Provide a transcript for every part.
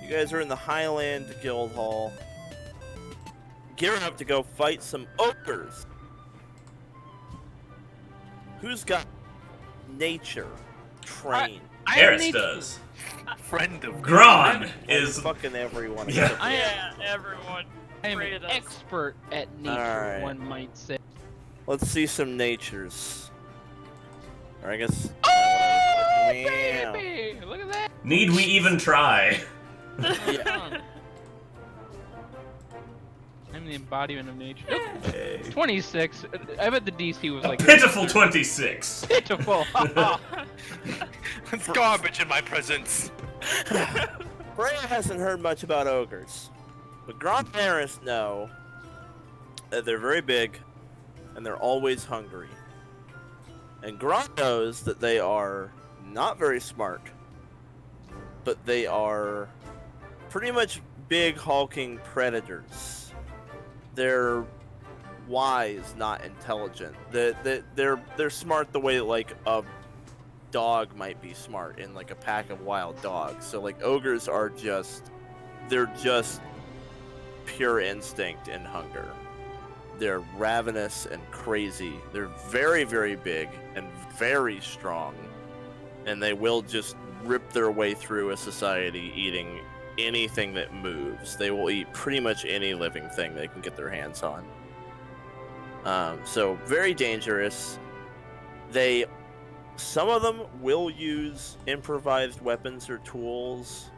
You guys are in the Highland Guild Hall, gearing up to go fight some ogres. Who's got nature trained? Eris does. Friend of Gron is fucking everyone. Yeah. Everyone. I am Freya an does. expert at nature, Alright. one might say. Let's see some natures. Or I guess. Oh, Wow. baby! Look at that! Need we even try? Yeah. I'm the embodiment of nature. Hey. 26. I bet the DC was A like pitiful 26. pitiful. It's garbage in my presence. Freya hasn't heard much about ogres, but Gron and Eris know that they're very big and they're always hungry. And Gron knows that they are not very smart, but they are pretty much big hulking predators. They're wise, not intelligent. They're smart the way that, like, a dog might be smart in like a pack of wild dogs. So like ogres are they're just pure instinct and hunger. They're ravenous and crazy. They're very, very big and very strong, and they will just rip their way through a society eating anything that moves. They will eat pretty much any living thing they can get their hands on. So very dangerous. Some of them will use improvised weapons or tools,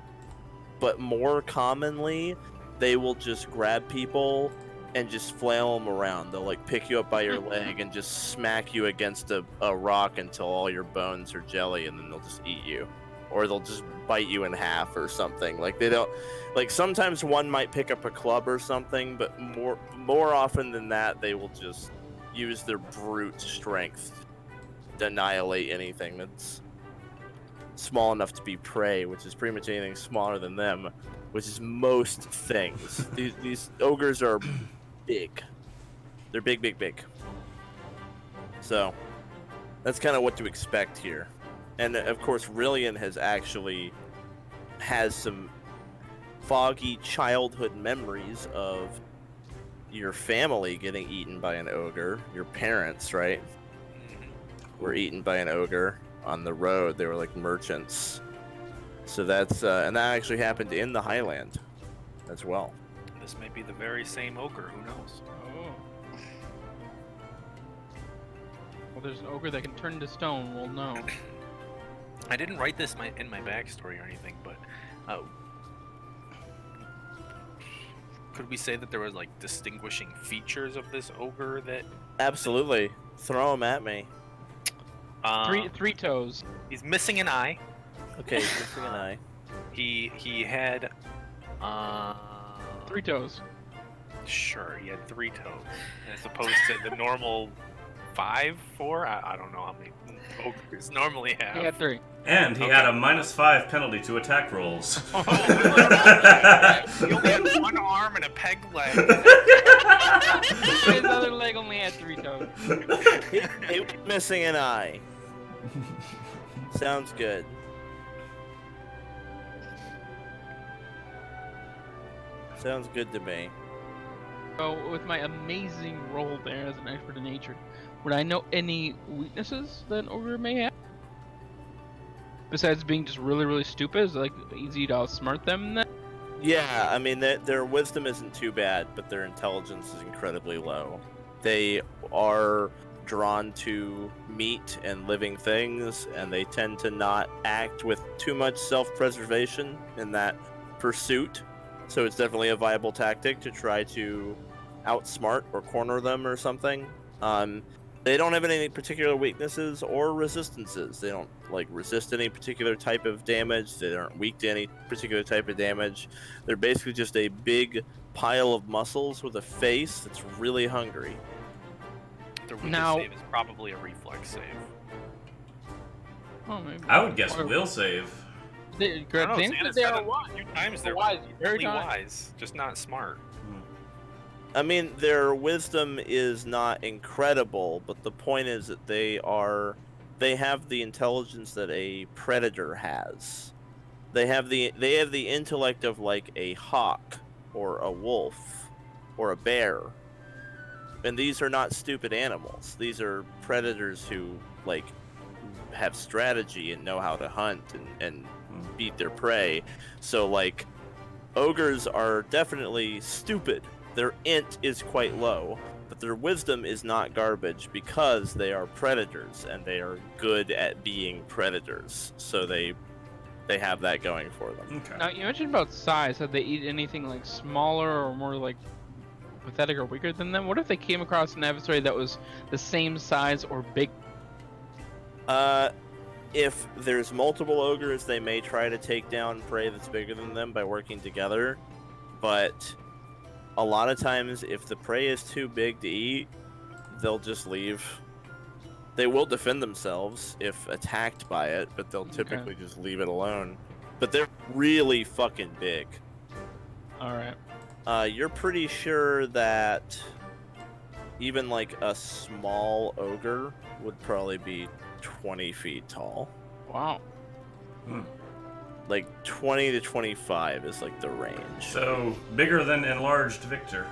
but more commonly, they will just grab people and just flail them around. They'll like pick you up by your leg and just smack you against a rock until all your bones are jelly, and then they'll just eat you. Or they'll just bite you in half or something. Like they don't, like sometimes one might pick up a club or something, but more often than that, they will just use their brute strength to annihilate anything that's small enough to be prey, which is pretty much anything smaller than them, which is most things. These ogres are big. They're big, big, big. So that's kind of what to expect here. And of course, Rylian has some foggy childhood memories of your family getting eaten by an ogre. Your parents, right? Were eaten by an ogre on the road. They were like merchants. So that's and that actually happened in the Highland as well. This may be the very same ogre. Who knows? Oh. Well, there's an ogre that can turn into stone. We'll know. I didn't write this in my backstory or anything, but could we say that there was like distinguishing features of this ogre that? Absolutely. Throw them at me. Three toes. He's missing an eye. Okay, missing an eye. He had 3 toes. Sure, he had 3 toes, as opposed to the normal 4. I don't know how many ogres normally have. He had 3. And he had a -5 penalty to attack rolls. He only had 1 arm and a peg leg. His other leg only had 3 toes. He was missing an eye. Sounds good. Sounds good to me. So, with my amazing role there as an expert in nature, would I know any weaknesses that an ogre may have? Besides being just really, really stupid, is it like easy to outsmart them then? Yeah, I mean, their wisdom isn't too bad, but their intelligence is incredibly low. They are drawn to meat and living things, and they tend to not act with too much self-preservation in that pursuit. So it's definitely a viable tactic to try to outsmart or corner them or something. They don't have any particular weaknesses or resistances. They don't like resist any particular type of damage. They aren't weak to any particular type of damage. They're basically just a big pile of muscles with a face that's really hungry. The weakest Now- save is probably a reflex save. Oh, maybe. I would guess Or- will save. They, I don't know, James Santa said they said are it wise. a few times they're Wise, very really wise. wise, just not smart. I mean, their wisdom is not incredible, but the point is that they have the intelligence that a predator has. They have the intellect of like a hawk or a wolf or a bear. And these are not stupid animals. These are predators who like have strategy and know how to hunt and beat their prey. So like ogres are definitely stupid. Their int is quite low, but their wisdom is not garbage because they are predators and they are good at being predators. So they have that going for them. Okay. Now you mentioned about size. Had they eat anything like smaller or more like pathetic or weaker than them? What if they came across an adversary that was the same size or big? If there's multiple ogres, they may try to take down prey that's bigger than them by working together. But a lot of times, if the prey is too big to eat, they'll just leave. They will defend themselves if attacked by it, but they'll typically just leave it alone. But they're really fucking big. All right. You're pretty sure that even like a small ogre would probably be 20 feet tall. Wow. Like 20 to 25 is like the range. So bigger than enlarged Victor.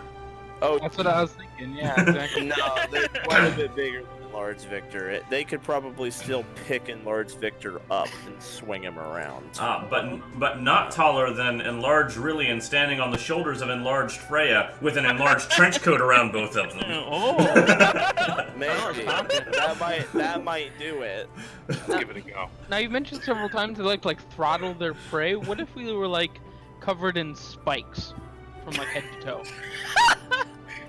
Oh, That's what I was thinking. Yeah, exactly. no, they're quite a bit bigger than Enlarged Victor. They could probably still pick Enlarged Victor up and swing him around. But not taller than enlarged Rylian standing on the shoulders of enlarged Freya with an enlarged trench coat around both of them. Oh. Maybe that might do it. Let's give it a go. Now you mentioned several times they like throttle their prey. What if we were like covered in spikes from like head to toe?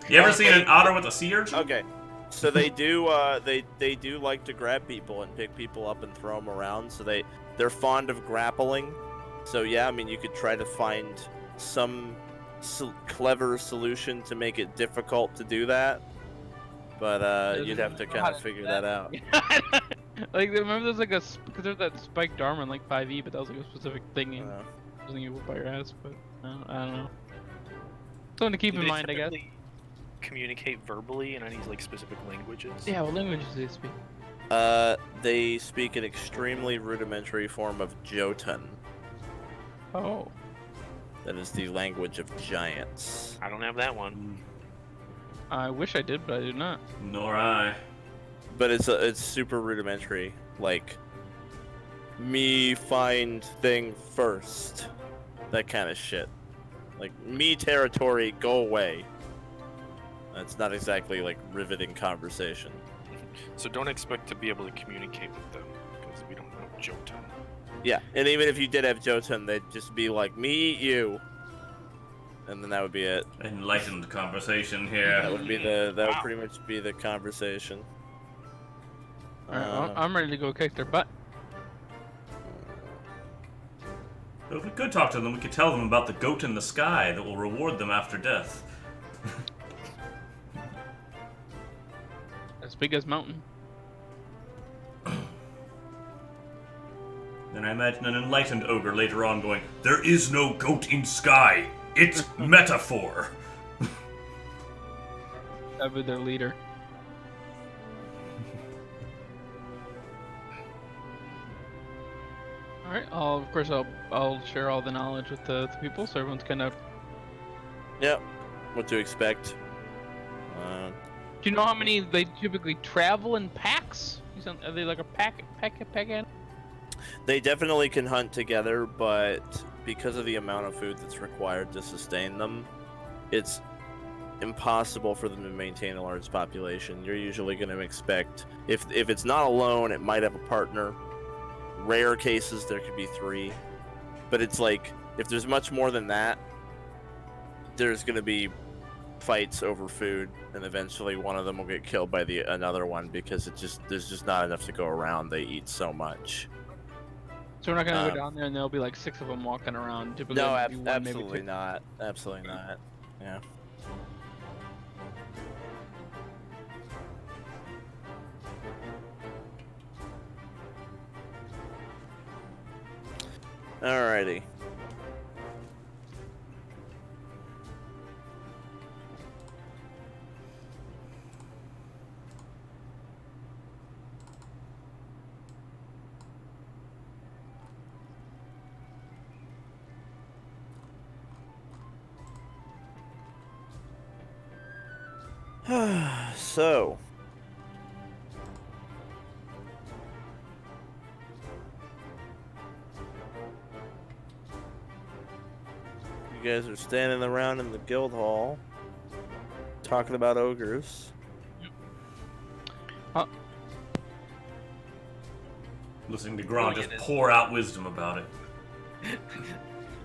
You ever seen an otter with a sea urchin? Okay, so they do they do like to grab people and pick people up and throw them around. So they're fond of grappling. So yeah, I mean you could try to find some clever solution to make it difficult to do that, but you'd have to kind of figure that out. Like remember there's like because there's that spiked armor in like 5e, but that was like a specific thing. And something you whip by your ass, but I don't know. Something to keep in mind, I guess. Communicate verbally in any like specific languages? Yeah, what languages do they speak? They speak an extremely rudimentary form of Jotun. Oh. That is the language of giants. I don't have that one. I wish I did, but I do not. Nor I. But it's super rudimentary. Like, me find thing first. That kind of shit. Like, me territory, go away. That's not exactly like riveting conversation. So don't expect to be able to communicate with them because we don't know Jotun. Yeah, and even if you did have Jotun, they'd just be like, me eat you. And then that would be it. Enlightened conversation here. That would be that would pretty much be the conversation. Alright, I'm ready to go kick their butt. If we could talk to them, we could tell them about the goat in the sky that will reward them after death. As big as mountain. Then I imagine an enlightened ogre later on going, "There is no goat in sky. It's metaphor." That would be their leader. Alright, of course I'll share all the knowledge with the people so everyone's kind of... Yep. What to expect. Do you know how many they typically travel in packs? Are they like a pack animal? They definitely can hunt together, but because of the amount of food that's required to sustain them, it's impossible for them to maintain a large population. You're usually going to expect, if it's not alone, it might have a partner. Rare cases, there could be 3. But it's like, if there's much more than that, there's going to be fights over food, and eventually one of them will get killed by another one because there's just not enough to go around. They eat so much. So we're not gonna go down there and there'll be like 6 of them walking around. Typically, No, there'll be one, maybe absolutely 2. not. Absolutely not. Yeah. Alrighty. So. You guys are standing around in the guild hall talking about ogres. Listening to Gron just pour out wisdom about it.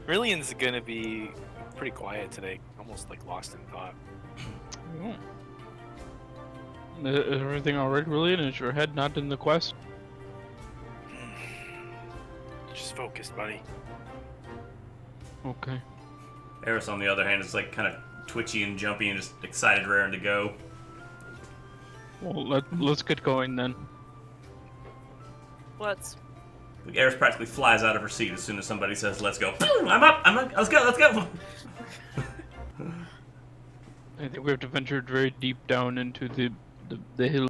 Rylian's gonna be pretty quiet today, almost like lost in thought. Is everything alright, Rylian? Is your head not in the quest? Just focus, buddy. Okay. Eris, on the other hand, is like kind of twitchy and jumpy and just excited, raring to go. Well, let's get going then. Let's. Like, Eris practically flies out of her seat as soon as somebody says, "Let's go." I'm up. Let's go. Let's go. I think we have to venture very deep down into the hill.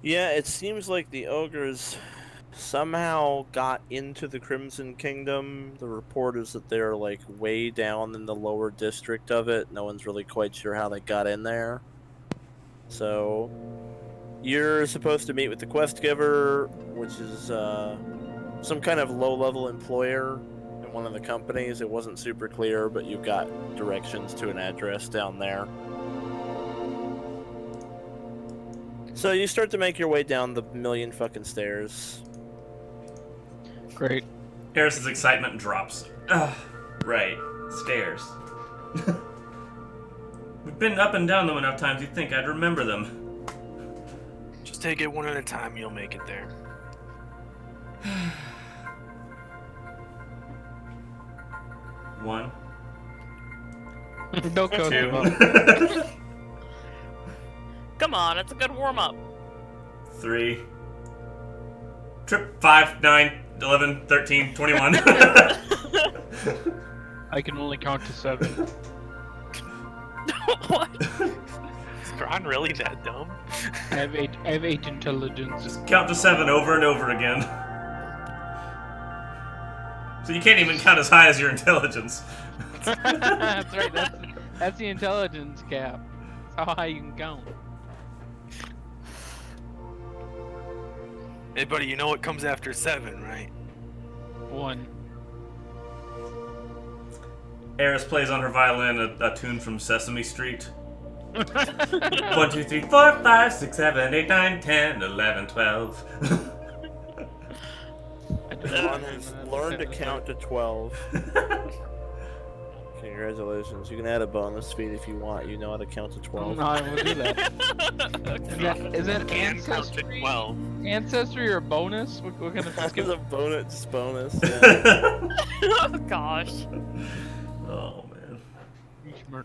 Yeah, it seems like the ogres somehow got into the Crimson Kingdom. The report is that they're like way down in the lower district of it. No one's really quite sure how they got in there. So you're supposed to meet with the quest giver, which is some kind of low-level employer in one of the companies. It wasn't super clear, but you've got directions to an address down there. So you start to make your way down the million fucking stairs. Great. Eris's excitement drops. Right. Stairs. We've been up and down them enough times you'd think I'd remember them. Just take it one at a time, you'll make it there. One. Don't go Two. above. Come on, it's a good warm up. 3. Trip 5, 9, 11, 13, 21. I can only count to 7. What? Is Gron really that dumb? I have 8 intelligence. Just count to 7 over and over again. So you can't even count as high as your intelligence. That's right. That's the intelligence cap. That's how high you can count. Hey, buddy, you know what comes after 7, right? 1. Eris plays on her violin a tune from Sesame Street. 1, 2, 3, 4, 5, 6, 7, 8, 9, 10, 11, 12. Gron has learned to count to 12. Congratulations. You can add a bonus feat if you want. You know how to count to 12. No, I will do that. Is that Can count to ancestry? 12. Ancestry or bonus? What kind of That's a bonus. Yeah. Oh gosh. Oh, man.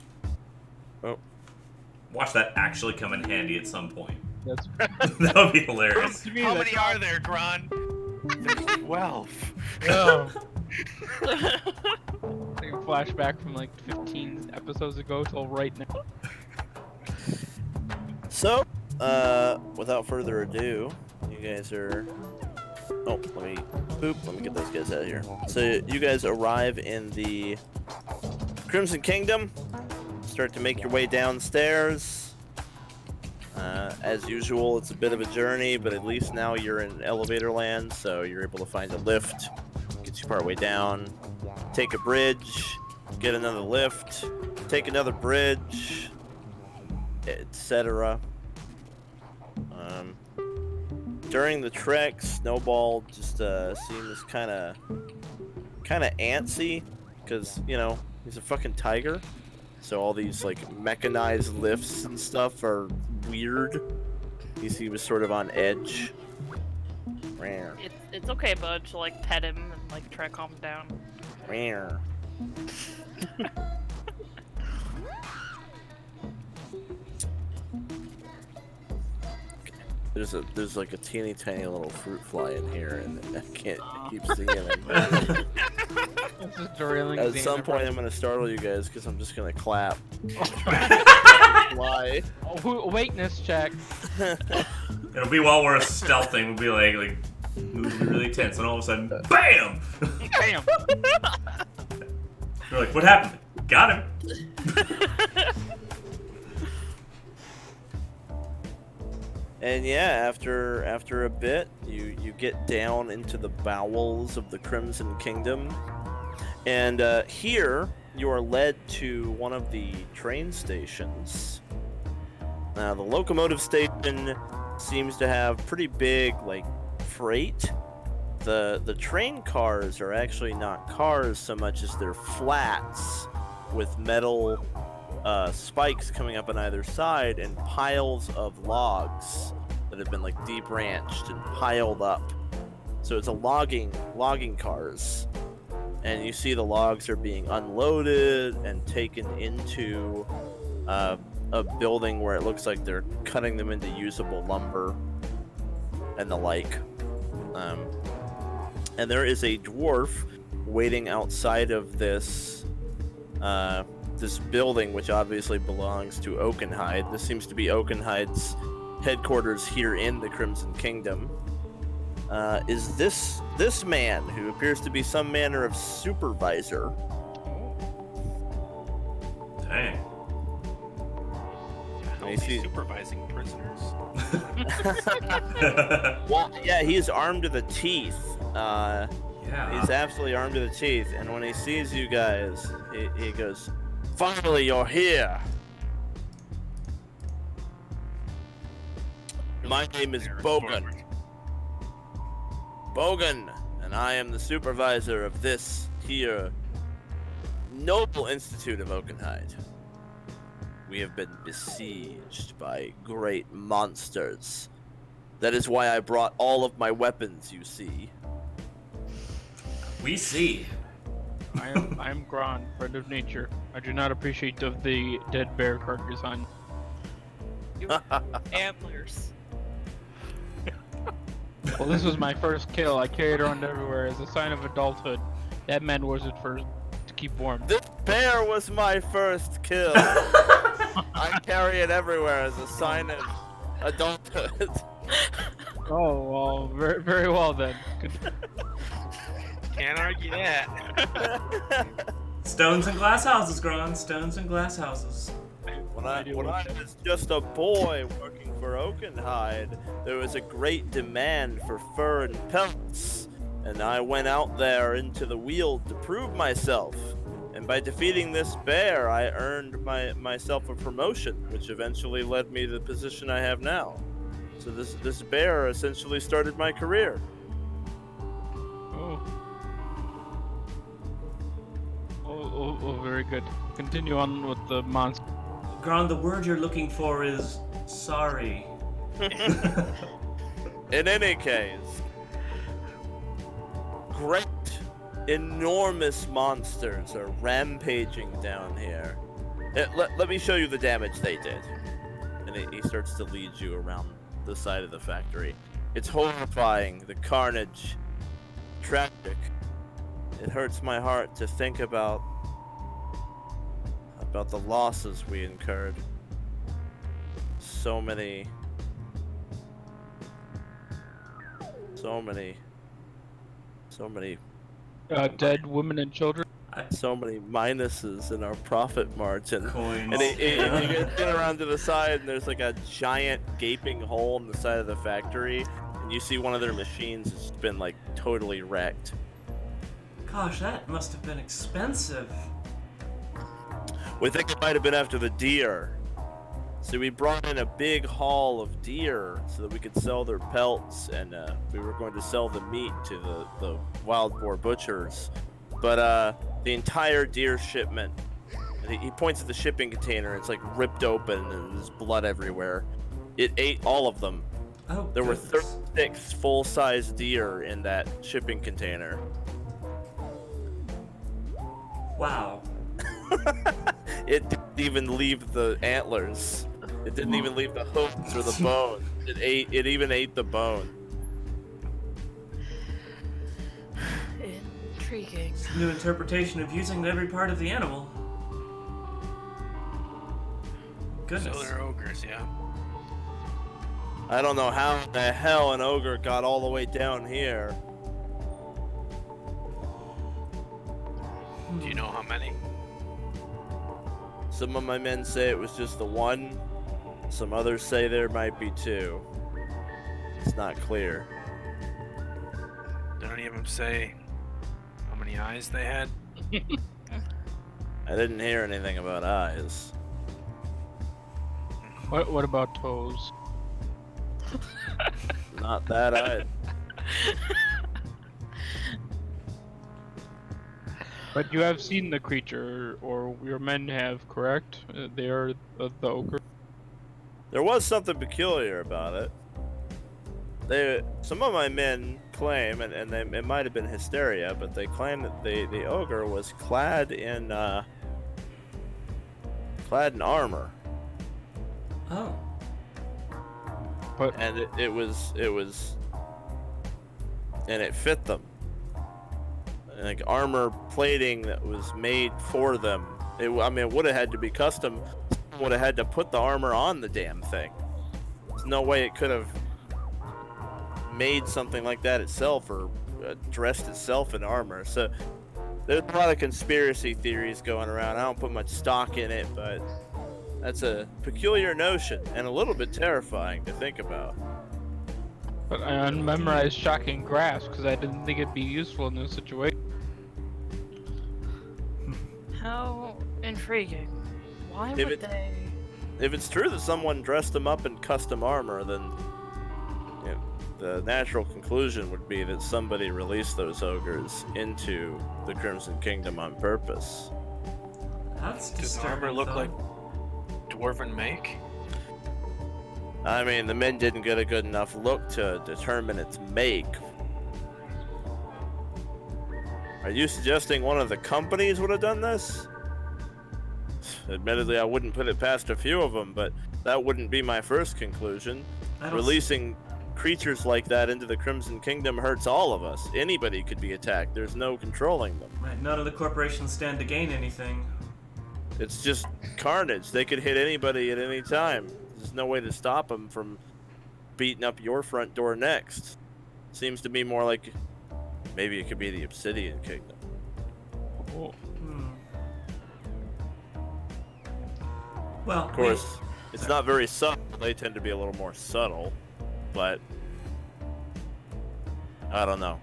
Oh. Watch that actually come in handy at some point. That's That would be hilarious. to me. How That's many are there, Gron? There's 12. Oh. Like a flashback from like 15 episodes ago till right now. So, without further ado, you guys are... Oh, let me get those guys out of here. So, you guys arrive in the Crimson Kingdom. Start to make your way downstairs. As usual, it's a bit of a journey, but at least now you're in elevator land, so you're able to find a lift. Gets you part way down. Take a bridge. Get another lift. Take another bridge. Etc. During the trek, Snowball just seems kind of antsy, because, you know, he's a fucking tiger. So all these like mechanized lifts and stuff are weird. He was sort of on edge. It's okay, bud, to like pet him and like try to calm him down. There's like a teeny tiny little fruit fly in here, and I can't keep seeing it. It's just derailing At the some point, enterprise. I'm gonna startle you guys because I'm just gonna clap. Fly. Oh, awakeness check. It'll be while we're stealthing. We'll be like moving really tense, and all of a sudden, BAM! Bam. You're like, what happened? Got him. And yeah, after a bit, you get down into the bowels of the Crimson Kingdom, and here you are led to one of the train stations. Now, the locomotive station seems to have pretty big, like, freight. The train cars are actually not cars so much as they're flats with metal spikes coming up on either side and piles of logs that have been like debranched and piled up. So it's a logging cars, and you see the logs are being unloaded and taken into a building where it looks like they're cutting them into usable lumber and the like. And there is a dwarf waiting outside of this this building, which obviously belongs to Oakenhide. This seems to be Oakenhide's headquarters here in the Crimson Kingdom. Is this man, who appears to be some manner of supervisor. Dang. I'll I be see. supervising prisoners. Well, yeah, he's armed to the teeth. Yeah. He's absolutely armed to the teeth, and when he sees you guys, he goes, "Finally, you're here! My name is Bogan. Bogan, and I am the supervisor of this here noble institute of Oakenhide. We have been besieged by great monsters. That is why I brought all of my weapons, you see." We see. I am Gron, friend of nature. I do not appreciate the dead bear carcass on. Antlers. Well, this was my first kill. I carried it around everywhere as a sign of adulthood. That man was it first to keep warm. This bear was my first kill. I carry it everywhere as a sign of adulthood. Oh, well, very, very well then. Good. Can't argue that. Stones and glass houses, Gron. Stones and glass houses. When I was just a boy working for Oakenhide, there was a great demand for fur and pelts, and I went out there into the wild to prove myself. And by defeating this bear, I earned myself a promotion, which eventually led me to the position I have now. So this bear essentially started my career. Oh, very good. Continue on with the monster. Gron, the word you're looking for is sorry. In any case, great, enormous monsters are rampaging down here. Let me show you the damage they did. And he starts to lead you around the side of the factory. It's horrifying, the carnage, tragic. It hurts my heart to think about the losses we incurred. So many Dead women and children. so many minuses in our profit margin. Coins. And you get around to the side, and there's like a giant gaping hole in the side of the factory, and you see one of their machines has been like totally wrecked. Gosh, that must have been expensive. We think it might have been after the deer. So we brought in a big haul of deer so that we could sell their pelts, and we were going to sell the meat to the wild boar butchers. But the entire deer shipment, and he points at the shipping container, it's like ripped open and there's blood everywhere. It ate all of them. Oh, There were goodness. 36 full-size deer in that shipping container. Wow. It didn't even leave the antlers. It didn't even leave the hooves or the bone. It even ate the bone. Intriguing. New interpretation of using every part of the animal. Goodness. So they're ogres, yeah. I don't know how the hell an ogre got all the way down here. Do you know how many? Some of my men say it was just the one. Some others say there might be two. It's not clear. Did any of them say how many eyes they had? I didn't hear anything about eyes. What about toes? Not that I. But you have seen the creature, or your men have, correct? They are the ogre. There was something peculiar about it. Some of my men claim, and it might have been hysteria, but they claim that the ogre was clad in armor, Oh. But and it was, and it fit them. Like armor plating that was made for them. It would have had to be custom. Would have had to put the armor on the damn thing. There's no way it could have made something like that itself or dressed itself in armor. So there's a lot of conspiracy theories going around. I don't put much stock in it, but that's a peculiar notion and a little bit terrifying to think about. But I unmemorized shocking grasp because I didn't think it'd be useful in this situation. How intriguing. Why If would it- they? If it's true that someone dressed them up in custom armor, then the natural conclusion would be that somebody released those ogres into the Crimson Kingdom on purpose. That's Does the disturbing. armor look though. like dwarven make? I mean, the men didn't get a good enough look to determine its make. Are you suggesting one of the companies would have done this? Admittedly, I wouldn't put it past a few of them, but that wouldn't be my first conclusion. I don't Releasing creatures like that into the Crimson Kingdom hurts all of us. Anybody could be attacked. There's no controlling them. Right, none of the corporations stand to gain anything. It's just carnage. They could hit anybody at any time. There's no way to stop them from beating up your front door next. Seems to me more like maybe it could be the Obsidian Kingdom. Well, Of course, it's not very subtle. They tend to be a little more subtle, but I don't know.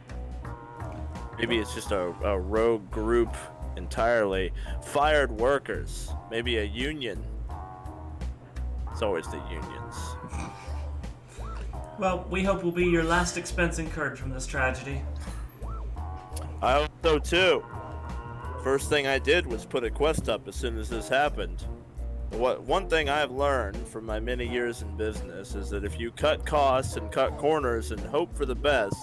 Maybe it's just a rogue group entirely. Fired workers. Maybe a union. It's always the unions. well, we hope will be your last expense incurred from this tragedy. I hope so too. First thing I did was put a quest up as soon as this happened. One thing I've learned from my many years in business is that if you cut costs and cut corners and hope for the best,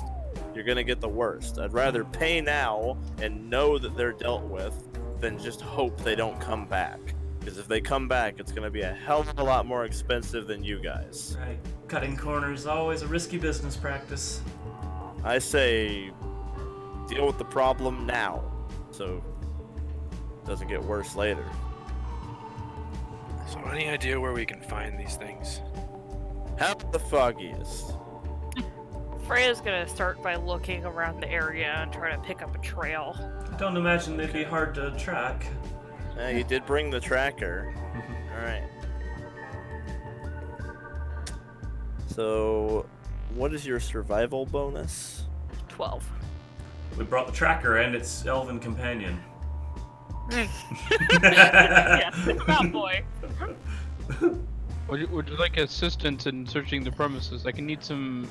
you're gonna get the worst. I'd rather pay now and know that they're dealt with than just hope they don't come back. Because if they come back, it's gonna be a hell of a lot more expensive than you guys. Right, cutting corners is always a risky business practice. I say deal with the problem now, so it doesn't get worse later. So any idea where we can find these things? How about the foggiest? Freya's gonna start by looking around the area and try to pick up a trail. I don't imagine they'd be hard to track. You did bring the tracker. Alright. So, what is your survival bonus? 12. We brought the tracker and its elven companion. Yeah, it's about boy. Would you like assistance in searching the premises? I can need some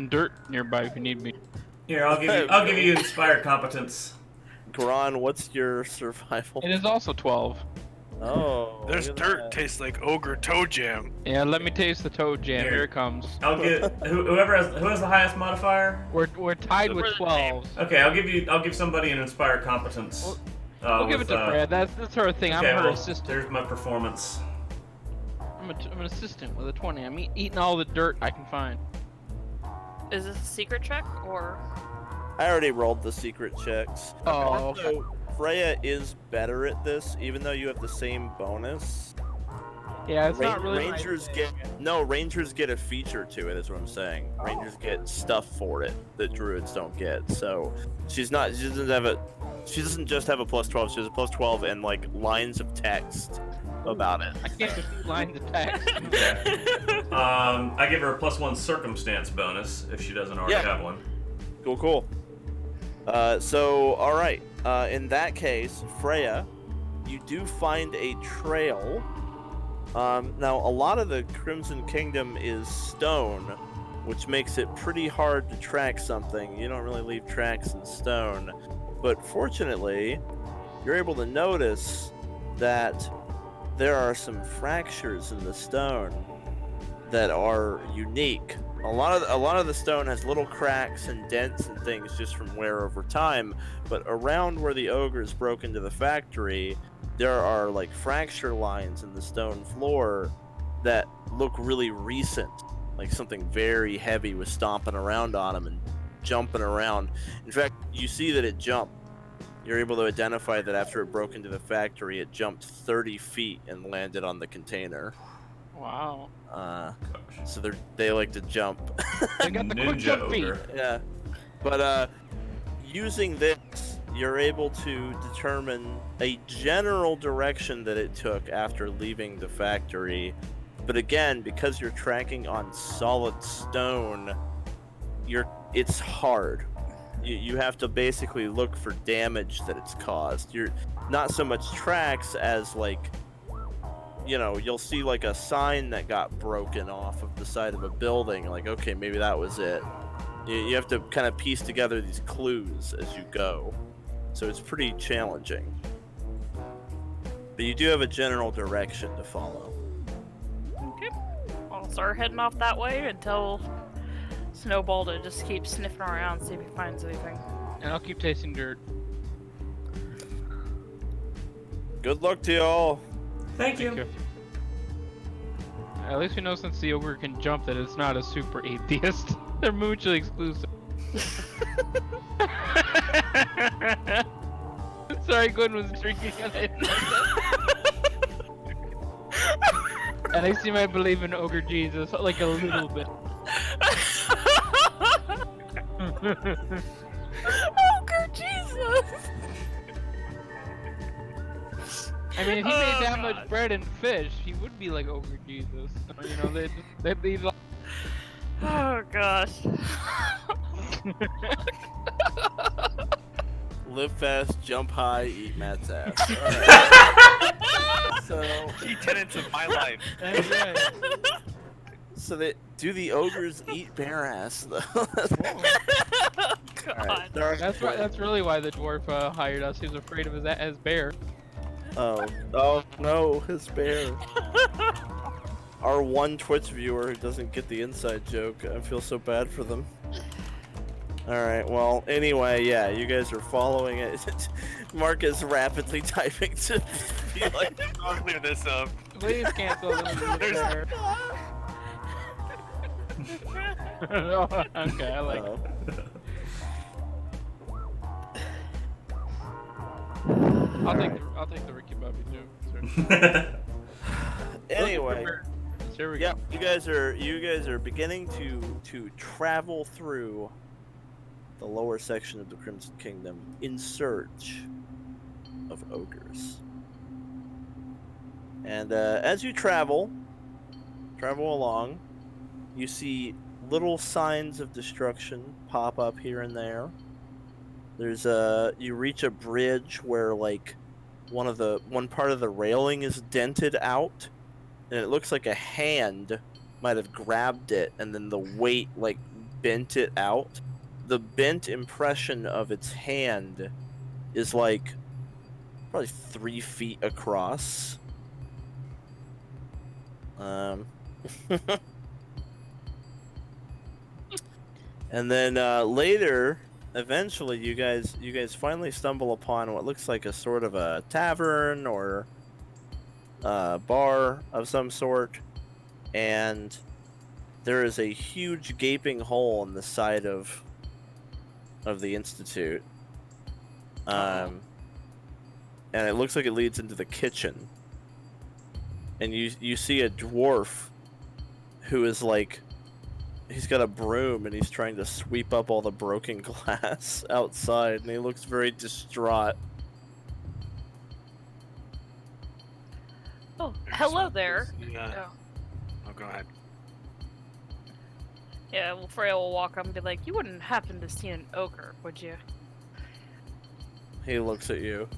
dirt nearby if you need me. Here, I'll give you inspire competence. Gron, what's your survival? It is also 12. Oh, There's look at dirt that. tastes like ogre toe jam. Yeah, let me taste the toad jam. Here. Here it comes. I'll get who has the highest modifier. We're tied with We're the same. 12s. Okay, I'll give somebody an inspire competence. We'll give it to Freya. That's her thing. Okay, I'm her well, assistant. there's my performance. I'm an assistant with a 20. I'm eating all the dirt I can find. Is this a secret check or? I already rolled the secret checks. Oh, okay. So, Freya is better at this, even though you have the same bonus. Yeah, it's not really. Rangers Rangers get a feature to it, is what I'm saying. Rangers get stuff for it that druids don't get. So she doesn't have She doesn't just have a +12. She has a +12 and like lines of text about it. I can't just do lines of text. Okay. I give her a +1 circumstance bonus if she doesn't already have one. Cool. So, alright. In that case, Freya, you do find a trail. Now, a lot of the Crimson Kingdom is stone, which makes it pretty hard to track something. You don't really leave tracks in stone. But fortunately, you're able to notice that there are some fractures in the stone that are unique. A lot of the stone has little cracks and dents and things just from wear over time, but around where the ogres broke into the factory, there are like fracture lines in the stone floor that look really recent, like something very heavy was stomping around on them and jumping around. In fact, you see that it jumped. You're able to identify that after it broke into the factory, it jumped 30 feet and landed on the container. Wow. So they like to jump. They got the quick Ninja jump feet. ogre. Yeah. But using this, you're able to determine a general direction that it took after leaving the factory. But again, because you're tracking on solid stone, it's hard. You have to basically look for damage that it's caused. You're not so much tracks as like, you know, you'll see like a sign that got broken off of the side of a building. Like, okay, maybe that was it. You have to kind of piece together these clues as you go. So it's pretty challenging. But you do have a general direction to follow. Okay. I'll start heading off that way and tell Snowball to just keep sniffing around, see if he finds anything. And I'll keep tasting dirt. Good luck to y'all. Thank you. At least we know since the ogre can jump that it's not a super atheist. They're mutually exclusive. Sorry, Gwen was drinking and I didn't know that. At least you might believe in ogre Jesus, like a little bit. Ogre Jesus! I mean, if he made that much bread and fish, he would be like ogre Jesus. You know, they'd be like... Oh gosh. Live fast, jump high, eat Matt's ass. Alright. So, Key tenets of my life. That's right. do the ogres eat bear ass though? God. That's really why the dwarf hired us. He was afraid of his bear. Oh no, his bear. Our one Twitch viewer who doesn't get the inside joke. I feel so bad for them. Alright, well, anyway, yeah, you guys are following it. Mark is rapidly typing to be like, I'll clear this up. Please cancel the bear. Oh, okay, I like it. I'll take the Ricky Bobby joke. Sir. Anyway, Here we yeah, go. you guys are beginning to travel through the lower section of the Crimson Kingdom in search of ogres. And as you travel along, you see little signs of destruction pop up here and there. There's you reach a bridge where like one part of the railing is dented out, and it looks like a hand might have grabbed it and then the weight like bent it out. The bent impression of its hand is like probably 3 feet across. And then later, eventually, you guys finally stumble upon what looks like a sort of a tavern or bar of some sort, and there is a huge gaping hole in the side of the institute, and it looks like it leads into the kitchen. And you see a dwarf who is like he's got a broom and he's trying to sweep up all the broken glass outside, and he looks very distraught. Oh, hello there. Yeah. Oh. Oh, go ahead. Yeah, well, Freya will walk up and be like, "You wouldn't happen to see an ogre, would you?" He looks at you.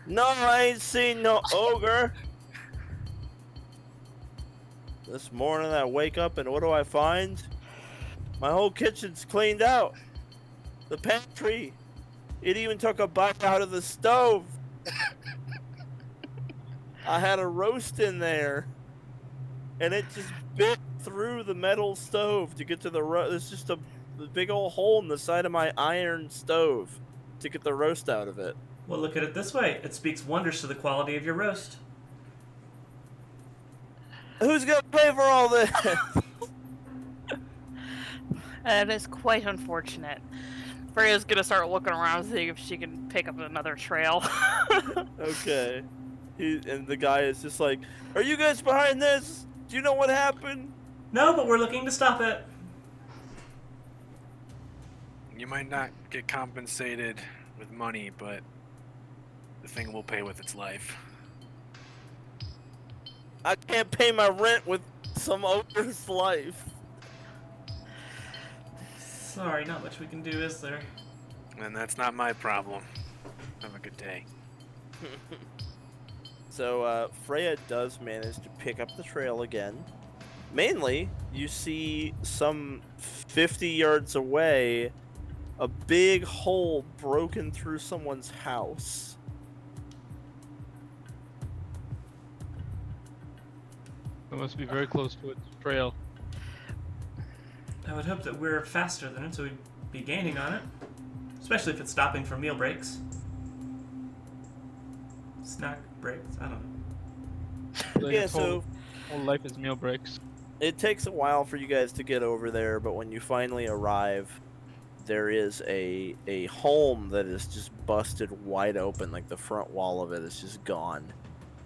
No, I ain't seen no ogre. This morning I wake up and what do I find? My whole kitchen's cleaned out. The pantry. It even took a bite out of the stove. I had a roast in there. And it just bit through the metal stove to get to the roast. There's just a big old hole in the side of my iron stove to get the roast out of it. Well, look at it this way. It speaks wonders to the quality of your roast. Who's gonna pay for all this? That is quite unfortunate. Freya's gonna start looking around, seeing if she can pick up another trail. Okay. And the guy is just like, "Are you guys behind this? Do you know what happened?" No, but we're looking to stop it. You might not get compensated with money, but the thing will pay with its life. I can't pay my rent with some ogre's life. Sorry, not much we can do, is there? And that's not my problem. Have a good day. So Freya does manage to pick up the trail again. Mainly, you see some 50 yards away, a big hole broken through someone's house. It must be very close to its trail. I would hope that we're faster than it, so we'd be gaining on it. Especially if it's stopping for meal breaks. Snack breaks, I don't know. Like Yeah, its so whole life is meal breaks. it takes a while for you guys to get over there, but when you finally arrive, there is a home that is just busted wide open, like the front wall of it is just gone.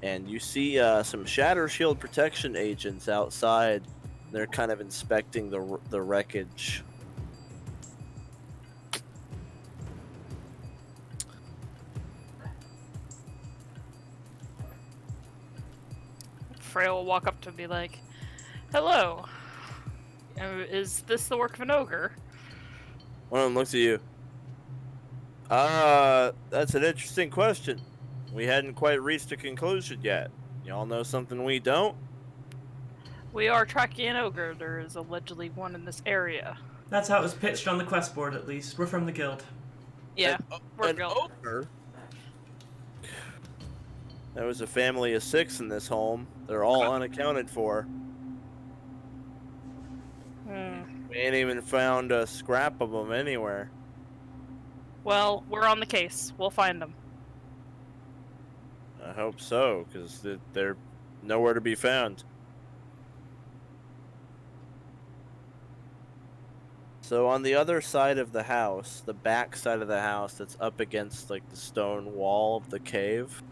And you see some Shatter Shield protection agents outside. They're kind of inspecting the wreckage. Freya will walk up to him and be like, "Hello. Is this the work of an ogre?" One of them looks at you. That's an interesting question. We hadn't quite reached a conclusion yet. Y'all know something we don't? We are tracking an ogre. There is allegedly one in this area. That's how it was pitched on the quest board, at least. We're from the guild. Yeah, we're An guild. ogre? There was a family of 6 in this home. They're all unaccounted for. We ain't even found a scrap of them anywhere. Well, we're on the case. We'll find them. I hope so, because they're nowhere to be found. So on the other side of the house, the back side of the house that's up against like the stone wall of the cave,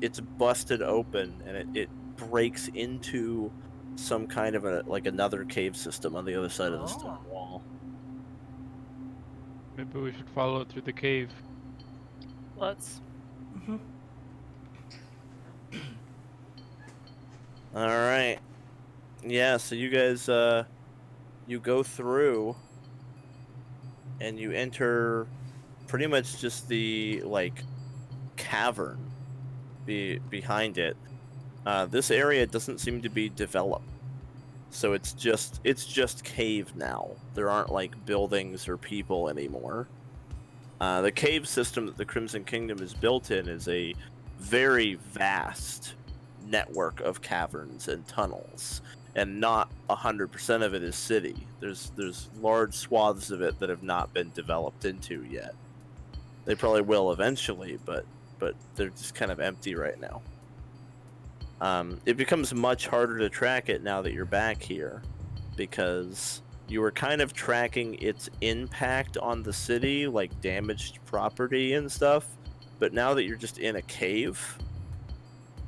it's busted open and it breaks into some kind of another cave system on the other side of the stone wall. Maybe we should follow it through the cave. Let's. Mm-hmm. All right. Yeah, so you guys, you go through, and you enter pretty much just the, like, cavern behind it. This area doesn't seem to be developed. So it's just cave now. There aren't, like, buildings or people anymore. The cave system that the Crimson Kingdom is built in is a very vast network of caverns and tunnels, and not 100% of it is city. There's large swaths of it that have not been developed into yet. They probably will eventually, but they're just kind of empty right now. It becomes much harder to track it now that you're back here, because you were kind of tracking its impact on the city, like damaged property and stuff, but now that you're just in a cave,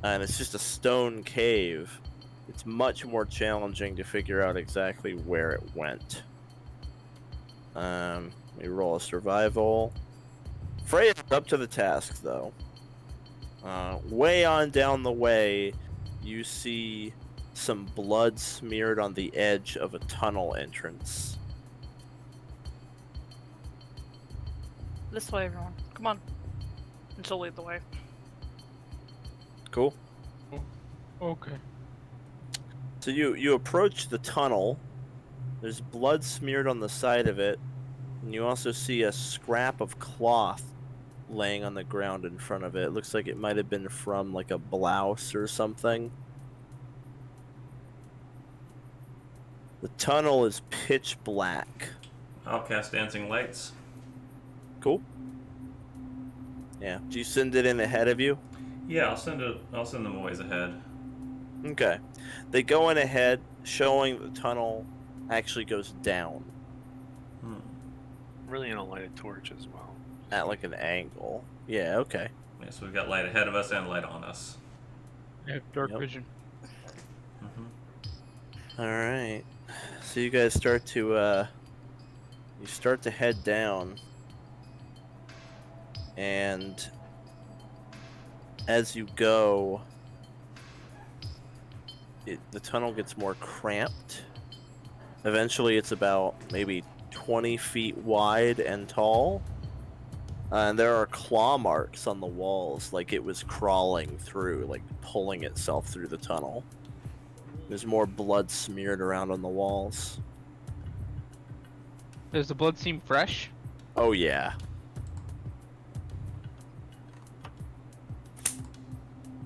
and it's just a stone cave, it's much more challenging to figure out exactly where it went. We roll a survival. Freya's up to the task, though. Way on down the way, you see some blood smeared on the edge of a tunnel entrance. This way, everyone. Come on. And she'll lead the way. Cool. Okay. So you approach the tunnel. There's blood smeared on the side of it, and you also see a scrap of cloth laying on the ground in front of it. It looks like it might have been from like a blouse or something. The tunnel is pitch black. I'll cast dancing lights. Cool. Yeah. Do you send it in ahead of you? Yeah, I'll send them a ways ahead. Okay. They go in ahead, showing the tunnel actually goes down Really in a lighted torch as well. at like an angle. Yeah, okay. Yeah, so we've got light ahead of us and light on us. Yeah, dark Yep. vision. Alright. So you guys start to head down. And as you go, the tunnel gets more cramped. Eventually it's about maybe 20 feet wide and tall. And there are claw marks on the walls, like it was crawling through, like pulling itself through the tunnel. There's more blood smeared around on the walls. Does the blood seem fresh? Oh yeah.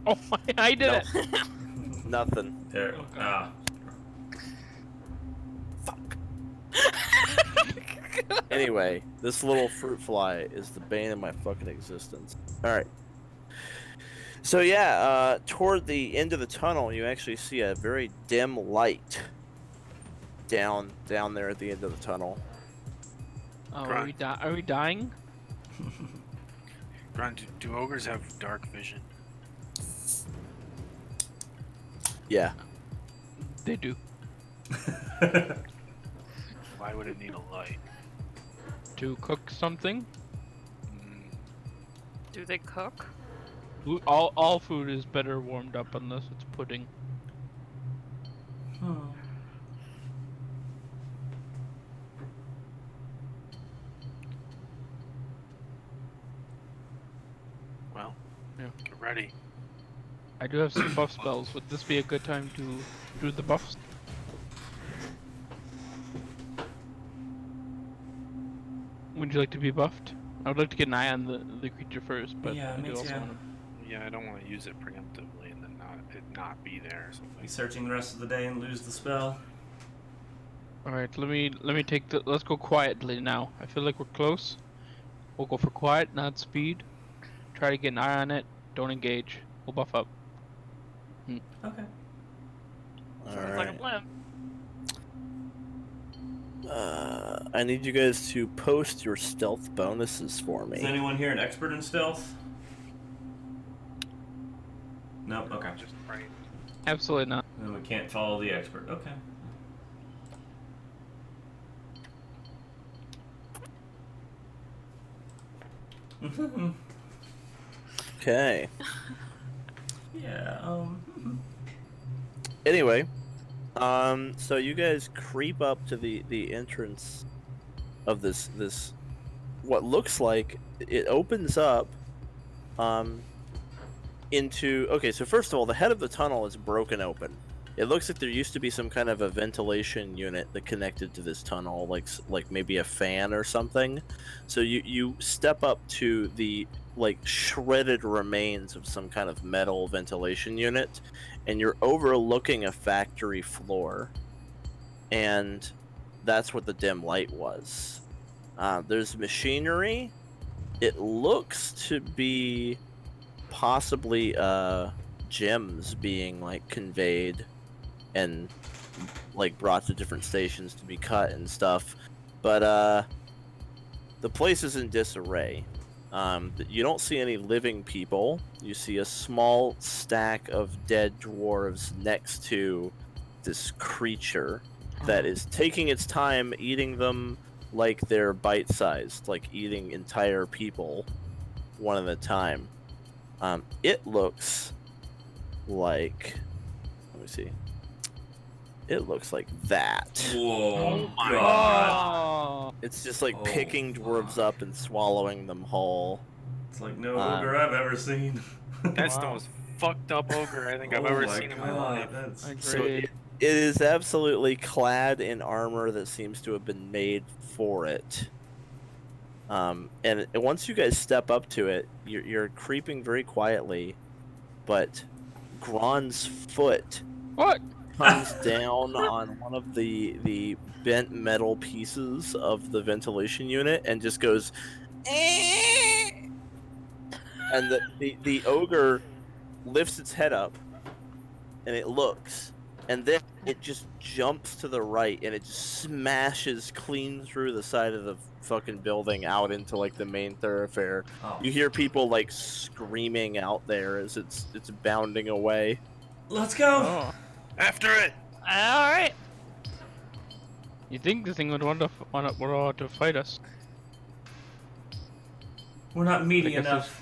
Oh, I did Nope. it! Nothing. There. Fuck. Anyway, this little fruit fly is the bane of my fucking existence. Alright. So yeah, toward the end of the tunnel, you actually see a very dim light down there at the end of the tunnel. Oh, Gron. are we dying? Gron, do ogres have dark vision? Yeah. They do. Why would it need a light? To cook something? Do they cook? All food is better warmed up unless it's pudding. Well, Yeah. get ready. I do have some buff spells. Would this be a good time to do the buffs? Would you like to be buffed? I would like to get an eye on the creature first, but Yeah, I me do also too. want to. Yeah, I don't want to use it preemptively and then not be there or something. Be searching the rest of the day and lose the spell. All right, let me take the. Let's go quietly now. I feel like we're close. We'll go for quiet, not speed. Try to get an eye on it. Don't engage. We'll buff up. Okay. Sounds like a plan. I need you guys to post your stealth bonuses for Is me. anyone here an expert in stealth? No. Okay. Just right. Absolutely not. Then we can't follow the expert. Okay. Okay. Yeah. Anyway, so you guys creep up to the entrance of this what looks like it opens up into. Okay, so first of all, the head of the tunnel is broken open. It looks like there used to be some kind of a ventilation unit that connected to this tunnel, like maybe a fan or something. So you step up to the like shredded remains of some kind of metal ventilation unit, and you're overlooking a factory floor, and that's what the dim light was. There's machinery. It looks to be possibly gems being like conveyed and like brought to different stations to be cut and stuff, but the place is in disarray. You don't see any living people. You see a small stack of dead dwarves next to this creature that is taking its time eating them like they're bite-sized, like eating entire people one at a time. It looks like... Let me see. It looks like that. Whoa. my God. Oh. It's just like Oh, picking dwarves fuck. up and swallowing them whole. It's like no ogre I've ever seen. That's the Wow. most fucked up ogre I think I've Oh ever my seen in my God, life. That's... Agreed. So it is absolutely clad in armor that seems to have been made for it. And once you guys step up to it, you're creeping very quietly, but Gron's foot What? comes down on one of the bent metal pieces of the ventilation unit and just goes, "Eh." And the ogre lifts its head up and it looks, and then it just jumps to the right and it just smashes clean through the side of the fucking building out into like the main thoroughfare. Oh. You hear people like screaming out there as it's bounding away. Let's go. Oh. After it! Alright. You think this thing would want to fight us? We're not meaty I guess enough.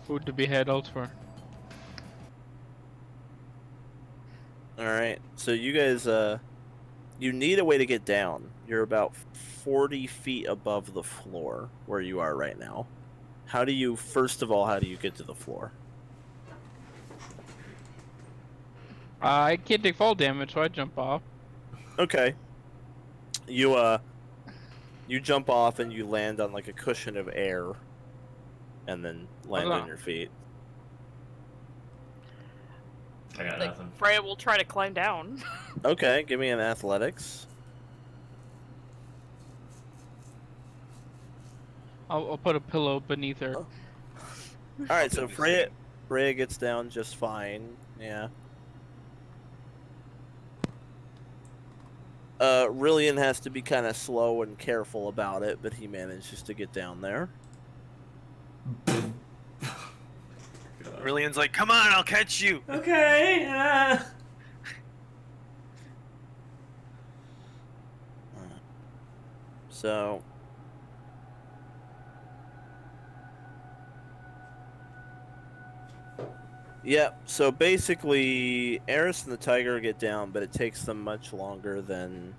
Food to be had elsewhere. Alright, so you guys, you need a way to get down. You're about 40 feet above the floor where you are right now. First of all, how do you get to the floor? I can't take fall damage, so I jump off. Okay. You jump off and you land on like a cushion of air and then land on your feet. I got Like, nothing. Freya will try to climb down. Okay, give me an athletics. I'll put a pillow beneath her. Alright, so Freya gets down just fine. Yeah. Rylian has to be kind of slow and careful about it, but he manages to get down there. Rylian's like, come on, I'll catch you! Okay. So... Yep, so basically, Eris and the Tiger get down, but it takes them much longer than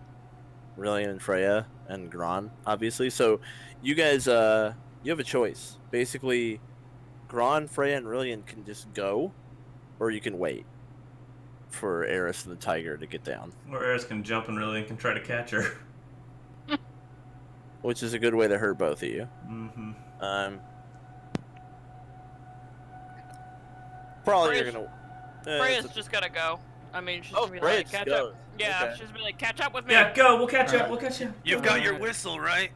Rylian and Freya and Gron, obviously. So, you guys, you have a choice. Basically, Gron, Freya, and Rylian can just go, or you can wait for Eris and the Tiger to get down. Or Eris can jump and really can try to catch her. Which is a good way to hurt both of you. Mm-hmm. Probably Freya's- you're gonna... Freya's just gotta go. I mean, she's Oh, gonna be Freya like, just catch goes. up. Yeah, Okay. she's gonna be like, catch up with me. Yeah, go. We'll catch up. We'll catch you. You've got your whistle, right?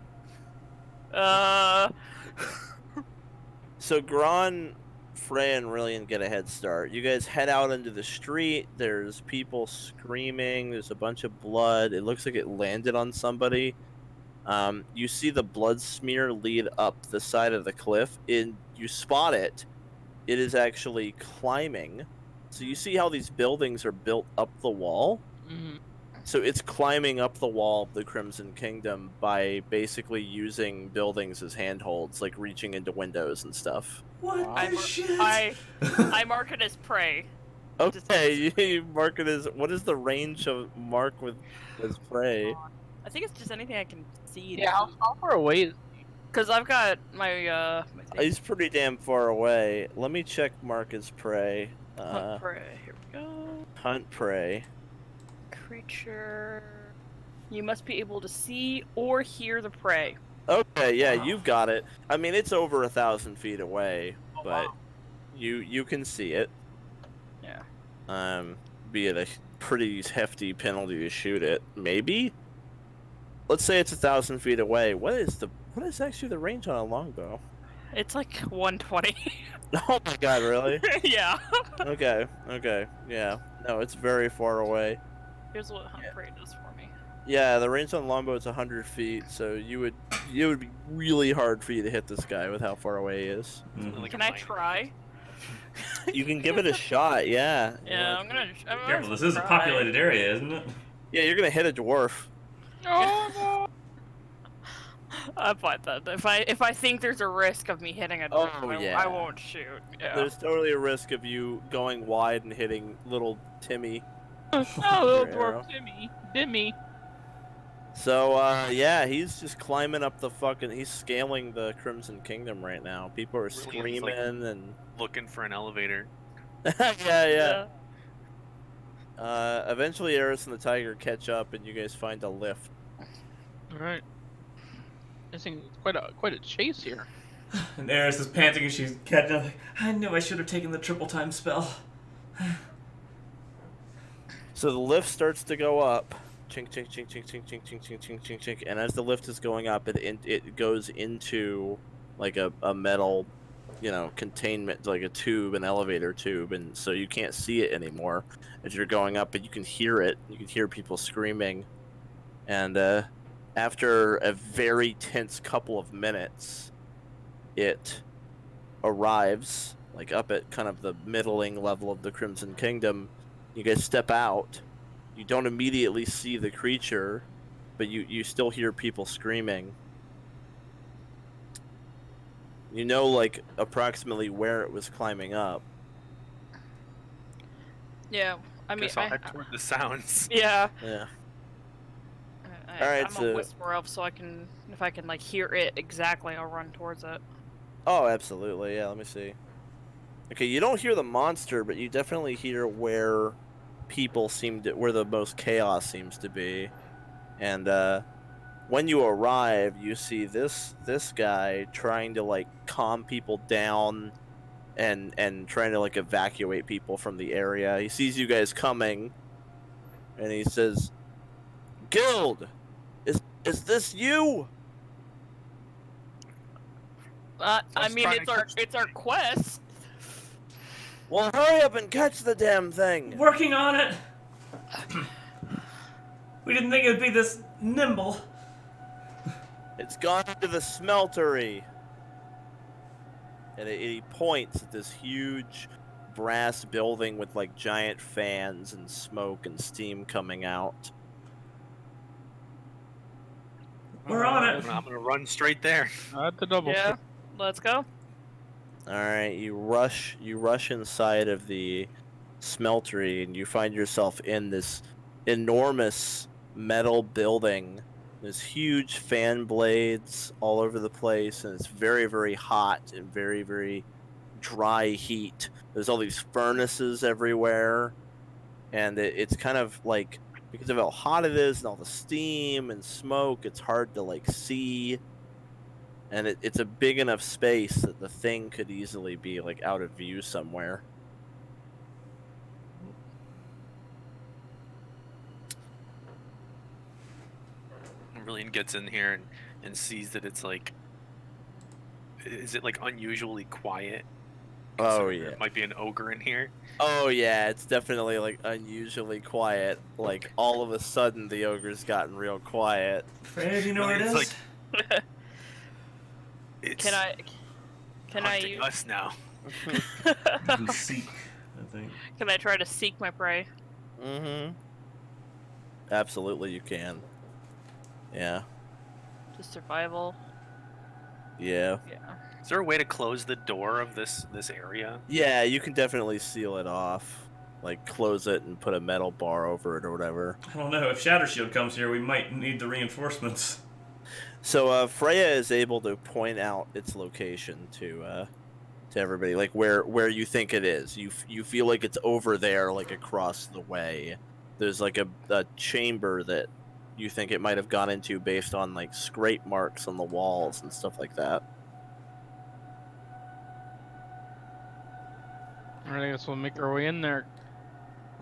So Gron, Freya, and Rylian get a head start. You guys head out into the street. There's people screaming. There's a bunch of blood. It looks like it landed on somebody. You see the blood smear lead up the side of the cliff. You spot it. It is actually climbing. So you see how these buildings are built up the wall? Mm-hmm. So it's climbing up the wall of the Crimson Kingdom by basically using buildings as handholds, like reaching into windows and stuff. What the shit? I mark it as prey. Okay, you mark it as... What is the range of mark with as prey? I think it's just anything I can see. Yeah, how far away is Because I've got my, my thing. He's pretty damn far away. Let me check mark as prey. Hunt prey. Here we go. Hunt prey. Creature. You must be able to see or hear the prey. Okay, yeah, you've got it. I mean, it's over 1,000 feet away, but wow. you can see it. Yeah. Be it a pretty hefty penalty to shoot it, maybe. Let's say it's 1,000 feet away. What is actually the range on a longbow? It's like 120. Oh my god, really? Yeah. Okay, yeah. No, it's very far away. Here's what hunt prey does for me. Yeah, the range on longbow is 100 feet, so it would be really hard for you to hit this guy with how far away he is. Mhm. Like Can a I mine. try? You can give it a shot, yeah. Yeah, I'm gonna Careful, this is a try. populated area, isn't it? Yeah, you're gonna hit a dwarf. Oh no! I fight that. If I think there's a risk of me hitting a Oh, dwarf, yeah. I won't shoot. Yeah. There's totally a risk of you going wide and hitting little Timmy. Oh, little Your arrow. dwarf Timmy, Dimmy. So, yeah, he's just climbing up the fucking. He's scaling the Crimson Kingdom right now. People are Really, it's screaming like- and. Looking for an elevator. yeah. Eventually, Eris and the tiger catch up, and you guys find a lift. All right. This thing is quite a chase here. And Eris is panting and she's catching up. Like, I knew I should have taken the triple time spell. So the lift starts to go up. Chink, chink, chink, chink, chink, chink, chink, chink, chink, chink, chink. And as the lift is going up, it goes into like a metal, containment, like a tube, an elevator tube, and so you can't see it anymore as you're going up, but you can hear it. You can hear people screaming. And after a very tense couple of minutes, it arrives, like up at kind of the middling level of the Crimson Kingdom. You guys step out. You don't immediately see the creature, but you still hear people screaming. You know, like, approximately where it was climbing up. Yeah. I mean, Guess I'll head toward the sounds. yeah. Yeah. I'm so- a whisper elf, so if I can like hear it exactly, I'll run towards it. Oh, absolutely. Yeah, let me see. Okay, you don't hear the monster, but you definitely hear where where the most chaos seems to be. And when you arrive, you see this guy trying to like calm people down and trying to like evacuate people from the area. He sees you guys coming, and he says, "Guild, is this you?" I was mean, trying to it's our quest. Well, hurry up and catch the damn thing. Working on it! We didn't think it would be this nimble. It's gone into the smeltery. And he points at this huge brass building with like giant fans and smoke and steam coming out. We're on it. I'm gonna run straight there. At the double. Yeah. Let's go. All right, you rush inside of the smeltery, and you find yourself in this enormous metal building. There's huge fan blades all over the place, and it's very, very hot and very, very dry heat. There's all these furnaces everywhere, and it's kind of like, because of how hot it is and all the steam and smoke, it's hard to like see. And it's a big enough space that the thing could easily be like out of view somewhere. Rylian gets in here and sees that it's like, is it like unusually quiet? Oh, Considering yeah. there might be an ogre in here. Oh yeah, it's definitely like unusually quiet. Like all of a sudden the ogre's gotten real quiet. Freya, do you know where it It's is? like- It's Can I hunting us now. You can seek, I think. can I try to seek my prey? Mm-hmm. Absolutely you can. Yeah. Just survival. Yeah. Yeah. Is there a way to close the door of this area? Yeah, you can definitely seal it off. Like close it and put a metal bar over it or whatever. I don't know. If Shatter Shield comes here, we might need the reinforcements. So Freya is able to point out its location to everybody, like where you think it is. You feel like it's over there, like across the way. There's like a chamber that you think it might have gone into based on like scrape marks on the walls and stuff like that. Alright, I guess we'll make our way in there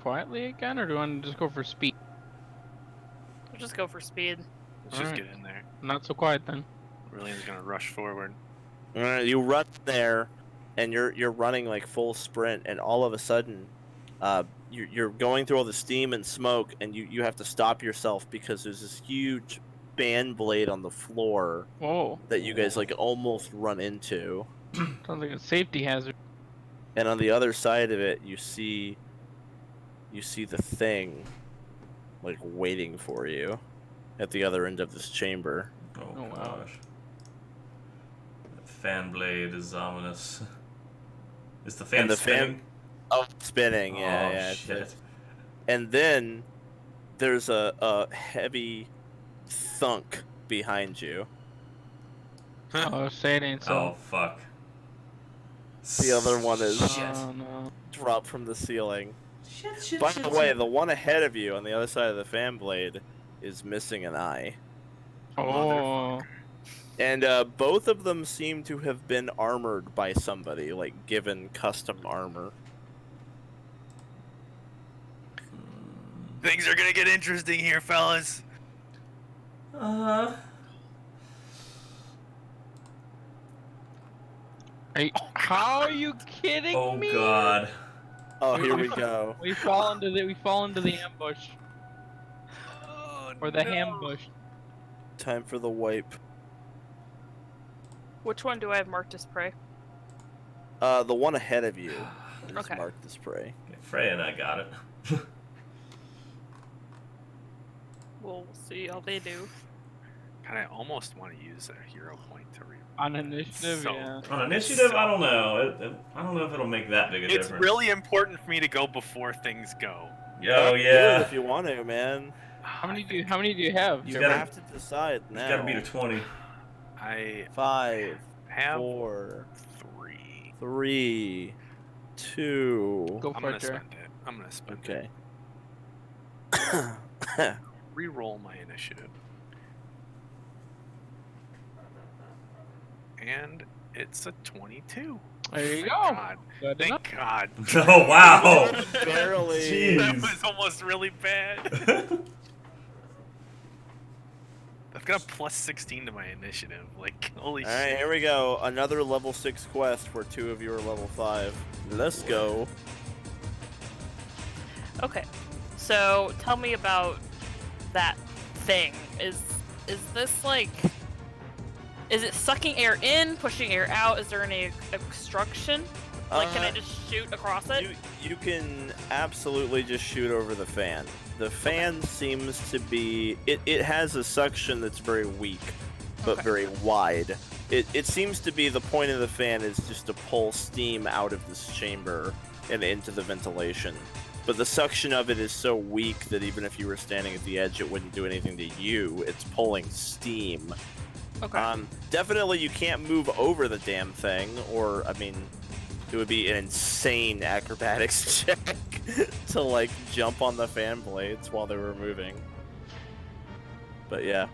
quietly again, or do you want to just go for speed? We'll just go for speed. Let's just Alright. get in there. Not so quiet then. Rylian's gonna rush forward. You run there, and you're running like full sprint, and all of a sudden, you're going through all the steam and smoke, and you have to stop yourself because there's this huge fan blade on the floor Whoa. that you guys like almost run into. Sounds like a safety hazard. And on the other side of it, you see the thing like waiting for you at the other end of this chamber. Oh, Oh, gosh. wow. That fan blade is ominous. Is the fan And the spinning? Oh, spinning, Oh, yeah. shit. And then there's a heavy thunk behind you. Oh, say it ain't so. Oh, fuck. The other one is Shit. Oh, no. dropped from the ceiling. Shit, By the way, the one ahead of you on the other side of the fan blade is missing an eye. Oh. And both of them seem to have been armored by somebody, like given custom armor. Things are gonna get interesting here, fellas. How are you kidding Oh, me? God. Oh, here we go. We fall into the ambush Oh, or the no. ambush. Time for the wipe. Which one do I have marked as prey? The one ahead of you is Okay. marked as prey. Okay, Freya and I got it. We'll see how they do. God, I almost want to use a hero point to On initiative, So- yeah. On initiative, I don't know. I don't know if it'll make that big a It's difference. really important for me to go before things go. Oh, Do it yeah. if you want to, man. How many do you have? You You gotta- have to decide You now. gotta beat a 20. I 5, have 4, 3. 3, 2. Go I'm for gonna it, Jer. spend it. I'm gonna spend it. Okay. Re-roll my initiative. And it's a 22. There you Thank go. God. Good enough. Thank God. Oh, wow. Barely. Jeez. That was almost really bad. I've got a plus 16 to my initiative. Like, holy Alright, shit. here we go. Another level 6 quest where 2 of you are level 5. Let's go. Okay, so tell me about that thing. Is this like? Is it sucking air in, pushing air out? Is there any obstruction? Like, can I just shoot across it? You can absolutely just shoot over the fan. The fan seems to be... It has a suction that's very weak, but Okay. very wide. It seems to be the point of the fan is just to pull steam out of this chamber and into the ventilation. But the suction of it is so weak that even if you were standing at the edge, it wouldn't do anything to you. It's pulling steam. Okay. Definitely you can't move over the damn thing, or, I mean, it would be an insane acrobatics check to, like, jump on the fan blades while they were moving. But yeah.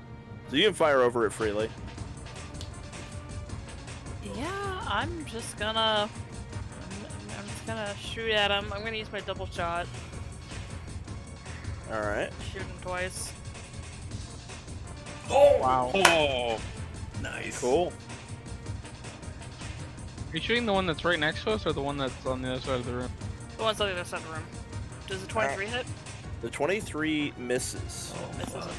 So you can fire over it freely. Yeah, I'm just gonna shoot at him. I'm gonna use my double shot. Alright. Shoot him twice. Oh, Wow. Oh, nice. Cool. Are you shooting the one that's right next to us or the one that's on the other side of the room? The one's on the other side of the room. Does the 23 hit? The 23 misses. Oh, Misses. fuck.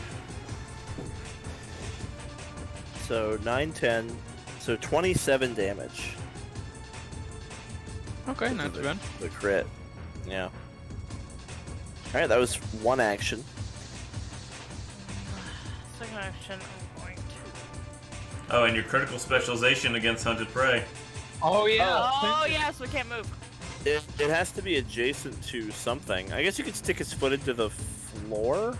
So 9, 10. So 27 damage. Okay, not too bad. The crit. Yeah. Alright, that was one action. Second action, I'm going to. Oh, and your critical specialization against hunted prey. Oh yeah. Oh, yes, we can't move. It has to be adjacent to something. I guess you could stick his foot into the floor.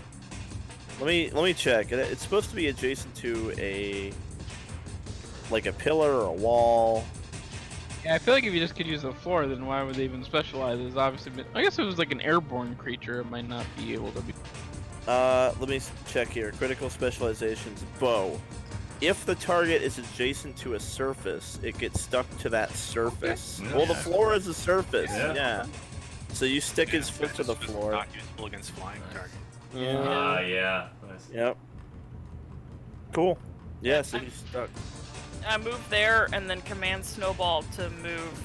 Let me check. It's supposed to be adjacent to a pillar or a wall. Yeah, I feel like if you just could use the floor, then why would they even specialize? It's obviously, I guess if it was like an airborne creature, it might not be able to be. Let me check here. Critical specializations, bow. If the target is adjacent to a surface, it gets stuck to that surface. Okay. Well, the Yeah. floor is a surface. Yeah. Yeah. So you stick his foot to the It's floor. not useful against flying targets. Ah, yeah. Nice. Yep. Cool. Yeah, so he's stuck. I move there and then command Snowball to move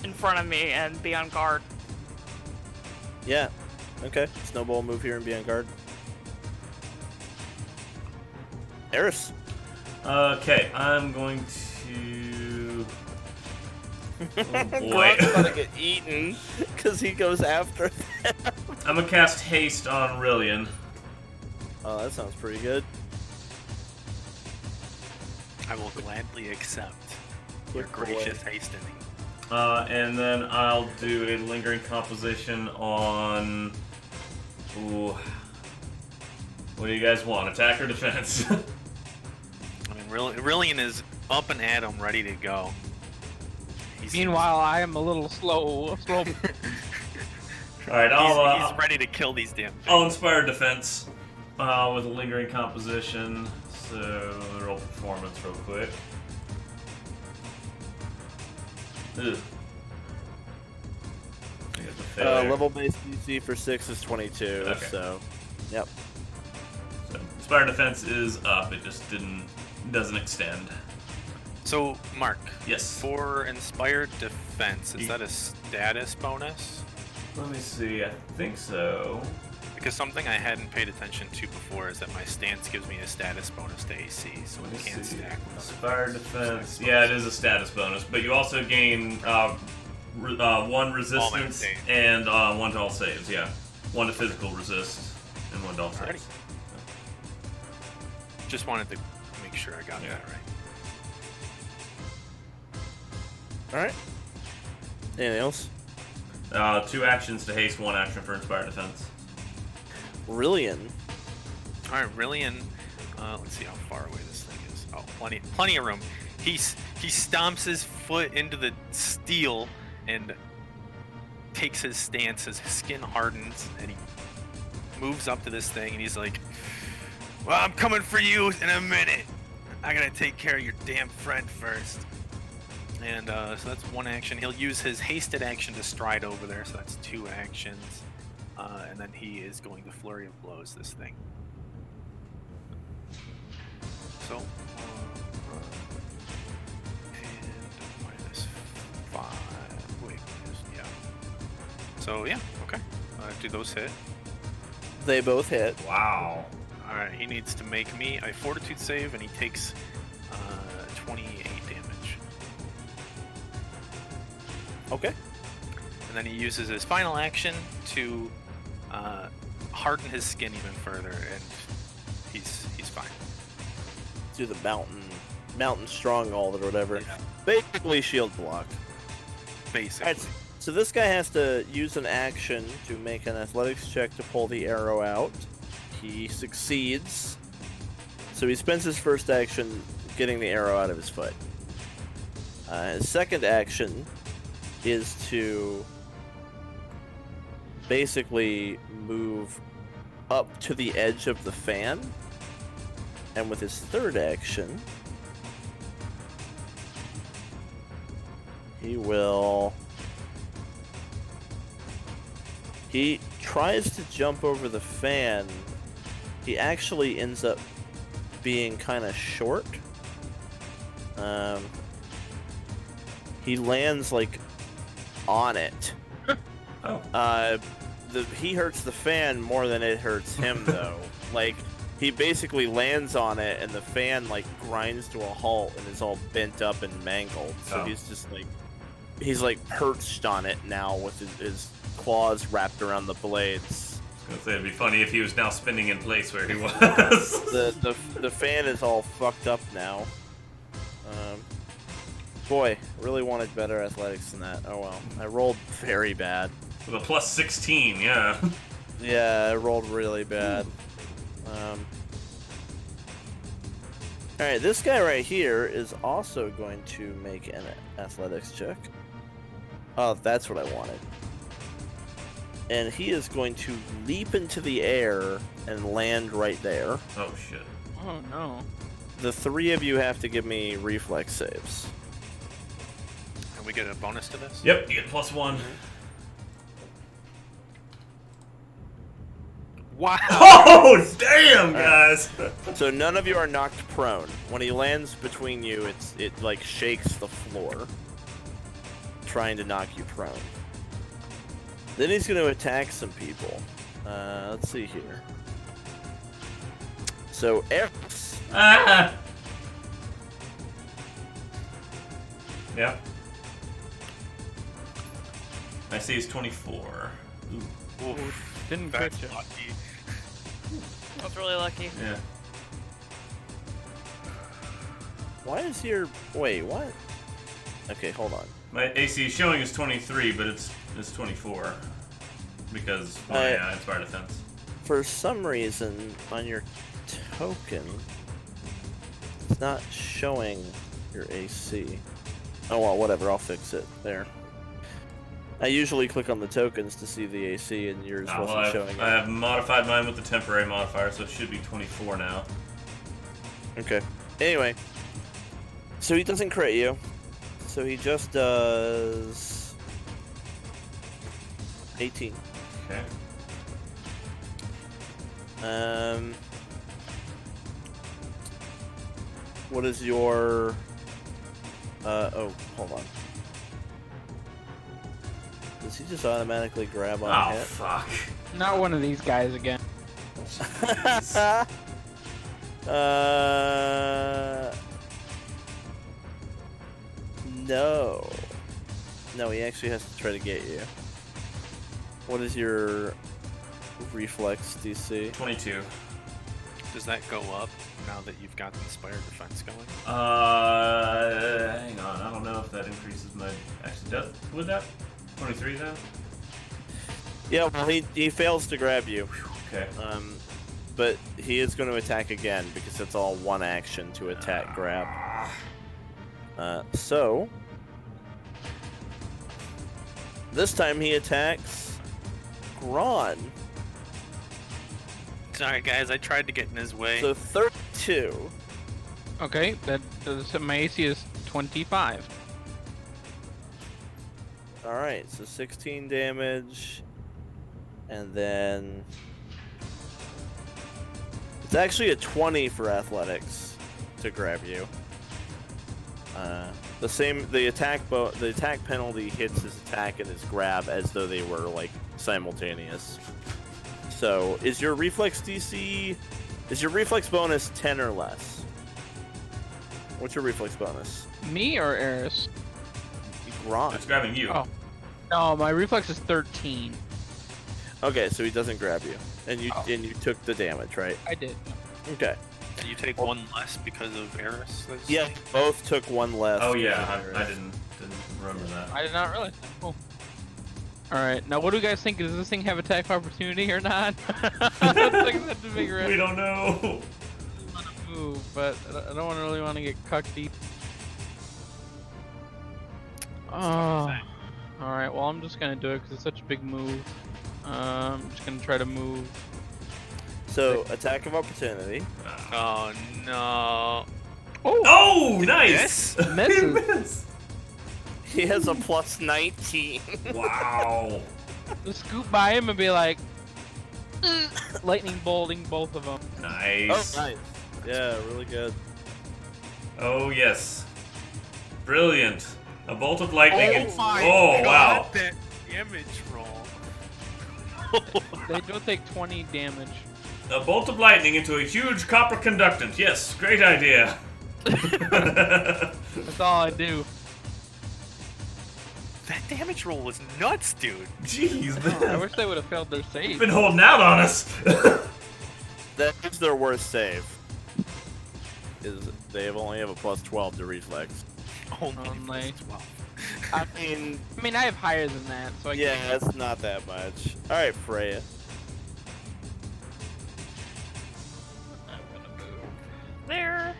in front of me and be on guard. Yeah. Okay. Snowball, move here and be on guard. Eris. Okay, I'm going to. Oh boy. Gron's about to get eaten because he goes after them. I'm gonna cast haste on Rylian. Oh, that sounds pretty good. I will gladly accept your Good boy. gracious hastening. And then I'll do a lingering composition on. Ooh. What do you guys want? Attack or defense? I mean, Rylian is up and at him, ready to go. Meanwhile, I am a little slow. Alright, he's ready to kill these damn things. I'll inspire defense with a lingering composition. So roll performance real quick. Ugh. I got the failure. Level base DC for 6 is 22, Okay. so yep. So inspire defense is up. It just doesn't extend. So, Mark, Yes. for Inspired Defense, is that a status bonus? Let me see. I think so. Because something I hadn't paid attention to before is that my stance gives me a status bonus to AC, so Let it me can't see. stack with other Inspire bonus. defense. Status Yeah, it bonus. is a status bonus, but you also gain 1 resistance saves. and 1 to all saves. Yeah, 1 to physical resist and 1 to all Alrighty. saves. Just wanted to make sure I got Yeah. that right. All right. Anything else? 2 actions to haste, 1 action for inspired defense. Rylian. Alright, Rylian, let's see how far away this thing is. Oh, plenty of room. He stomps his foot into the steel and takes his stance. His skin hardens, and he moves up to this thing, and he's like, "Well, I'm coming for you in a minute. I gotta take care of your damn friend first." And so that's 1 action. He'll use his hasted action to stride over there, so that's 2 actions. And then he is going to flurry of blows this thing. So, and -5. Wait, yeah. So yeah, okay. Do those hit? They both hit. Wow. All right. He needs to make me a Fortitude save, and he takes 28 damage. Okay. And then he uses his final action to harden his skin even further, and he's fine. Do the mountain stronghold or whatever. Yeah. Basically shield block. Basically. Alright, so this guy has to use an action to make an athletics check to pull the arrow out. He succeeds. So he spends his first action getting the arrow out of his foot. His second action is to basically move up to the edge of the fan. And with his third action, he tries to jump over the fan. He actually ends up being kind of short. He lands like on it. Oh. He hurts the fan more than it hurts him though. Like he basically lands on it and the fan like grinds to a halt and is all bent up and mangled. So Oh. he's just like he's like perched on it now with his claws wrapped around the blades. I was gonna say it'd be funny if he was now spinning in place where he was. The fan is all fucked up now. Boy, really wanted better athletics than that. Oh well. I rolled very bad. With a plus 16, yeah. Yeah, I rolled really bad. Alright, this guy right here is also going to make an athletics check. Oh, that's what I wanted. And he is going to leap into the air and land right there. Oh shit. Oh no. The 3 of you have to give me reflex saves. And we get a bonus to this? Yep, you get +1. Wow! Oh, damn, guys! So none of you are knocked prone. When he lands between you, it like shakes the floor, trying to knock you prone. Then he's going to attack some people. Let's see here. So, Eris. Ah! Yep. I see he's 24. Ooh. Oof, Didn't that's crit you. lucky. That's really lucky. Yeah. Why is your... Wait, what? Okay, hold on. My AC showing is 23, but it's 24. Because my Inspired Defense. For some reason, on your token, it's not showing your AC. Oh well, whatever, I'll fix it. There. I usually click on the tokens to see the AC, and yours wasn't showing I it. have modified mine with the temporary modifier, so it should be 24 now. Okay. Anyway. So he doesn't crit you. So he just does... 18. Okay. What is your... oh, hold on. Does he just automatically grab on Oh, hit? fuck. Not one of these guys again. No. No, he actually has to try to get you. What is your reflex DC? 22. Does that go up now that you've got the Inspired Defense going? Hang on. I don't know if that increases my... Actually, does... Would that? 23 now? Yeah, well, he fails to grab you. Okay. But he is going to attack again because it's all one action to attack grab. So this time he attacks Gron. Sorry, guys, I tried to get in his way. So 32. Okay, that my AC is 25. All right, so 16 damage, and then it's actually a 20 for athletics to grab you. The attack penalty hits his attack and his grab as though they were like simultaneous. So is your reflex bonus 10 or less? What's your reflex bonus? Me or Eris? Gron. It's grabbing you. Oh. No, my reflex is 13. Okay, so he doesn't grab you, and you took the damage, right? I did. Okay. You take one less because of Eris? Yeah, both took one less. Oh yeah, I didn't remember that. I did not realize that. Cool. Alright, now what do you guys think? Does this thing have attack of opportunity or not? That's to figure out. We don't know. I want to move, but I don't really want to get cucked deep. Oh. Alright, well I'm just gonna do it because it's such a big move. I'm just gonna try to move. So, attack of opportunity. Oh no. Oh, nice! Misses. He missed. He has a plus 19. Wow. Just scoop by him and be like, lightning bolting both of them. Nice. Oh, nice. Yeah, really good. Oh yes. Brilliant. A bolt of lightning. Oh my wow. God, that damage roll. They don't take 20 damage. A bolt of lightning into a huge copper conductant. Yes, great idea. That's all I do. That damage roll was nuts, dude. Jeez, I man. wish they would have failed their save. Been holding out on us. That is their worst save. They only have a plus 12 to reflex. Only. Well. I mean, I have higher than that, so I yeah, can't. that's not that much. All right, Freya. I'm gonna move there.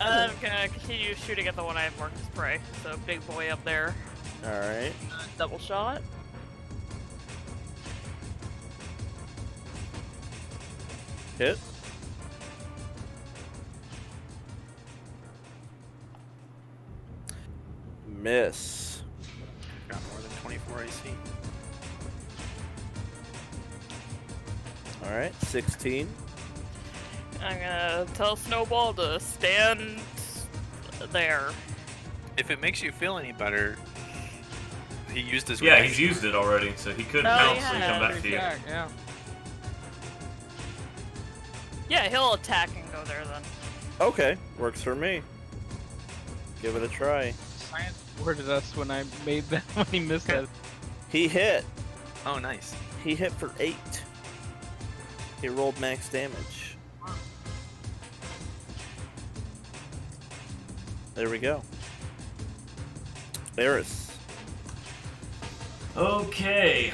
I'm gonna continue shooting at the one I have marked as prey. So big boy up there. All right. Double shot. Hit. Miss. Got more than 24 AC. All right, 16. I'm gonna tell Snowball to stand there. If it makes you feel any better, he used his. Yeah, reaction. he's used it already, so he could Oh, pounce yeah. and come back to you. Attack, yeah. Yeah, he'll attack and go there then. Okay, works for me. Give it a try. Science worded us when I made that when he missed that. He hit. Oh, nice. He hit for 8. He rolled max damage. There we go. Eris. Okay,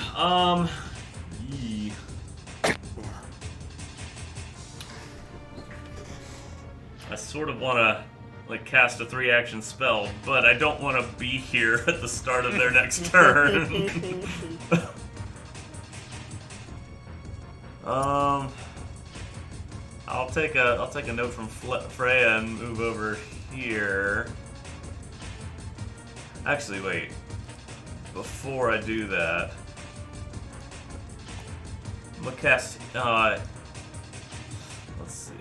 yee. I sort of want to, like, cast a 3-action spell, but I don't want to be here at the start of their next turn. I'll take a note from Freya and move over here. Actually, wait. Before I do that, I'm gonna cast. Let's see.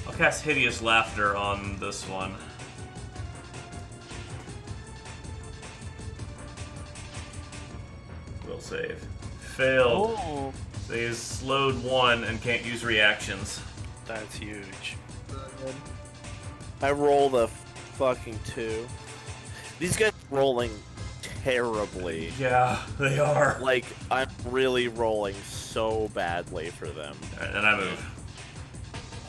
I'll cast Hideous Laughter on this one. Will save. Failed. Oh. So he is slowed 1 and can't use reactions. That's huge. I rolled a fucking 2. These guys are rolling terribly. Yeah, they are. Like, I'm really rolling so badly for them. Alright, and I move.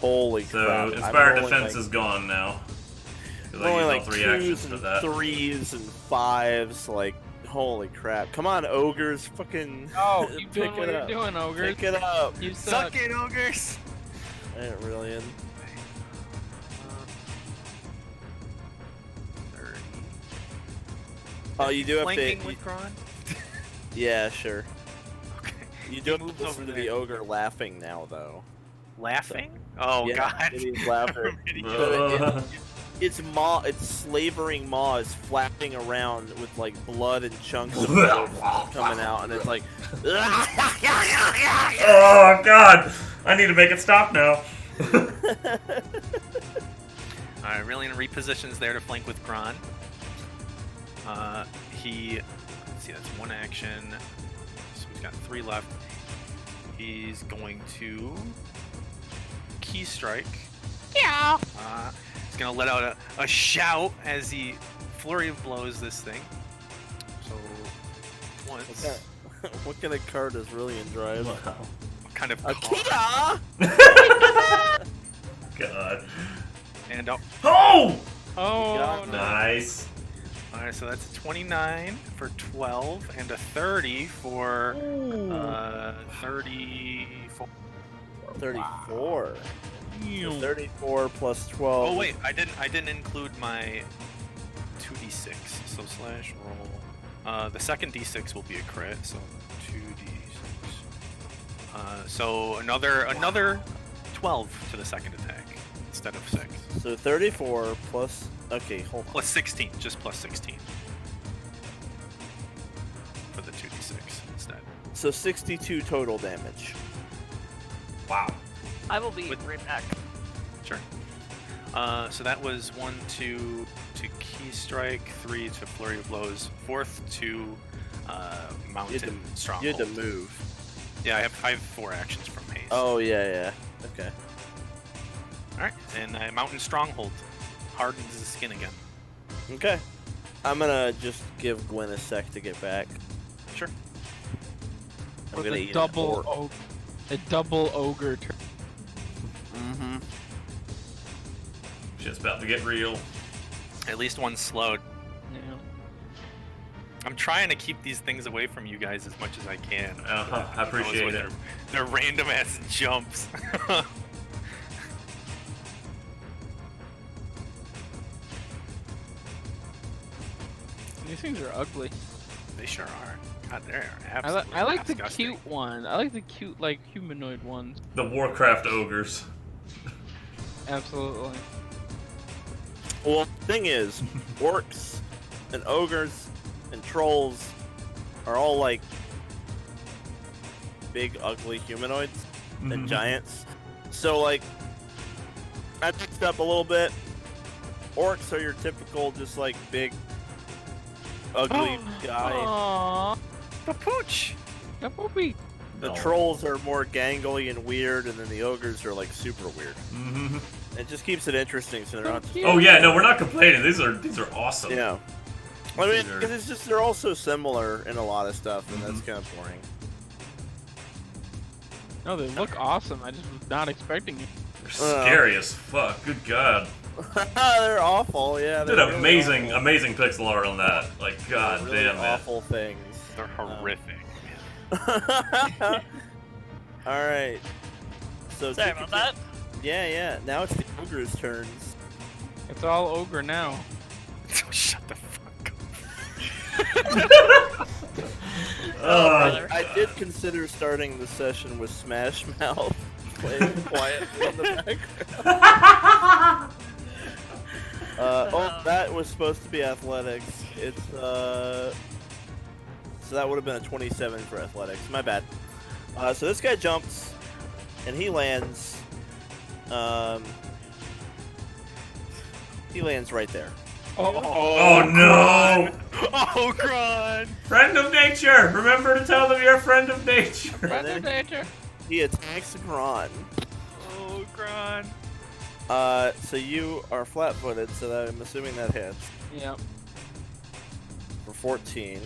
Holy So crap. I'm Inspired rolling, Defense like, is gone now. 'Cause I rolling used all like 3 actions 2s for and that. 3s and 5s, like, holy crap. Come on, Ogres, fucking Oh, keep pick doing what it you're up. doing, Ogres. Pick it up. You suck. Suck it, Ogres! Ain't really in. 30. Oh, you do have Flanking to. with Gron? Yeah, sure. Okay. You do have moves to listen over to the there. ogre laughing now, though. Laughing? Oh, Yeah, God. Hideous laughter. I'm an idiot. Uh, Its slavering maw is flapping around with like blood and chunks of blood coming out, and it's like. oh god! I need to make it stop now. Alright, Rylian repositions there to flank with Gron. Let's see, that's 1 action. So he's got 3 left. He's going to Key Strike. Yeah. He's gonna let out a shout as he flurry of blows this thing. So once. What kind of car does Rylian drive? Wow. What kind of A car? Kia! God. And Oh! Oh, got no. Nice. alright, so that's a 29 for 12 and a 30 for 34. 34. So 34 plus 12. Oh wait, I didn't include my 2d6. So slash roll. The second d6 will be a crit, so 2d6. So another 12 to the second attack instead of 6. So 34 plus. Okay, hold on. Plus 16, just plus 16 for the 2d6 instead. So 62 total damage. Wow. I will be With- right back. Sure. So that was 1, 2 to Key Strike, 3 to Flurry of Blows, 4th to Mountain Stronghold. You had to move. Yeah, I have 4 actions from Haze. Oh, yeah. Okay. Alright, and Mountain Stronghold hardens the skin again. Okay. I'm gonna just give Gwen a sec to get back. Sure. I'm With gonna a eat double ogre turn. Mm-hmm. Shit's about to get real. At least one slowed. Yeah. I'm trying to keep these things away from you guys as much as I can. I appreciate it. They're random ass jumps. These things are ugly. They sure are. God, they're I absolutely like the disgusting. cute one. I like the cute, like, humanoid ones. The Warcraft ogres. Absolutely. Well, the thing is, orcs and ogres and trolls are all like big, ugly humanoids and Mhm. giants. So, like, I mixed up a little bit. orcs are your typical, just like big, ugly guy. Aww. The pooch. The poopy. The No. trolls are more gangly and weird, and then the ogres are like super weird. Mm-hmm. It just keeps it interesting, so they're not just. Oh yeah, no, we're not complaining. These are awesome. Yeah. I mean, These are- because it's just they're all so similar in a lot of stuff, and that's kind of boring. No, they look awesome. I just was not expecting it. They're scary as fuck. Good god. They're awful. Yeah. Did They're really amazing, awful. amazing pixel art on that. Like, god They're really damn, man. awful things. They're horrific. All right. So Sorry about that. Yeah. Now it's the ogre's turns. It's all ogre now. Shut the fuck up. Uh, I did consider starting the session with Smash Mouth playing quietly in the background. Oh, that was supposed to be athletics. It's so that would have been a 27 for athletics. My bad. So this guy jumps, and he lands. He lands right there. oh no! Oh, Gron. Friend of nature! Remember to tell them you're a friend of nature! Friend of nature. He attacks Gron. Oh, Gron. So you are flat-footed, so that I'm assuming that hits Yep. for 14.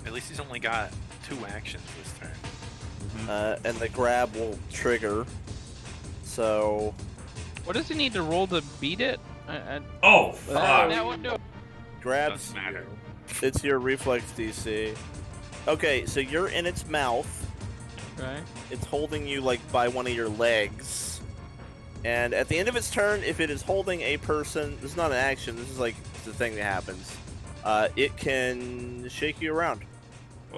At least he's only got 2 actions this turn. And the grab will trigger. So What does he need to roll to beat it? Oh, That fuck. would do it. grabs Doesn't matter. you. It's your reflex DC. Okay, so you're in its mouth. Okay. It's holding you like by one of your legs. And at the end of its turn, if it is holding a person, this is not an action, this is like the thing that happens. It can shake you around.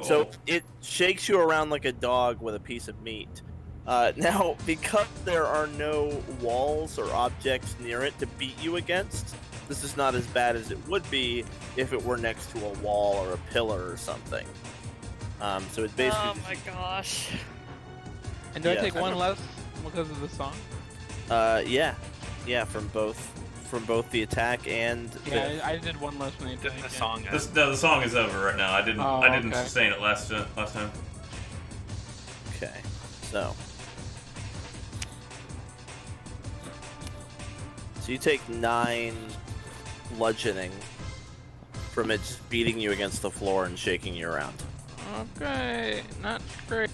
So it shakes you around like a dog with a piece of meat. Now, because there are no walls or objects near it to beat you against, this is not as bad as it would be if it were next to a wall or a pillar or something. So it basically Oh my gosh. And do I Yeah. take one less because of the song? yeah, from both the attack and Yeah, I did one less when they The, attacked. the song. The song is over right now. I didn't Oh, I didn't okay. sustain it last time. Okay, so you take 9 bludgeoning from it just beating you against the floor and shaking you around. Okay, not great.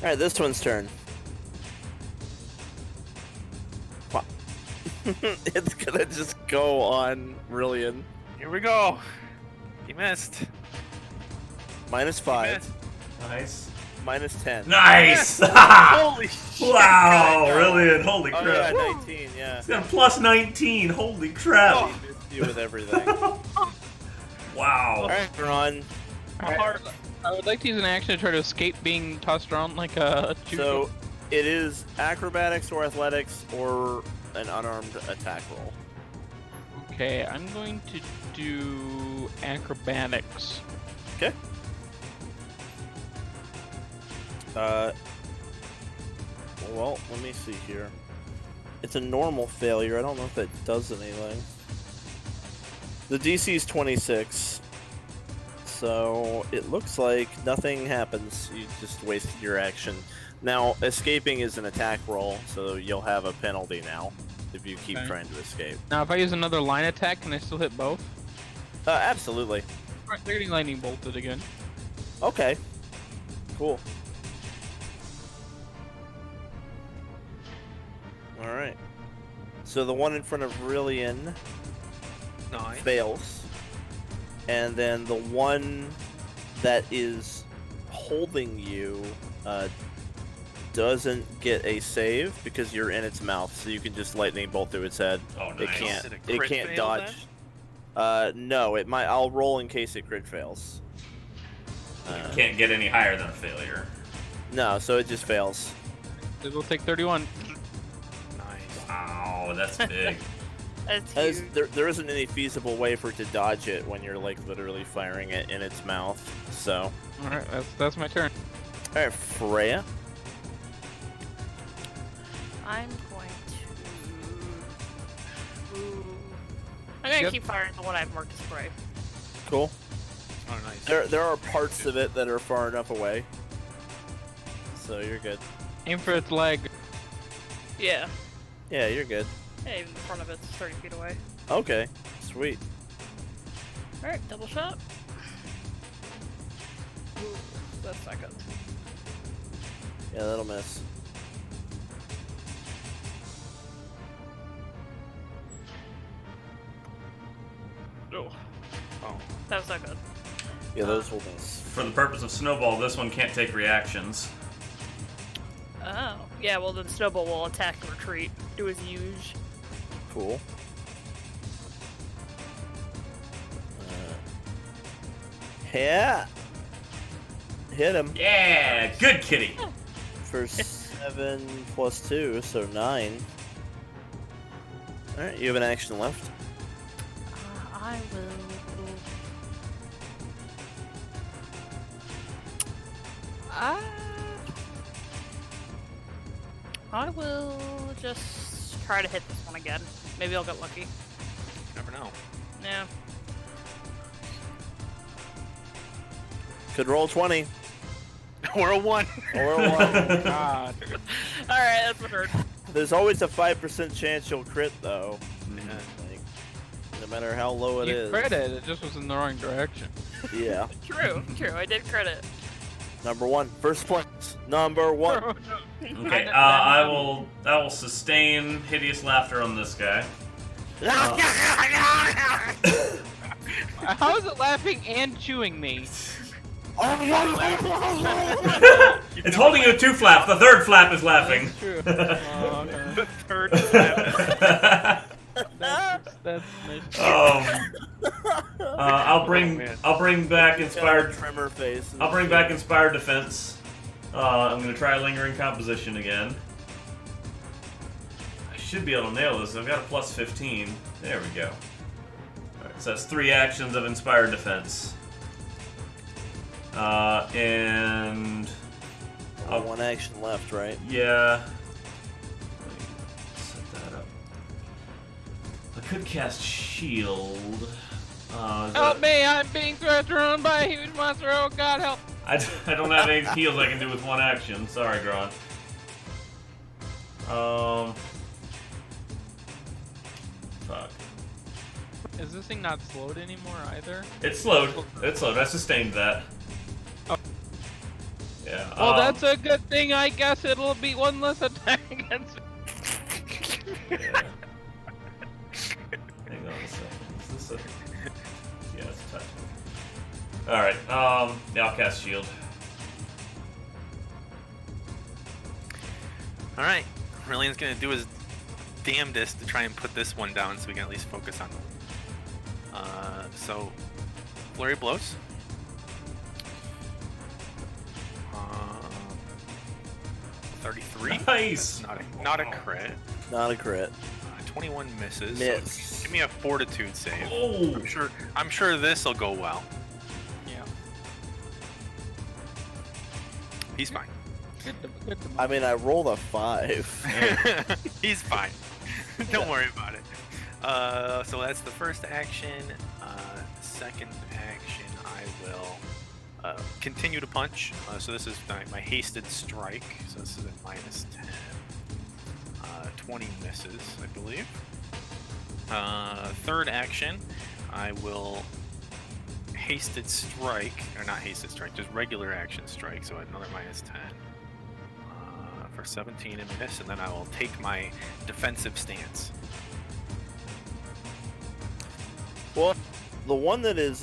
Alright, this one's turn. Wow. It's gonna just go on Rylian. Here we go. He missed. -5, Nice. -10. Nice! Holy shit. Wow, Gron. Rylian, holy Oh crap. yeah, 19, yeah. He's got a plus 19, holy crap. He missed you with everything. Wow. Alright, Gron. I would like to use an action to try to escape being tossed around like a So, it is acrobatics or athletics or an unarmed attack roll. Okay, I'm going to do acrobatics. Okay. Well, let me see here. It's a normal failure. I don't know if that does anything. The DC is 26. So, it looks like nothing happens. You just wasted your action. Now, escaping is an attack roll, so you'll have a penalty now if you keep Okay. trying to escape. Now, if I use another line attack, can I still hit both? Absolutely. Alright, they're getting lightning bolted again. Okay. Cool. Alright. So the one in front of Rylian Nice. fails. And then the one that is holding you doesn't get a save because you're in its mouth, so you can just lightning bolt through its head. Oh, It nice. can't. Did a It crit can't fail dodge. No, it might. I'll roll in case it crit fails. Can't get any higher than a failure. No, so it just fails. It will take 31. Nice. Wow, that's big. That's As huge. there isn't any feasible way for it to dodge it when you're like literally firing it in its mouth. So, Alright, that's my turn. all right, Freya. I'm I'm gonna Yep. keep firing the one I've marked as spray. Cool. Oh, nice. There are parts of it that are far enough away, so you're good. Aim for its leg. Yeah. Yeah, you're good. Yeah, even the front of it's 30 feet away. Okay, sweet. Alright, double shot. Ooh, that's not good. Yeah, that'll miss. Oh. Oh. That was not good. Yeah, those will miss. For the purpose of Snowball, this one can't take reactions. Oh. Yeah, well then Snowball will attack and retreat. Do his usual. Cool. Yeah. Hit him Yeah, good kitty. for 7 plus 2, so 9. Alright, you have an action left. I will. I will just try to hit this one again. Maybe I'll get lucky. Never know. Yeah. Could roll 20. Or a 1. Or a 1. God. Alright, that's what hurt. There's always a 5% chance you'll crit, though. Yeah. Like, no matter how low it You is. credit, it just was in the wrong direction. Yeah. True, true. I did credit. Number 1. First place. Number 1. Okay, I will sustain hideous laughter on this guy. How is it laughing and chewing me? It's holding you 2 flaps. The 3rd flap is laughing. That's true. Oh, okay. The third step. That's I'll bring back inspired. Tremor face. I'll bring back inspired defense. I'm gonna try lingering composition again. I should be able to nail this. I've got a plus 15. There we go. Alright, so that's 3 actions of inspired defense. And Oh, 1 action left, right? yeah. Let me set that up. I could cast shield. Help me! I'm being threatened by a huge monster. Oh God, help! I don't have any heals I can do with 1 action. Sorry, Gron. Fuck. Is this thing not slowed anymore either? It's slowed. It's slowed. I sustained that. Oh. Yeah. Well, that's a good thing. I guess it'll be 1 less attack against me. Yeah. Hang on a second. Is this a... Yeah, it's a touch. Alright, yeah, I'll cast shield. Alright. Rylian's gonna do his damnedest to try and put this one down so we can at least focus on them. So, Flurry Blows. 33. Nice! Not a crit. Not a crit. 21 misses. Miss. So give me a fortitude save. Oh! I'm sure this will go well. Yeah. He's fine. Good to I mean, I rolled a 5. He's fine. Don't worry about it. So that's the first action. The second action, I will continue to punch. So this is my hasted strike. So this is at minus 10. 20 misses, I believe. Third action, I will hasted strike, or not hasted strike, just regular action strike. So another minus 10. For 17 and miss, and then I will take my defensive stance. Well, the one that is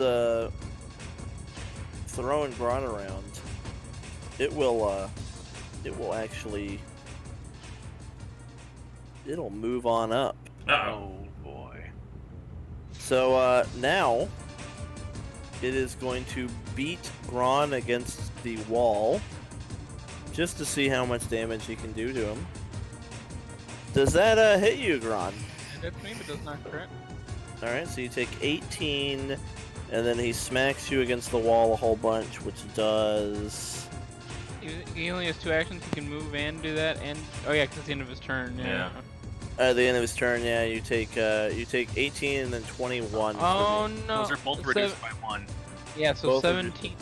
throwing Gron around, it will actually, it'll move on up. Uh-oh. Oh boy. So now it is going to beat Gron against the wall, just to see how much damage he can do to him. Does that hit you, Gron? It hits me, but does not crit. Alright, so you take 18, and then he smacks you against the wall a whole bunch, which does... He only has 2 actions. He can move and do that, and oh yeah, 'cause it's the end of his turn. Yeah. At the end of his turn, yeah, you take 18 and then 21. Oh no. Those are both reduced by 1. Yeah, so Both are 17.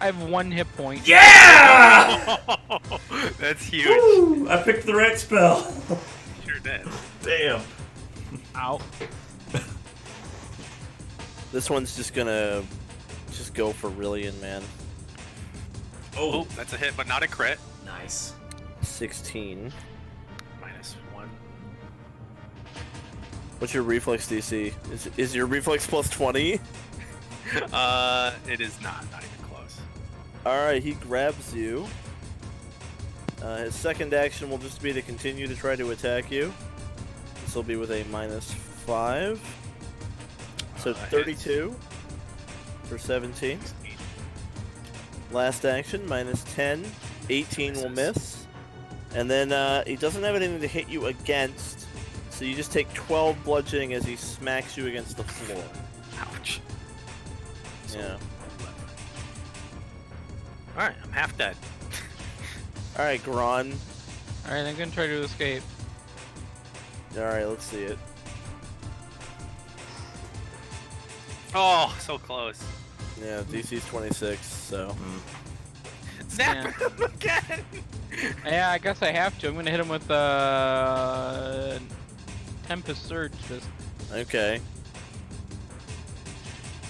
I have 1 hit point. Yeah! That's huge. Woo! I picked the right spell. Sure did. Damn. Ow. This one's just gonna go for Rylian, man. Oh, that's a hit, but not a crit. Nice. 16. -1. What's your reflex DC? Is your reflex plus 20? It is not even close. Alright, he grabs you. His second action will just be to continue to try to attack you. This will be with a -5. So 32 for 17. Last action, -10. 18 will miss. And then he doesn't have anything to hit you against. So you just take 12 bludgeoning as he smacks you against the floor. Ouch. Yeah. Alright, I'm half dead. Alright, Gron. Alright, I'm gonna try to escape. Alright, let's see it. Oh, so close. Yeah, DC's 26, so. Zap him again! Yeah, I guess I have to. I'm gonna hit him with Tempest Surge. Just Okay.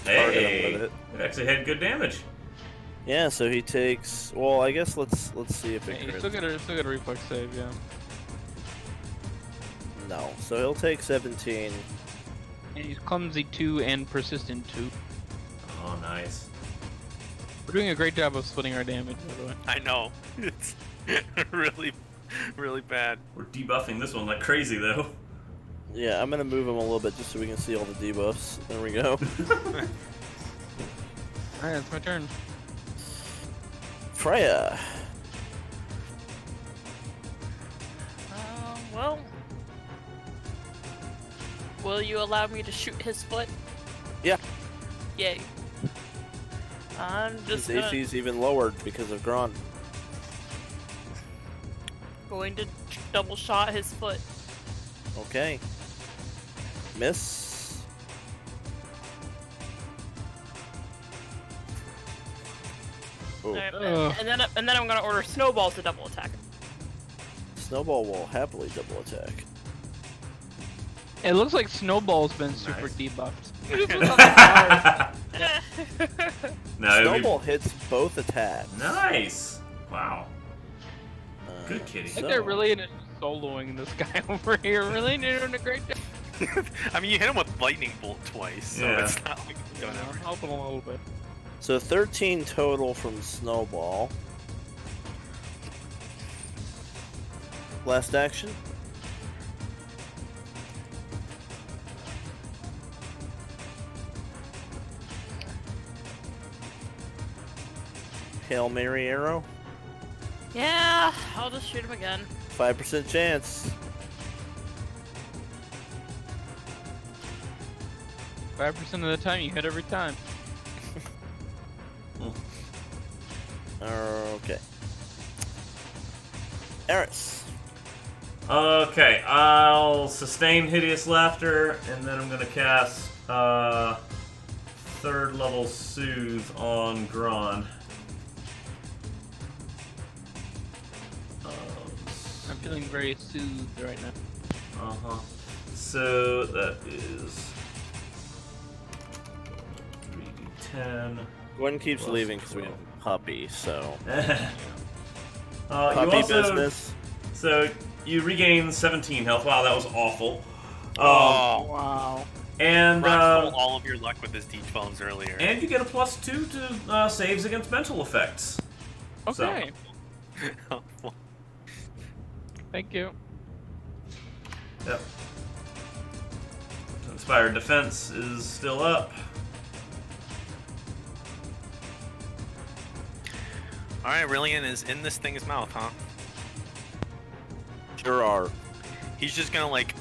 Target him Hey, with it. it actually had good damage. Yeah, so he takes. Well, I guess let's see if yeah, it he's crits. still got a reflex save. Yeah. No, so he'll take 17. And he's clumsy 2 and persistent 2. Oh, nice. We're doing a great job of splitting our damage, by the way. I know. It's really, really bad. We're debuffing this one like crazy, though. Yeah, I'm gonna move him a little bit just so we can see all the debuffs. There we go. Alright, it's my turn. Freya. Well, will you allow me to shoot his foot? Yeah. Yay. I'm His just gonna, AC's even lowered because of Gron. going to double shot his foot. Okay. Miss. Oh. And then I'm gonna order Snowball to double attack him. Snowball will happily double attack. It looks like Snowball's been super Nice. debuffed. No, it'd be- Snowball hits both attacks. Nice. Wow. Good kitty. I think they're really into soloing this guy over here. Really doing a great job. I mean, you hit him with lightning bolt twice, so Yeah. it's not like he's doing We're everything. helping a little bit. So 13 total from Snowball. Last action. Hail Mary arrow. Yeah, I'll just shoot him again. 5% chance. 5% of the time, you hit every time. Okay. Eris. Okay, I'll sustain Hideous Laughter, and then I'm gonna cast 3rd level Soothe on Gron. I'm feeling very soothed right now. Uh-huh. So that is 3d10. Gwen keeps Plus leaving because we 12. have a puppy, so. You Puppy also, business. So you regain 17 health. Wow, that was awful. Oh, Wow. And Ron stole all of your luck with his D12s earlier. and you get a +2 to saves against mental effects. Okay. Thank you. Yep. Inspired Defense is still up. Alright, Rylian is in this thing's mouth, huh? Sure are. He's just gonna, like,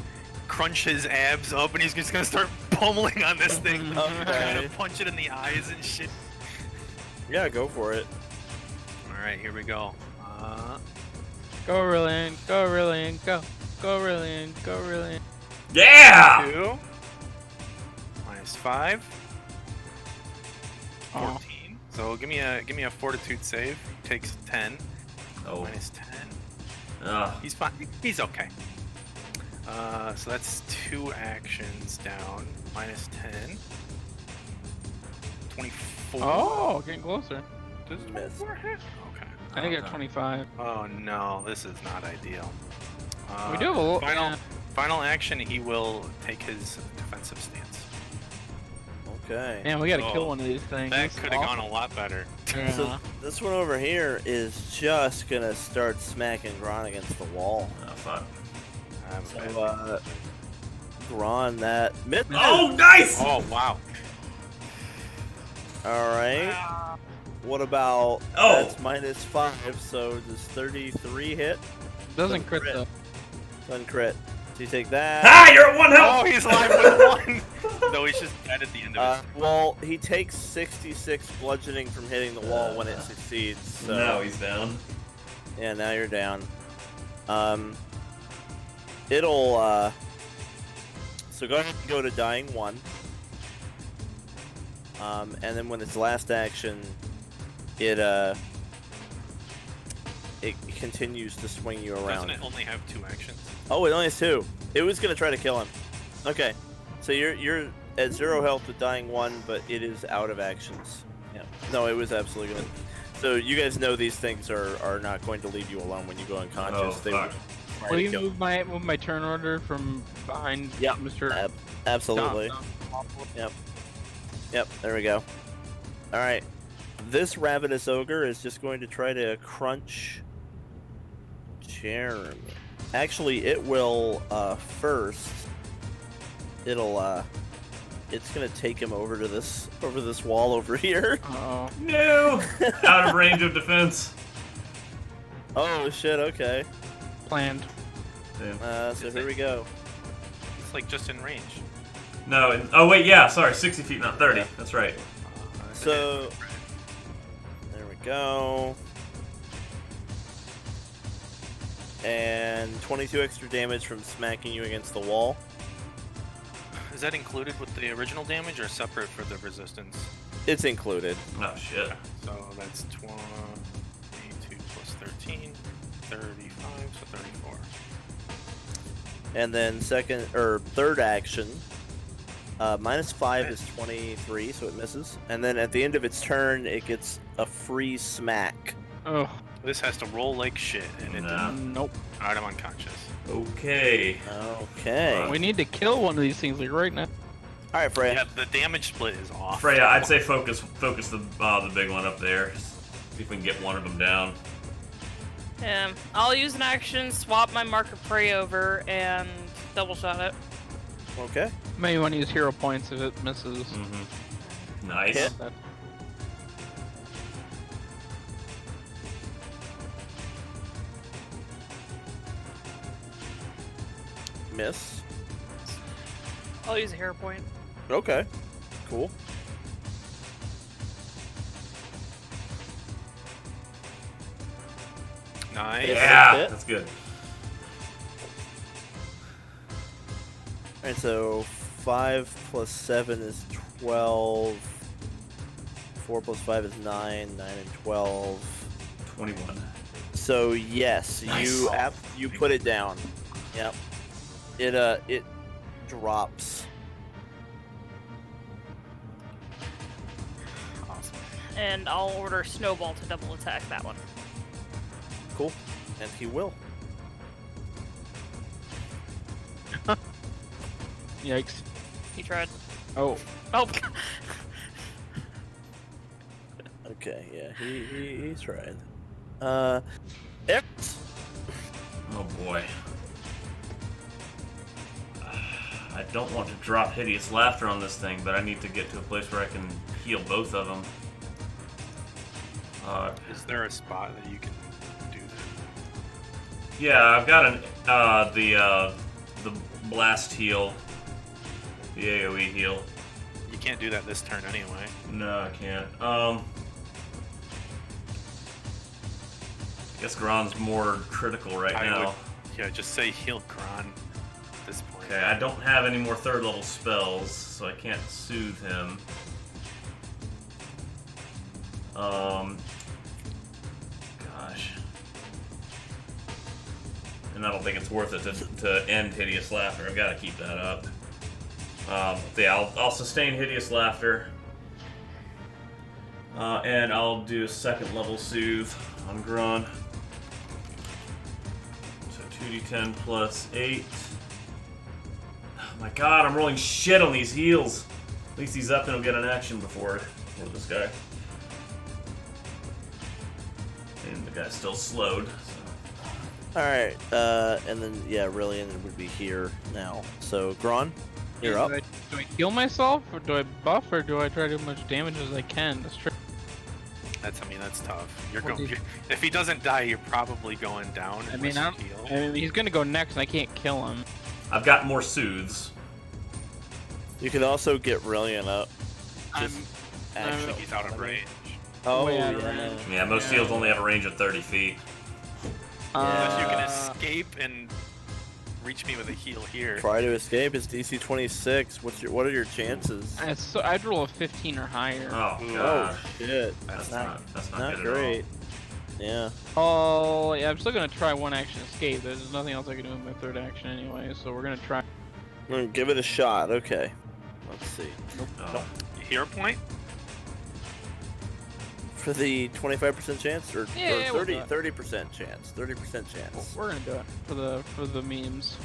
crunch his abs up and he's just gonna start pummeling on this thing. Okay. Trying to punch it in the eyes and shit. Yeah, go for it. Alright, here we go. Go, Rylian. Go, Rylian. Go. Go Rylian. Go Rylian. Yeah! 2. Minus 5. Aw. 14. So give me a fortitude save. Takes 10. Oh. Minus 10. Ugh. He's fine. He's okay. So that's 2 actions down. Minus 10. 24. Oh, getting closer. Does Miss. 24 hit? Okay. I think I got 25. Oh no, this is not ideal. We do have a little. Final action, he will take his defensive stance. Okay. Man, we gotta Oh, kill one of these things. That This is could have gone awful. a lot better. Yeah. So this one over here is just gonna start smacking Gron against the wall. Oh, fuck. So, Gron, that mid. Oh, nice! Oh wow. All right. What about? Oh. That's minus 5. So does 33 hit? Doesn't crit crit. though. Doesn't crit. So you take that. Ah, you're at 1 health! Oh, he's alive with 1. No, he's just dead at the end of it. Well, he takes 66 bludgeoning from hitting the wall when it succeeds. So Now he's down. yeah, now you're down. It'll so go ahead and go to dying 1. And then when its last action, it continues to swing you around. Doesn't it only have 2 actions? Oh, it only has 2. It was gonna try to kill him. Okay, so you're at 0 health with dying 1, but it is out of actions. Yeah. No, it was absolutely gonna. So you guys know these things are not going to leave you alone when you go unconscious. Oh, They fuck. try Will to you kill- move my turn order from behind Yep. Mr. Absolutely. Yep, there we go. Alright. This ravenous ogre is just going to try to crunch Jeremy. Actually, it will first. It's gonna take him over this wall over here. Oh. No! Out of range of defense. Oh shit, okay. Planned. Damn. So here we go. It's like just in range. No, oh wait, yeah, sorry, 60 feet, not 30. Yeah. That's right. So there we go. And 22 extra damage from smacking you against the wall. Is that included with the original damage or separate for the resistance? It's included. Oh shit. So that's 22 plus 13, 35, so 34. And then third action, minus 5 is 23, so it misses. And then at the end of its turn, it gets a free smack. Oh. This has to roll like shit, and it Nah. didn't. Nope. Alright, I'm unconscious. Okay. Okay. We need to kill one of these things like right now. All right, Freya. Yeah, the damage split is off. Freya, I'd say focus the big one up there. See if we can get one of them down. I'll use an action, swap my mark of prey over, and double shot it. Okay. Maybe want to use hero points if it misses. Mm-hmm. Nice. Hit. Miss. I'll use a hero point. Okay. Cool. Nice. Yeah, hit. that's good. Alright, so 5 plus 7 is 12. 4 plus 5 is 9. 9 and 12. 21. So yes, Nice. you put it down. Yep. It drops. Awesome. And I'll order Snowball to double attack that one. Cool. And he will. Yikes. He tried. Oh. Oh. Okay, yeah, he's tried. Eris. Oh boy. I don't want to drop Hideous Laughter on this thing, but I need to get to a place where I can heal both of them. Is there a spot that you can do that? Yeah, I've got the blast heal, the AoE heal. You can't do that this turn anyway. No, I can't. I guess Gron's more critical right I now. would, yeah, just say heal Gron. this point. Okay, I don't have any more 3rd level spells, so I can't soothe him. Gosh. And I don't think it's worth it to end Hideous Laughter. I've got to keep that up. Yeah, I'll sustain Hideous Laughter. And I'll do a 2nd level Soothe on Gron. So 2d10 plus 8. Oh my god, I'm rolling shit on these heals. At least he's up and he'll get an action before this guy. And the guy's still slowed. So. Alright, and then, yeah, Rylian would be here now. So, Gron, you're up. Do I heal myself, or do I buff, or do I try to do as much damage as I can? I mean, that's tough. If he doesn't die, you're probably going down. I mean, unless you heal. I mean, he's gonna go next, and I can't kill him. I've got more Soothes. You could also get Rylian up. I Just don't think he's out of range. Oh, Way out yeah. of range. Yeah, most heals only have a range of 30 feet. Unless you can escape and reach me with a heal here. Try to escape. It's DC 26. What are your chances? I'd roll a 15 or higher. Oh, Oh, god. shit. That's not Not good great. at Yeah. Oh, yeah, I'm still gonna try 1 action escape. There's nothing else I can do with my 3rd action anyway, so we're gonna try. I'm gonna give it a shot. Okay. Let's see. all. Oh. Hero point? For the 25% chance, or, Yeah, or we'll do 30% chance. 30% chance. We're gonna do it for the memes.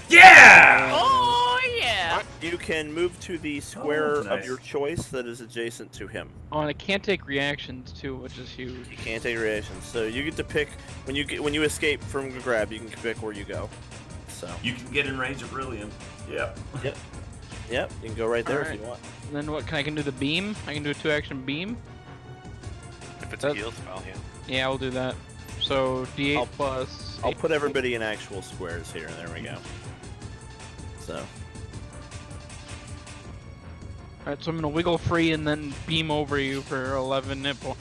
Yeah! Oh yeah. You can move to the square nice. of your choice that is adjacent to him. Oh, and I can't take reactions too, which is huge. You can't take reactions, so you get to pick when you escape from the grab. You can pick where you go. So. You can get in range of Rylian. Yep. Yep. You can go right there Alright. if you want. And then what? Can I do the beam? I can do a 2-action beam. If it's a heal spell, yeah. Yeah, I'll do that. So D8 I'll- plus. I'll 8. put everybody in actual squares here. There we go. So. Alright, so I'm gonna wiggle free and then beam over you for 11 nipple.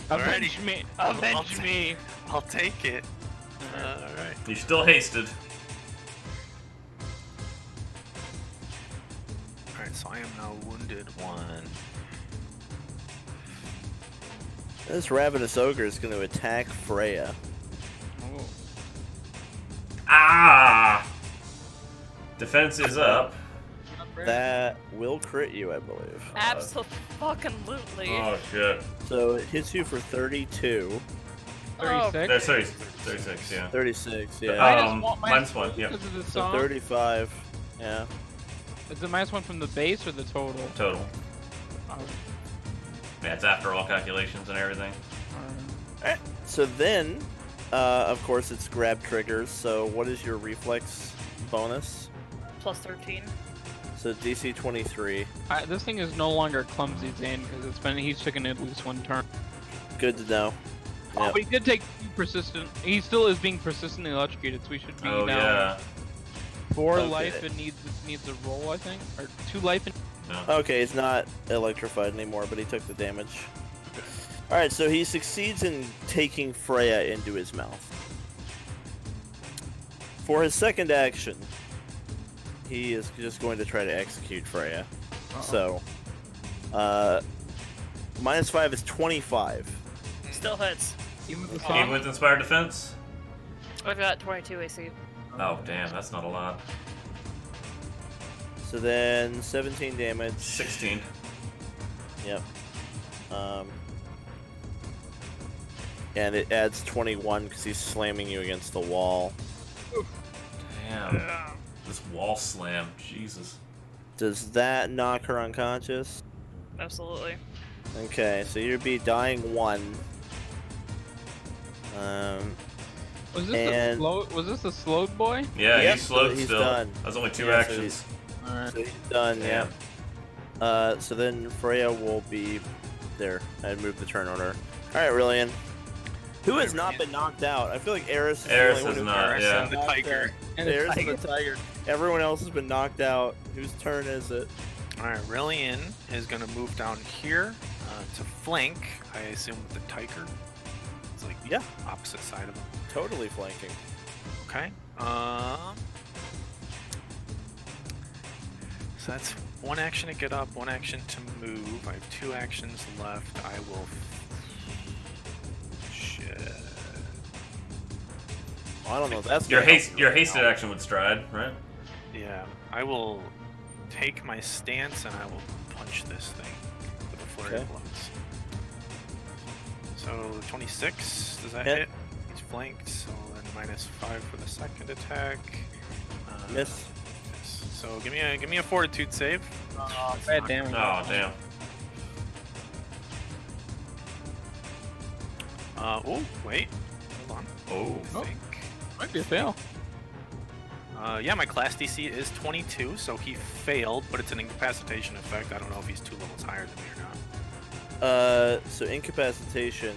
Avenge Alrighty. me! I'll Avenge take- me! I'll take it. Alright. You're still hasted. Alright, so I am now wounded 1. This ravenous ogre is going to attack Freya. Oh. Ah! Defense is up. That will crit you, I believe. Absolutely. Oh shit. So it hits you for 32. 36? There's 36, yeah. 36, yeah. -1, yep. Because of the So song? 35. Yeah. Is it -1 from the base or the total? Total. Oh, Yeah, it's after all calculations and everything. alright. So then, of course, it's grab triggers. So what is your reflex bonus? Plus 13. So DC 23. This thing is no longer clumsy, Zane, because he's taken at least 1 turn. Good to know. Oh, Yep. but he did take persistent. He still is being persistently electrocuted, so we should be Oh now yeah. 4 Okay. life and needs a roll, I think, or 2 life and. No. Okay, he's not electrified anymore, but he took the damage. Alright, so he succeeds in taking Freya into his mouth. For his second action, he is just going to try to execute Freya. So, -5 is 25. Still hits. Even with the Even song? with Inspired Defense? I've got 22 AC. Oh damn, that's not a lot. So then 17 damage. 16. Yep. And it adds 21 because he's slamming you against the wall. Damn. This wall slam, Jesus. Does that knock her unconscious? Absolutely. Okay, so you'd be dying 1. Was this and- the slowed boy? Yeah, Yep, he's slowed he's still. done. That's only 2 Yeah, so actions. Alright. So he's done, yeah. So then Freya will be there. I'd move the turn order. Alright, Rylian. Who has not been knocked out? I feel like Eris is Eris the only is one not, who's yeah. And the knocked tiger. out. And the Eris tiger. and the tiger. Everyone else has been knocked out. Whose turn is it? Alright, Rylian is gonna move down here to flank, I assume with the tiger. It's like the Yeah. opposite side of him. Totally flanking. Okay. So that's one action to get up, one action to move. I have 2 actions left. I will. Shit. I don't know. That's Your gonna help you right hasted now. action would stride, right? Yeah, I will take my stance and I will punch this thing with a flurry Okay. of blows. So 26, does that Hit. hit? He's flanked, so then -5 for the second attack. Miss. Miss. So give me a fortitude save. Bad damage. Oh damn. Oh wait, hold on. Oh. I think. Might be a fail. Yeah, my class DC is 22, so he failed, but it's an incapacitation effect. I don't know if he's 2 levels higher than me or not. So incapacitation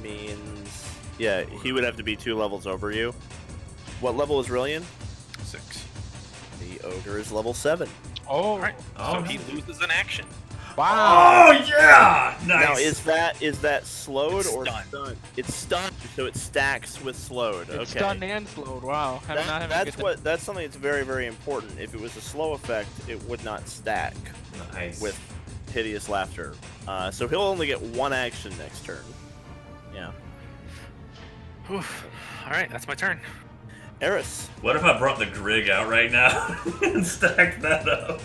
means, yeah, he would have to be 2 levels over you. What level is Rylian? 6. The ogre is level 7. Oh. Alright, Oh, so he loses an action. Wow. Oh yeah! Nice. Now is that slowed It's or stunned. stunned? It's stunned, so it stacks with slowed. It's Okay. stunned and slowed. Wow. That's something that's very, very important. If it was a slow effect, it would not stack Nice. with hideous laughter. So he'll only get 1 action next turn. Yeah. Alright, that's my turn. Eris. What if I brought the Grig out right now and stacked that up?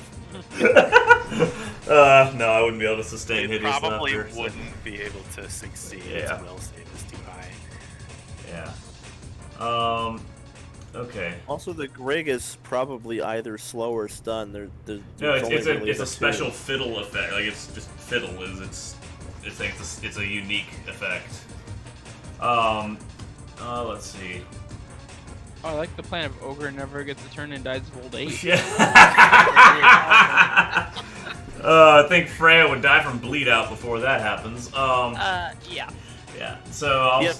No, I wouldn't be able to sustain It hideous probably laughter. so- wouldn't be able to succeed. Yeah. Its will save is too high. Yeah. Okay. Also, the Grig is probably either slow or stunned. No, there's it's only really it's the a two. special fiddle effect. Like it's just fiddle is it's a unique effect. Let's see. Oh, I like the plan of Ogre never gets a turn and dies of old age. Yeah. I think Freya would die from bleed out before that happens. Yeah. Yeah. So I'll. Yeah,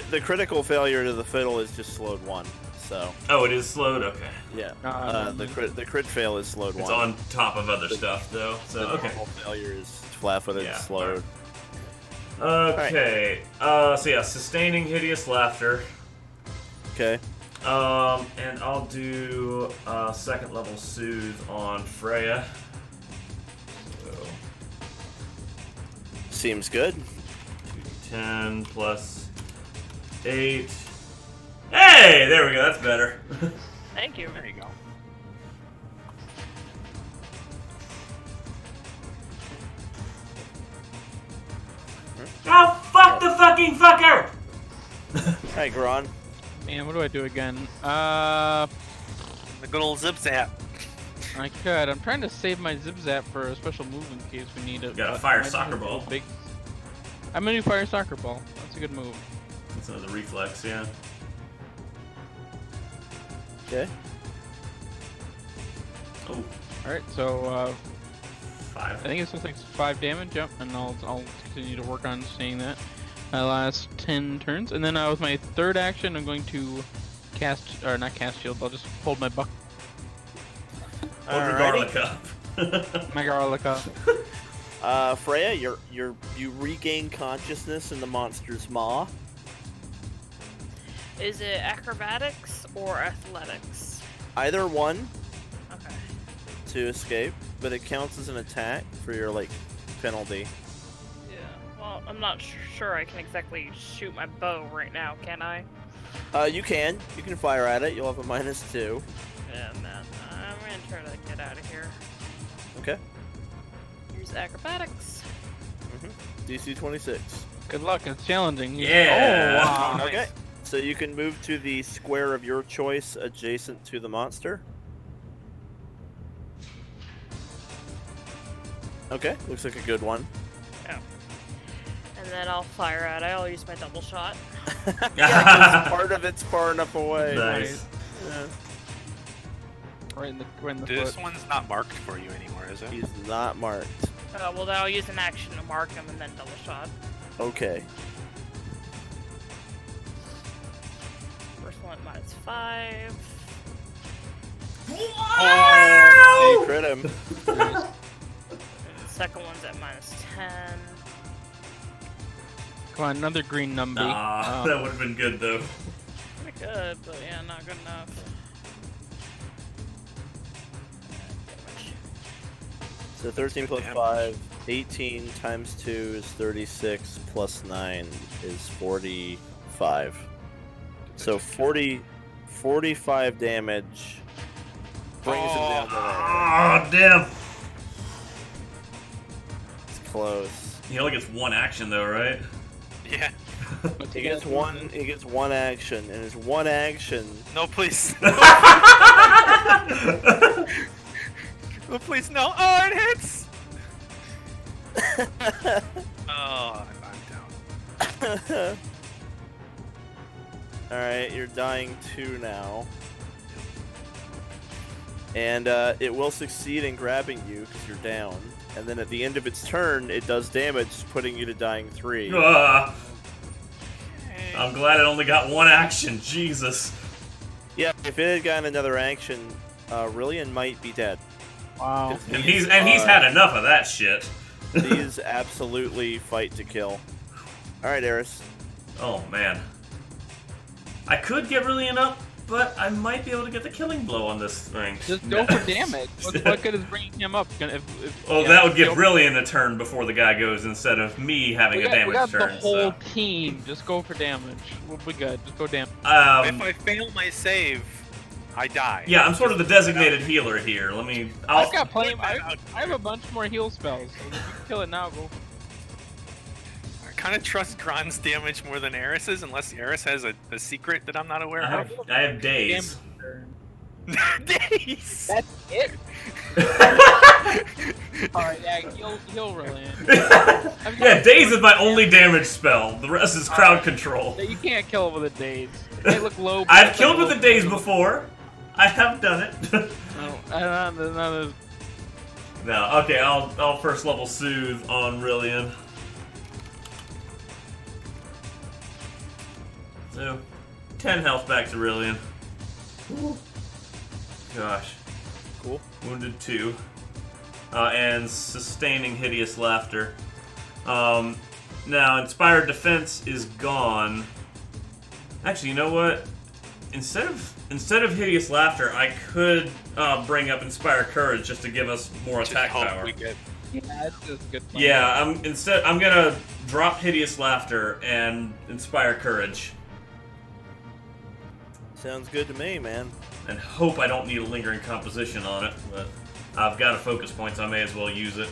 the critical failure to the fiddle is just slowed 1. So Oh, it is slowed. Okay. yeah, Uh, the crit fail is slowed 1. It's on top of other stuff though. So The okay. normal failure is flat-footed, Yeah, slowed. Okay. So yeah, sustaining hideous laughter. Okay. And I'll do 2nd level soothe on Freya. So Seems good. 10 plus 8. Hey, there we go. That's better. Thank you. There you go. Oh, fuck the fucking fucker! Hi, Gron. Man, what do I do again? The good old zip zap. I could. I'm trying to save my zip zap for a special move in case we need it. Got a but fire I soccer think ball. big- I'm gonna do fire soccer ball. That's a good move. That's another reflex, yeah. Okay. Oh, All right, so 5. I think it's something 5 damage. Yep, and I'll continue to work on staying that. My last 10 turns, and then with my 3rd action, I'm going to cast or not cast shield. I'll just hold my buck, Hold your Alrighty. garlic up. my garlic up. Freya, you regain consciousness in the monster's maw. Is it acrobatics or athletics? Either one Okay. to escape, but it counts as an attack for your penalty. Yeah. Well, I'm not sure I can exactly shoot my bow right now, can I? You can fire at it. You'll have a -2. Yeah, man. I'm gonna try to get out of here. Okay. Here's acrobatics. DC 26. Good luck. It's challenging. Yeah. Oh wow. Nice. Okay. So you can move to the square of your choice adjacent to the monster. Okay, looks like a good one. And then I'll fire at it. I'll use my double shot. Yeah, 'cause part of it's far enough away. Nice. Yeah. Right in the This foot. one's not marked for you anymore, is it? He's not marked. Well, then I'll use an action to mark him and then double shot. Okay. First one -5. Oh, you crit him. And the second one's at -10. Come on, another green number. Nah, that would have been good though. Pretty good, but yeah, not good enough. So 13 plus damage. 5, 18 times 2 is 36, plus 9 is 45. So 45 damage brings him down to there. Oh, damn. It's close. He only gets one action though, right? Yeah. He gets one action, and his one action. No, please. Oh, please, no. Oh, it hits! Oh, I'm down. Alright, you're dying 2 now. And it will succeed in grabbing you because you're down. And then at the end of its turn, it does damage, putting you to dying 3. I'm glad it only got one action. Jesus. Yeah, if it had gotten another action, Rylian might be dead. Wow. And he's had enough of that shit. These absolutely fight to kill. Alright, Eris. Oh man. I could get Rylian up, but I might be able to get the killing blow on this thing. Just go for damage. What good is bringing him up? Well, that would give Rylian a turn before the guy goes instead of me having a damage we got turn. the whole So. team. Just go for damage. We'll be good. Just go damage. If I fail my save, I die. Yeah, I'm sort of the designated healer here. I've got plenty. I have a bunch more heal spells. So if you can kill it now, go. I kind of trust Gron's damage more than Eris's, unless Eris has a secret that I'm not aware of. I have days. Days! That's it. Alright, yeah, heal Rylian. Yeah, days is my only damage spell. The rest is crowd control. You can't kill him with a daze. They look low. I've killed with the days before. I have done it. No, okay, I'll first level soothe on Rylian. So, 10 health back to Rylian. Gosh. Cool. Wounded 2. And sustaining hideous laughter. Now, inspired defense is gone. Actually, you know what? Instead of hideous laughter, I could bring up inspire courage just to give us more attack power. Yeah, that's just a good plan. Yeah, I'm gonna drop hideous laughter and inspire courage, Sounds good to me, man. and hope I don't need a lingering composition on it. But I've got a focus point, so I may as well use it.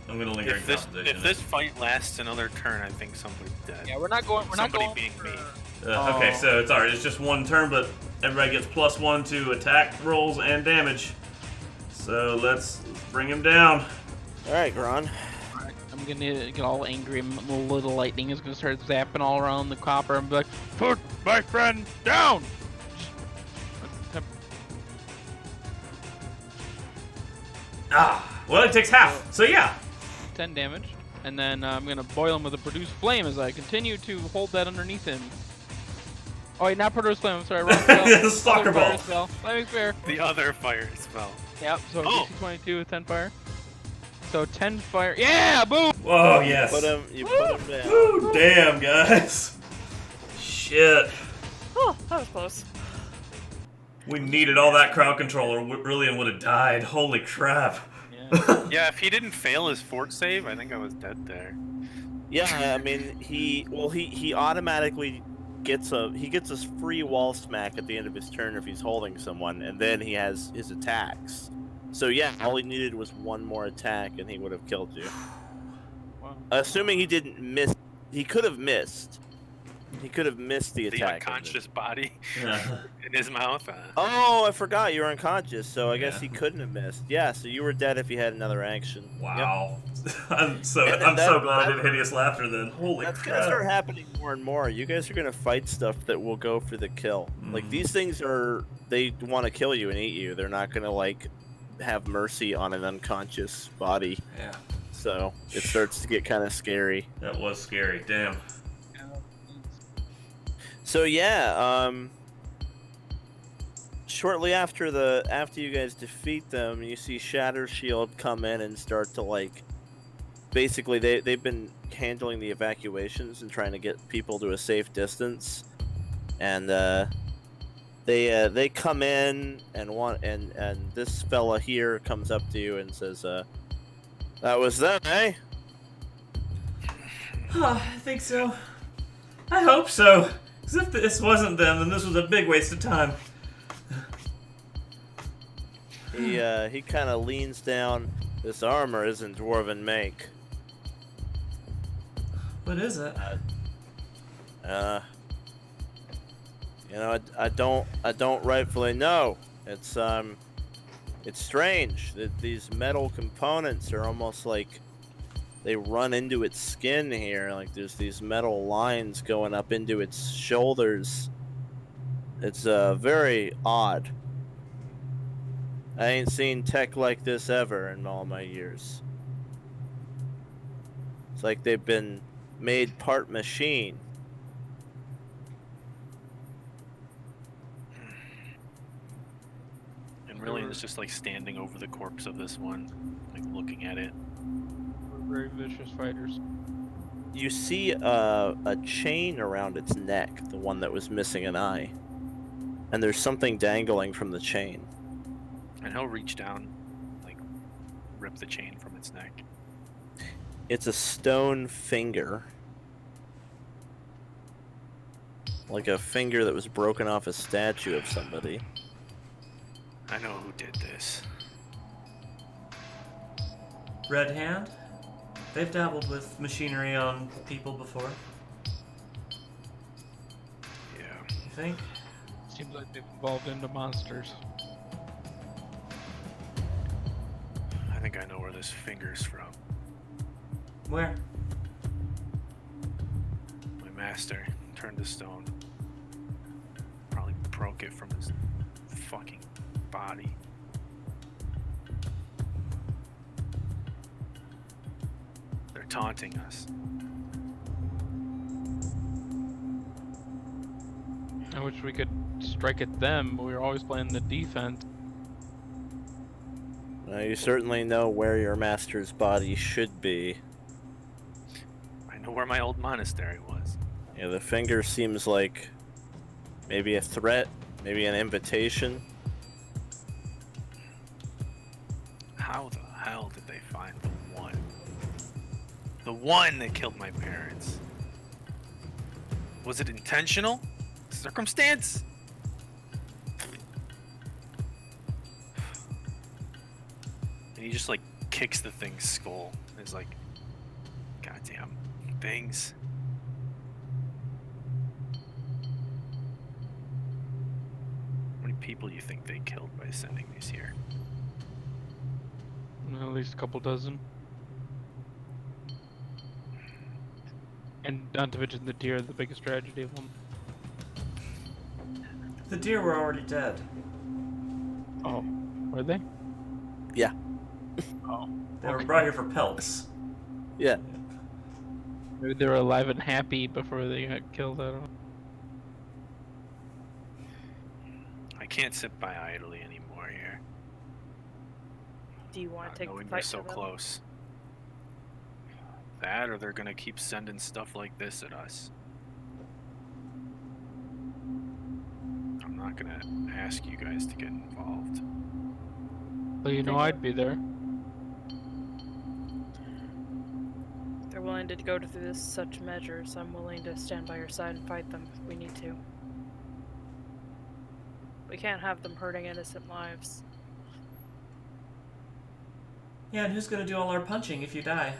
I'm gonna lingering composition. If this fight lasts another turn, I think somebody's dead. Yeah, we're not going. We're not Somebody going. being For... me. Okay, so it's alright. It's just one turn, but everybody gets +1 to attack rolls and damage. So let's bring him down. Alright, Gron. Alright, I'm gonna get all angry. The little lightning is gonna start zapping all around the copper and be like, "Put my friend down." Well, it takes half. So yeah. 10 damage, and then I'm gonna boil him with a produce flame as I continue to hold that underneath him. Oh wait, not produce flame. I'm sorry, wrong spell. The stalker Other fire ball. spell. Flaming sphere. The other fire spell. Yep. So Oh. DC 22 with 10 fire. So 10 fire. Yeah, boom. Whoa, yes. You put him down. Woo, damn, guys. Shit. Oh, that was close. We needed all that crowd control, or Rylian would have died. Holy crap. Yeah. Yeah, if he didn't fail his fort save, I think I was dead there. Yeah, I mean, he automatically gets a free wall smack at the end of his turn if he's holding someone, and then he has his attacks. So yeah, all he needed was one more attack, and he would have killed you. Wow. Assuming he didn't miss, he could have missed. He could have missed the The attack. unconscious body Yeah. in his mouth. Oh, I forgot you were unconscious, so I guess Yeah. he couldn't have missed. Yeah, so you were dead if he had another action. Wow. I'm so And glad I that- did hideous laughter then. Holy That's gonna start crap. happening more and more. You guys are gonna fight stuff that will go for the kill. Like these things they want to kill you and eat you. They're not gonna like have mercy on an unconscious body. Yeah. So it starts to get kind of scary. That was scary. Damn. So yeah, shortly after you guys defeat them, you see Shatter Shield come in and start to like, basically they've been handling the evacuations and trying to get people to a safe distance, and they come in and this fella here comes up to you and says, That was them, eh? I think so. I hope so. Because if this wasn't them, then this was a big waste of time. He kind of leans down. This armor isn't dwarven make. What is it? You know, I don't rightfully know. It's strange that these metal components are almost like they run into its skin here. Like there's these metal lines going up into its shoulders. It's very odd. I ain't seen tech like this ever in all my years. It's like they've been made part machine. And Rylian's just like standing over the corpse of this one, like looking at it. We're very vicious fighters. You see a chain around its neck, the one that was missing an eye. And there's something dangling from the chain. And he'll reach down, like rip the chain from its neck. It's a stone finger. Like a finger that was broken off a statue of somebody. I know who did this. Red Hand? They've dabbled with machinery on people before. Yeah. You think? Seems like they've evolved into monsters. I think I know where this finger's from. Where? My master turned to stone. Probably broke it from his fucking body. They're taunting us. I wish we could strike at them, but we were always playing the defense. You certainly know where your master's body should be. I know where my old monastery was. Yeah, the finger seems like maybe a threat, maybe an invitation. How the hell did they find the one? The one that killed my parents? Was it intentional? Circumstance? And he just like kicks the thing's skull. It's like, goddamn things. How many people do you think they killed by sending these here? At least a couple dozen. And not to mention the deer, the biggest tragedy of them. The deer were already dead. Oh, were they? Yeah. Oh. They were brought here for pelts. Yeah. Maybe they were alive and happy before they got killed. I don't know. I can't sit by idly anymore here. Do you want to take the Knowing fight we're so to them? close. That, or they're gonna keep sending stuff like this at us. I'm not gonna ask you guys to get involved. Well, you know I'd be there. They're willing to go through this such measures. I'm willing to stand by your side and fight them if we need to. We can't have them hurting innocent lives. Yeah, and who's gonna do all our punching if you die?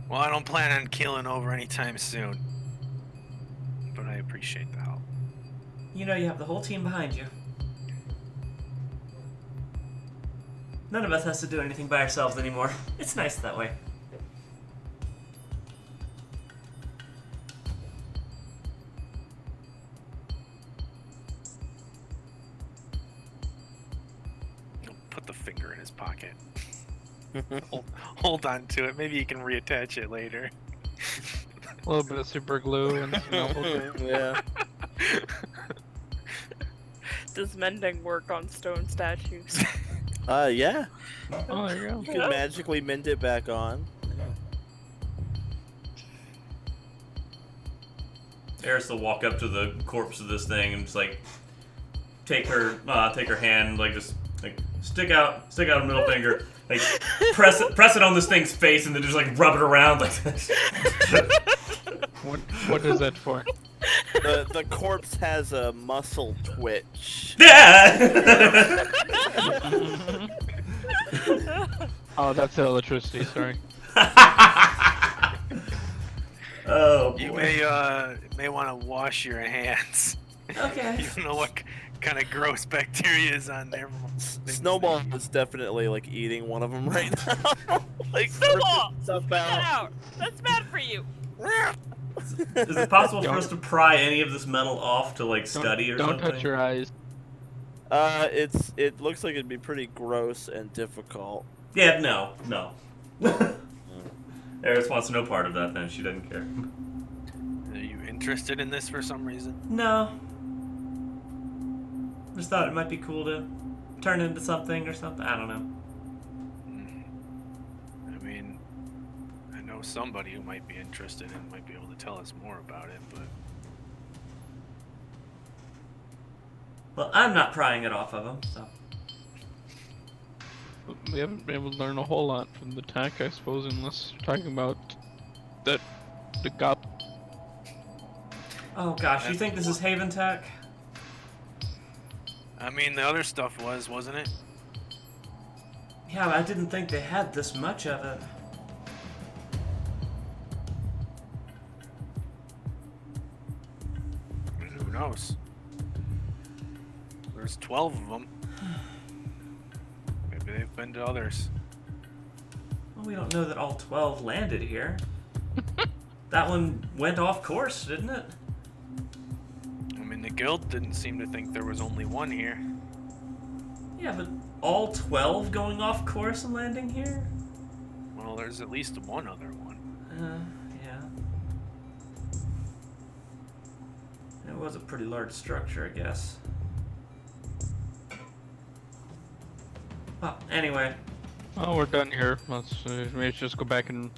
Well, I don't plan on killing over anytime soon. But I appreciate the help. You know you have the whole team behind you. None of us has to do anything by ourselves anymore. It's nice that way. He'll put the finger in his pocket. Hold on to it. Maybe you can reattach it later. A little bit of super glue and some elbow glue. Yeah. Does mending work on stone statues? Yeah. Oh, there you go. You can magically mend it back on. Eris will walk up to the corpse of this thing and just like take her hand, like just like stick out a middle finger, Like press it on this thing's face and then just like rub it around like this. What is that for? The corpse has a muscle twitch. Yeah. Oh, that's the electricity. Sorry. Oh boy. You may want to wash your hands. Okay. You don't know what kind of gross bacteria is on there. Snowball is definitely like eating one of them right now. Like Snowball! slurping stuff Get out. out! That's bad for you. Is it possible for us to pry any of this metal off to like study or Don't something? touch your eyes. It looks like it'd be pretty gross and difficult. Yeah, no. Eris wants no part of that then, she doesn't care. Are you interested in this for some reason? No. Just thought it might be cool to turn into something or something. I don't know. I mean, I know somebody who might be interested and might be able to tell us more about it, but Well, I'm not prying it off of him, so. We haven't been able to learn a whole lot from the tech, I suppose, unless you're talking about the gob. Oh gosh, you think this is Haven Tech? I mean, the other stuff wasn't it? Yeah, but I didn't think they had this much of it. Who knows? There's 12 of them. Maybe they've been to others. Well, we don't know that all 12 landed here. That one went off course, didn't it? I mean, the guild didn't seem to think there was only one here. Yeah, but all 12 going off course and landing here? Well, there's at least one other one. Yeah. It was a pretty large structure, I guess. Well, anyway. Oh, we're done here. Let's maybe just go back and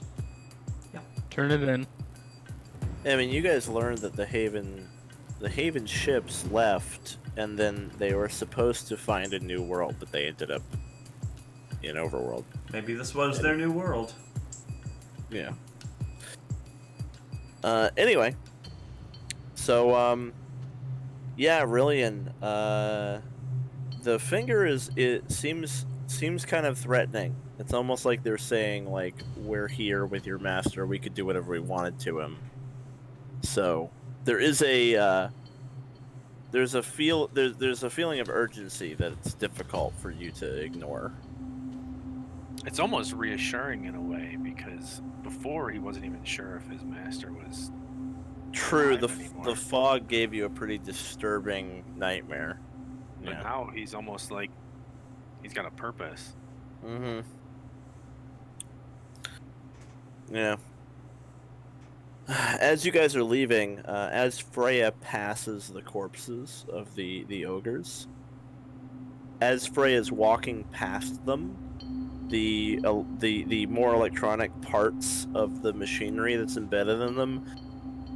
Yep. turn it in. I mean, you guys learned that the Haven ships left, and then they were supposed to find a new world, but they ended up in Overworld. Maybe this was their new world. Yeah. Anyway. So, yeah, Rylian, the finger seems kind of threatening. It's almost like they're saying, like, we're here with your master, we could do whatever we wanted to him. So, there is there's a feeling of urgency that it's difficult for you to ignore. It's almost reassuring in a way, because before he wasn't even sure if his master was True, alive anymore. the fog gave you a pretty disturbing nightmare. But Yeah. now he's almost like he's got a purpose. Mm-hmm. Yeah. As you guys are leaving, as Freya passes the corpses of the ogres, as Freya's walking past them, the more electronic parts of the machinery that's embedded in them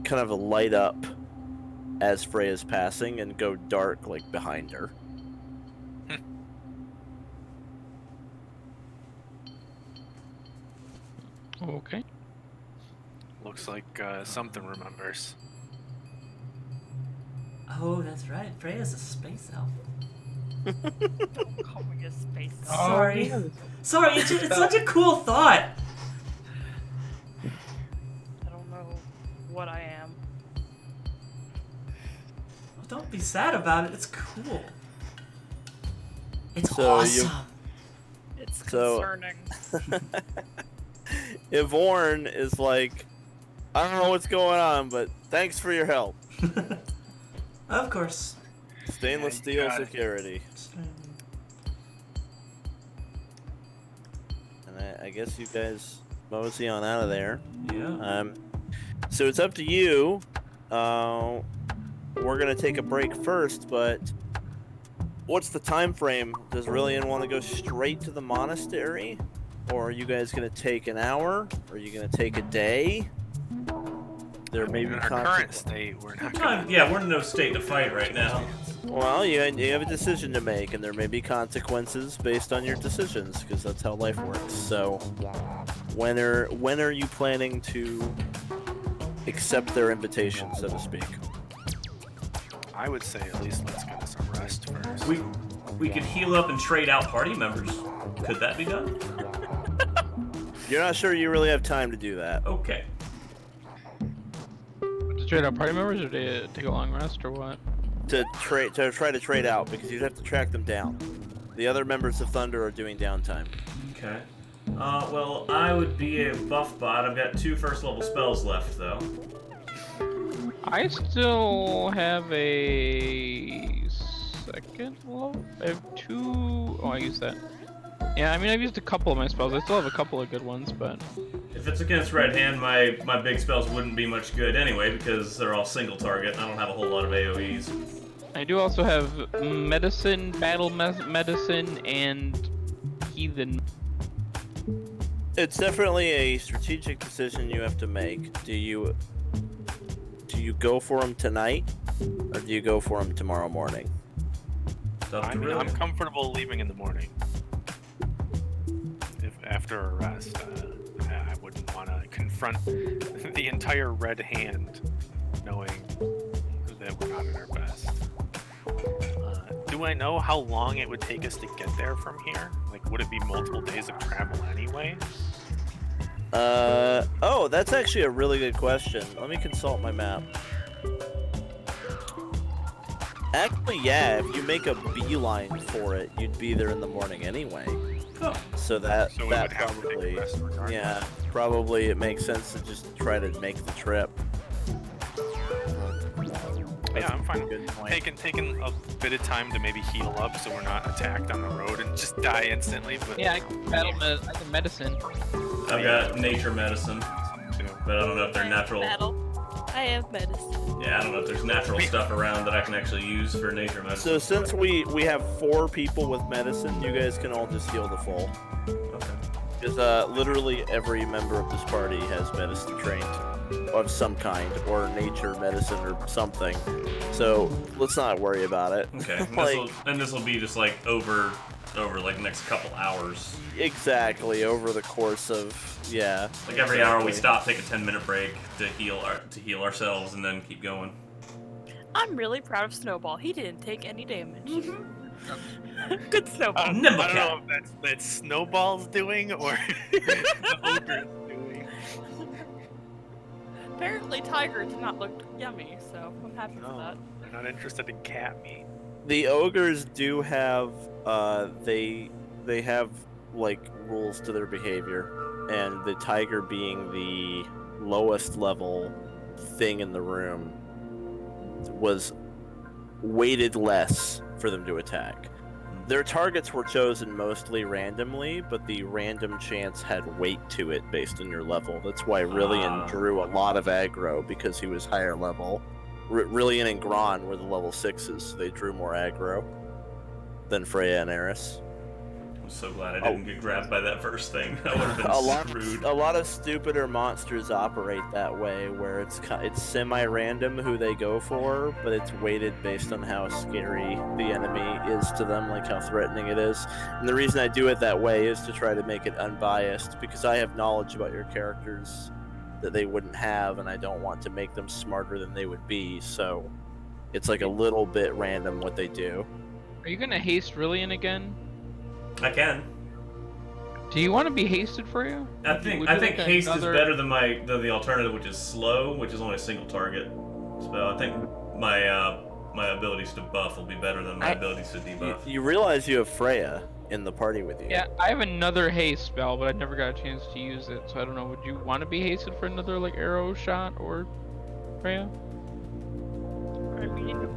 kind of light up as Freya's passing and go dark like behind her. Okay. Looks like something remembers. Oh, that's right. Freya's a space elf. Don't call me a space elf. Sorry. Sorry, it's such a cool thought. I don't know what I am. Well, don't be sad about it. It's cool. It's So you- awesome. It's So- concerning. Yvorne is like, I don't know what's going on, but thanks for your help. Of course. Stainless Yeah, you steel got it. security. And I guess you guys mosey on out of there. Yeah. So it's up to you. We're gonna take a break first, but what's the time frame? Does Rylian want to go straight to the monastery, or are you guys gonna take an hour? Or are you gonna take a day? There may be in our current state, we're not gonna... Yeah, we're in no state to fight right now. Well, you have a decision to make, and there may be consequences based on your decisions, because that's how life works. So, when are you planning to accept their invitation, so to speak? I would say at least let's get us a rest first. We could heal up and trade out party members. Could that be done? You're not sure you really have time to do that. Okay. To trade out party members, or to take a long rest, or what? To try to trade out, because you'd have to track them down. The other members of Thunder are doing downtime. Okay. Well, I would be a buff bot. I've got 2 first level spells left, though. I still have a second level. I have 2. Oh, I used that. Yeah, I mean, I've used a couple of my spells. I still have a couple of good ones, but... If it's against Red Hand, my big spells wouldn't be much good anyway, because they're all single target, and I don't have a whole lot of AoEs. I do also have medicine, battle medicine, and heathen. It's definitely a strategic decision you have to make. Do you go for them tonight, or do you go for them tomorrow morning? I mean, I'm comfortable leaving in the morning. If after a rest, I wouldn't want to confront the entire Red Hand, knowing that we're not at our best. Do I know how long it would take us to get there from here? Like, would it be multiple days of travel anyway? Oh, that's actually a really good question. Let me consult my map. Actually, yeah, if you make a beeline for it, you'd be there in the morning anyway. Oh. So that So we that would have to take probably, a rest regardless. yeah, probably it makes sense to just try to make the trip. Yeah, I'm fine. Good point. Taking a bit of time to maybe heal up so we're not attacked on the road and just die instantly. But Yeah, I can I can medicine. I've got nature medicine, but I don't know if they're natural. Battle. I have medicine. Yeah, I don't know if there's natural stuff around that I can actually use for nature medicine. So since we have 4 people with medicine, you guys can all just heal the full. Okay. Because literally every member of this party has medicine trained of some kind, or nature medicine or something. So let's not worry about it. Okay. And this will be just like over like the next couple hours. Exactly, over the course of Like every hour we stop, take a 10-minute break to heal ourselves, and then keep going. I'm really proud of Snowball. He didn't take any damage. Good Snowball. I don't know if that's Snowball's doing or the Ogre's doing. Apparently Tiger did not look yummy, so I'm happy for that. They're not interested in cat meat. The ogres do have they have like rules to their behavior, and the tiger being the lowest level thing in the room was weighted less for them to attack. Their targets were chosen mostly randomly, but the random chance had weight to it based on your level. That's why Rylian drew a lot of aggro, because he was higher level. Rylian and Gron were the level 6s, so they drew more aggro than Freya and Eris. I'm so glad I didn't get grabbed by that first thing. I would have been screwed. A lot of stupider monsters operate that way, where it's semi-random who they go for, but it's weighted based on how scary the enemy is to them, like how threatening it is. And the reason I do it that way is to try to make it unbiased, because I have knowledge about your characters that they wouldn't have, and I don't want to make them smarter than they would be, so it's like a little bit random what they do. Are you gonna haste Rylian again? I can. Do you want to be hasted for you? I think haste is better than the alternative, which is slow, which is only a single target spell. I think my abilities to buff will be better than my abilities to debuff. You realize you have Freya in the party with you. Yeah, I have another haste spell, but I never got a chance to use it, so I don't know. Would you want to be hasted for another like arrow shot or Freya? I mean,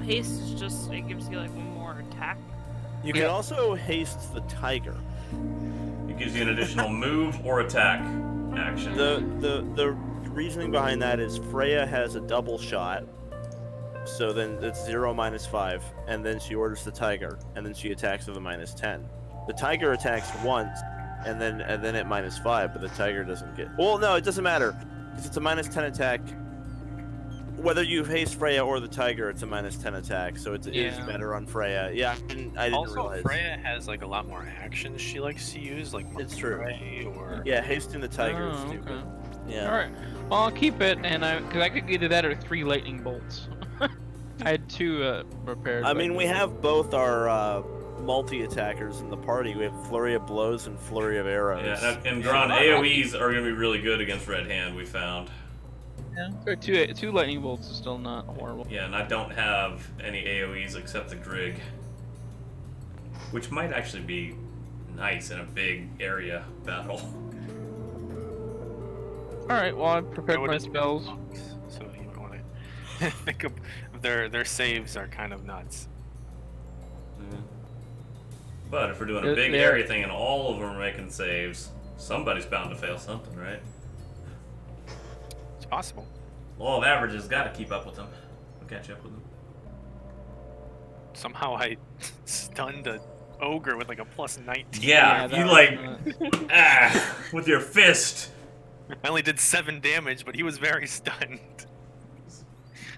haste is just, it gives you like one more attack. You can also haste the tiger. It gives you an additional move or attack action. The reasoning behind that is Freya has a double shot, so then it's 0 minus 5, and then she orders the tiger, and then she attacks with a minus 10. The tiger attacks once, and then at minus 5, but the tiger doesn't get. Well, no, it doesn't matter. Because it's a -10 attack. Whether you haste Freya or the tiger, it's a -10 attack, so it is Yeah. better on Freya. Yeah, I didn't Also, realize. Freya has like a lot more actions she likes to use, like It's true. Ray or Yeah, hasting the tiger is Oh, stupid. okay. Yeah. All right. Well, I'll keep it, and because I could either that or 3 lightning bolts. I had 2 prepared. I but mean, we have both our multi-attackers in the party. We have Flurry of Blows and Flurry of Arrows. Yeah, and Gron, AoEs are going to be really good against Red Hand, we found. Yeah. 2 lightning bolts is still not horrible. Yeah, and I don't have any AoEs except the Grig. Which might actually be nice in a big area battle. All right. Well, I prepared What my is spells. monks, so you might want to think of their saves are kind of nuts. But if we're doing a big area thing and all of them are making saves, somebody's bound to fail something, right? It's possible. Law of averages got to keep up with them. We'll catch up with them. Somehow I stunned a ogre with like a +19. Yeah, that you was like with your fist. I only did 7 damage, but he was very stunned.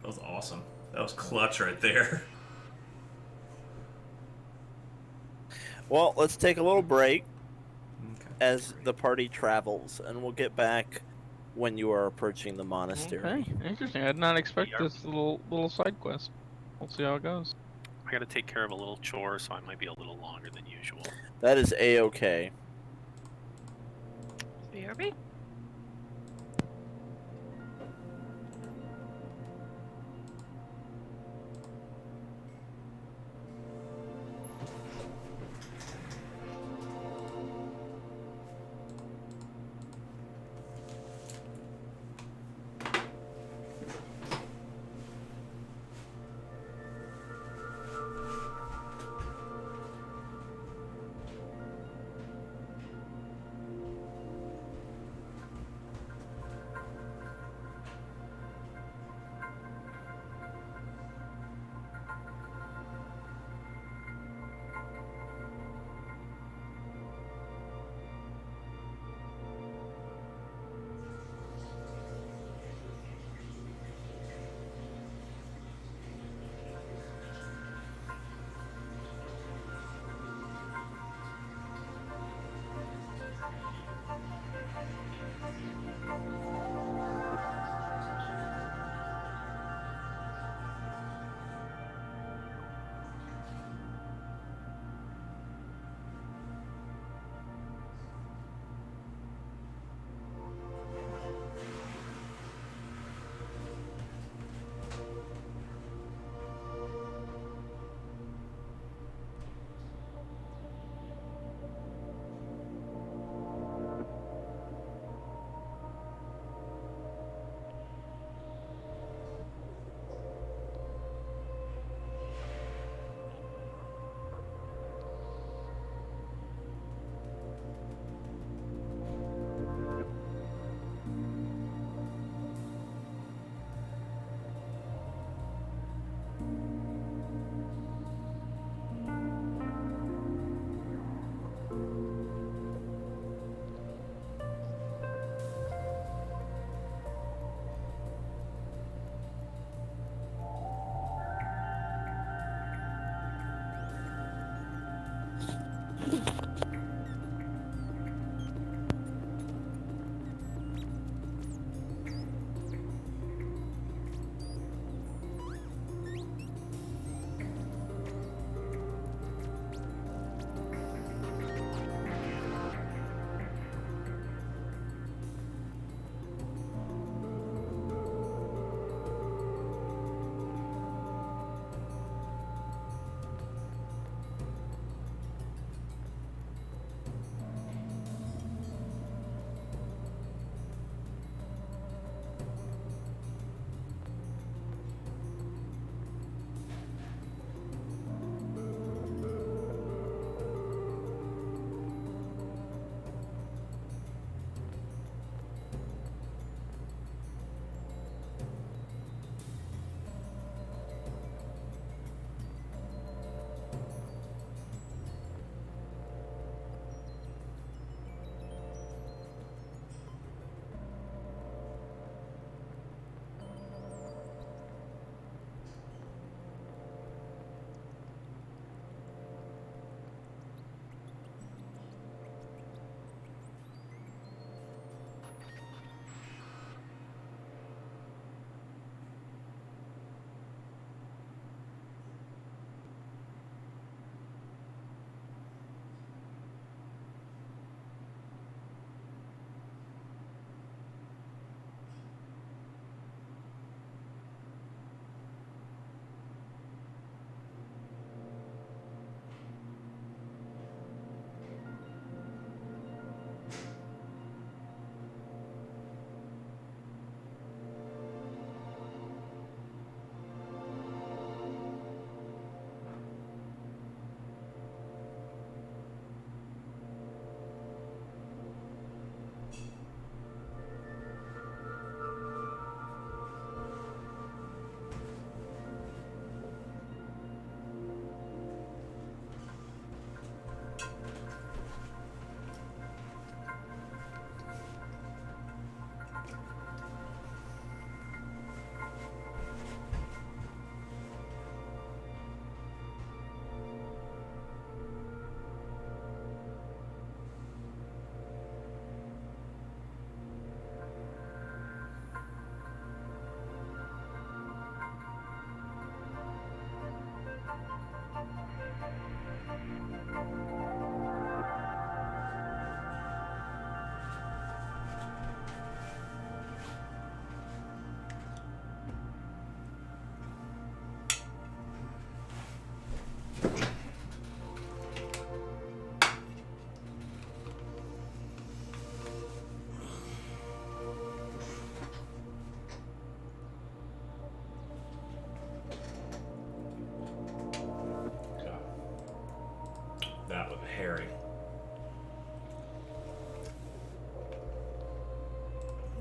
That was awesome. That was clutch right there. Well, let's take a little break Okay. as the party travels, and we'll get back when you are approaching the monastery. Okay, interesting. I did not expect this little side quest. We'll see how it goes. I gotta take care of a little chore, so I might be a little longer than usual. That is A-okay. BRB.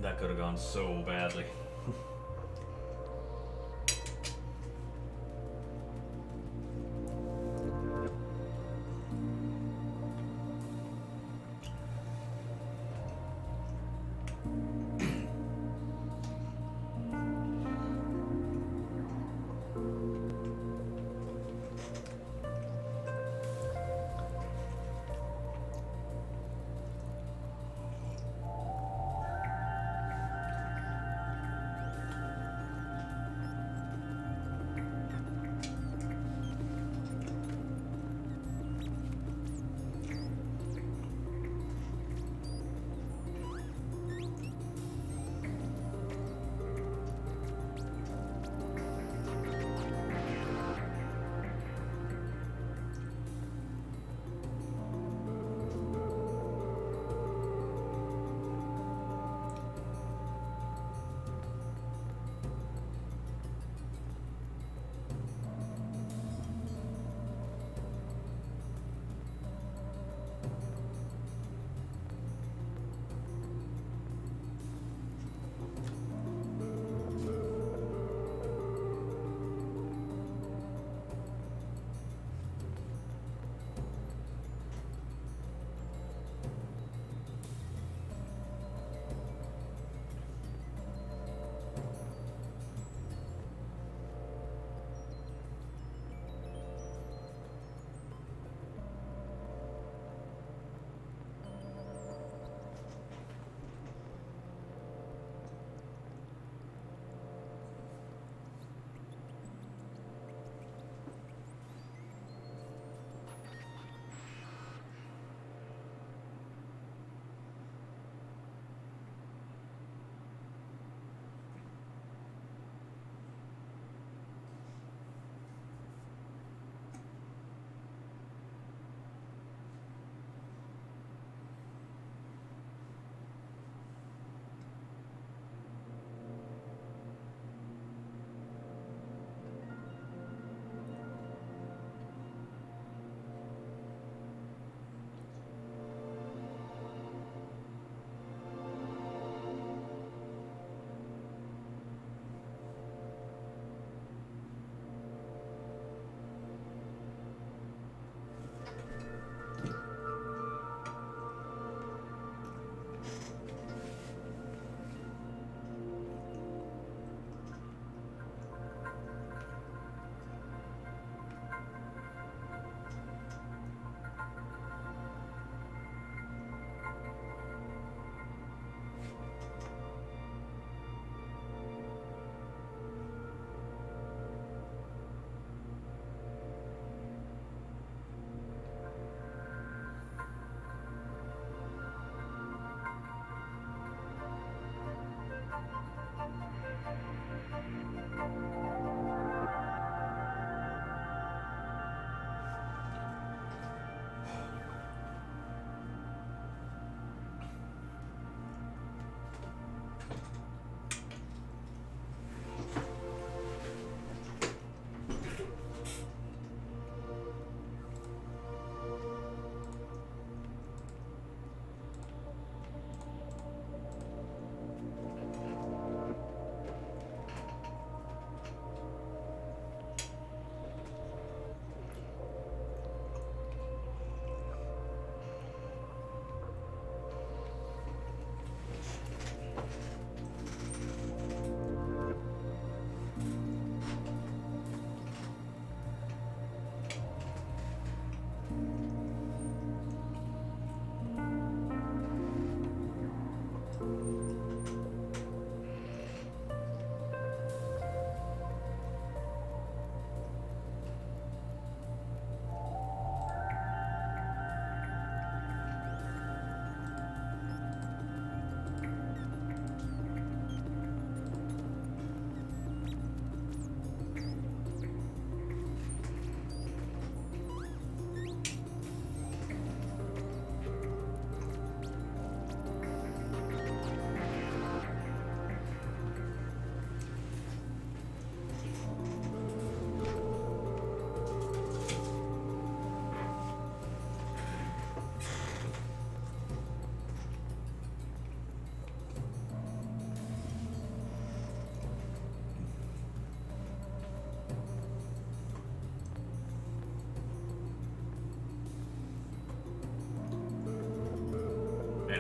That could have gone so badly.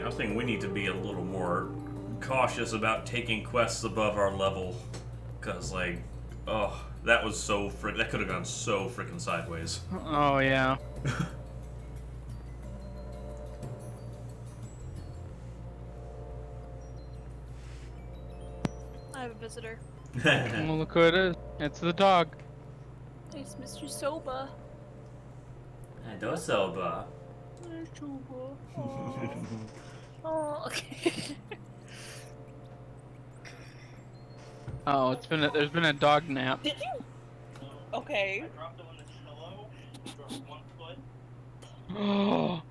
I was thinking we need to be a little more cautious about taking quests above our level. Because, like, oh, that was so that could have gone so freaking sideways. Oh, yeah. I have a visitor. Well, look who it is. It's the dog. It's Mr. Soba. Hello, Soba. Mr. Soba. Oh, okay. Oh, there's been a dog nap. Did you? Okay. Oh.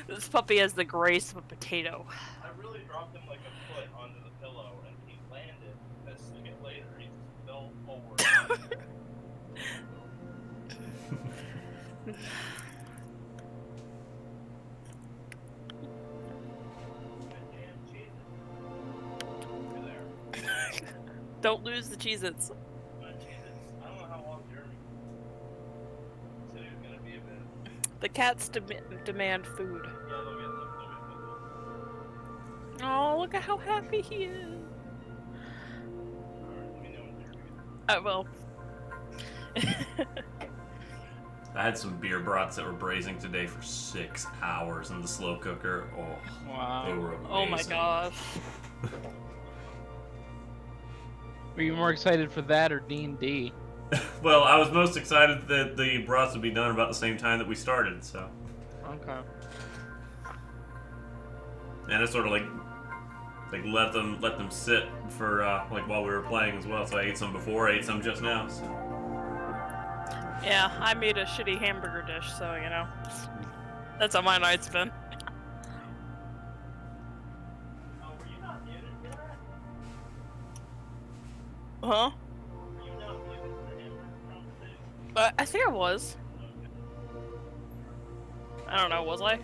This puppy has the grace of a potato. I really dropped him like a foot onto the pillow, and he landed. A second later, he just fell forward. Don't lose the Cheez-Its. I don't know how long Jeremy said he was gonna be a bit. The cats demand food. Yeah, they'll get food. Oh, look at how happy he is. Alright, let me know when Jeremy Well. I had some beer brats that were braising today for 6 hours in the slow cooker. Oh, Wow. they were amazing. Oh my gosh. Were you more excited for that or D&D? Well, I was most excited that the brats would be done about the same time that we started, so. Okay. And I sort of like let them sit for like while we were playing as well. So I ate some before, I ate some just now. So. Yeah, I made a shitty hamburger dish, so you know. That's how my night's been. Oh, were you not muted for that? Huh? Were you not muted for the hamburger conversation? I think I was. I don't know, was I?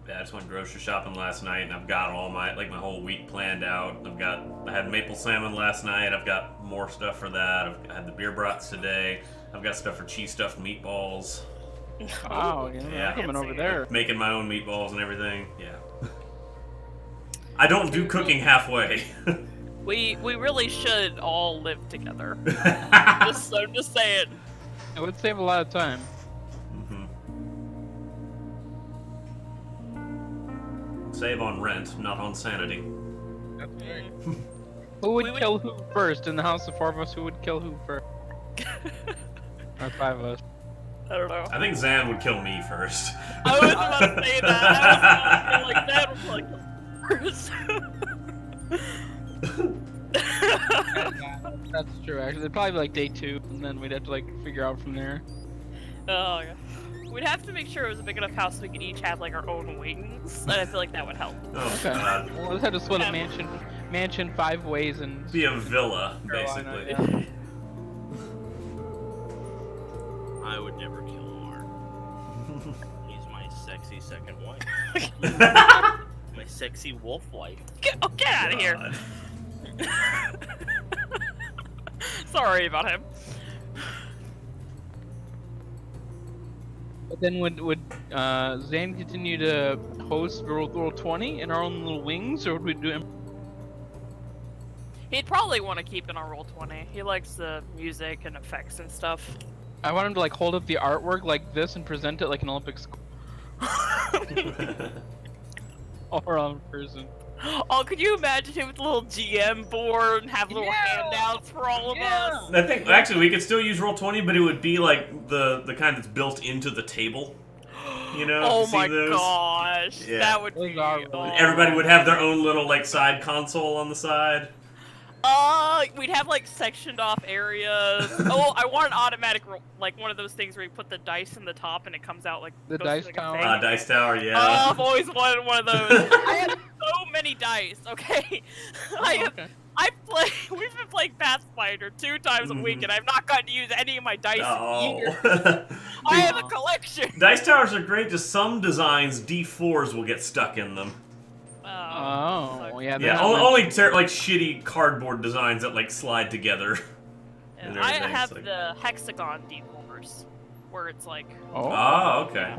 Yeah, I just went grocery shopping last night, and I've got all my whole week planned out. I had maple salmon last night. I've got more stuff for that. I had the beer brats today. I've got stuff for cheese stuffed meatballs. Wow, yeah, Yeah. I'm coming over there. Making my own meatballs and everything. Yeah. I don't do cooking halfway. We really should all live together. just saying. It would save a lot of time. Save on rent, not on sanity. That's right. Who would kill who first? In the house of 4 of us, who would kill who first? Or 5 of us. I don't know. I think Zan would kill me first. I was about to say that. I was like, that was like first. That's true, actually. It'd probably be like day 2, and then we'd have to like figure out from there. Oh, yeah. We'd have to make sure it was a big enough house so we could each have like our own wings, and I feel like that would help. Oh Okay. god. We'll just have to split a mansion 5 ways and Be a villa, Carolina, basically. yeah. I would never kill Mark. He's my sexy second wife. My sexy wolf wife. Get out of here! Sorry about him. But then would Zane continue to host Roll 20 in our own little wings, or would we do him? He'd probably want to keep it on Roll20. He likes the music and effects and stuff. I want him to like hold up the artwork like this and present it like an Olympic school. Or on person. Oh, could you imagine him with a little GM board and have little handouts for all of us? I think actually we could still use Roll20, but it would be like the kind that's built into the table. You know? Oh see my those? gosh, Yeah. that would Those be. are really- Oh. Everybody would have their own little like side console on the side. We'd have like sectioned off areas. Oh, I want an automatic, like one of those things where you put the dice in the top and it comes out like The goes dice through, like, a tower? thing. Dice Tower, yeah. Oh, I've always wanted one of those. I have so many dice. Okay, Okay. We've been playing Pathfinder 2 times a week, Mhm. and I've not gotten to use any of my dice in years. Oh. I have a collection. Dice towers are great, just some designs D4s will get stuck in them. Oh, yeah. they're Yeah, not only meant- like shitty cardboard designs that like slide together. And I everything's have like- the hexagon D4s, where it's like, Oh, Oh, okay.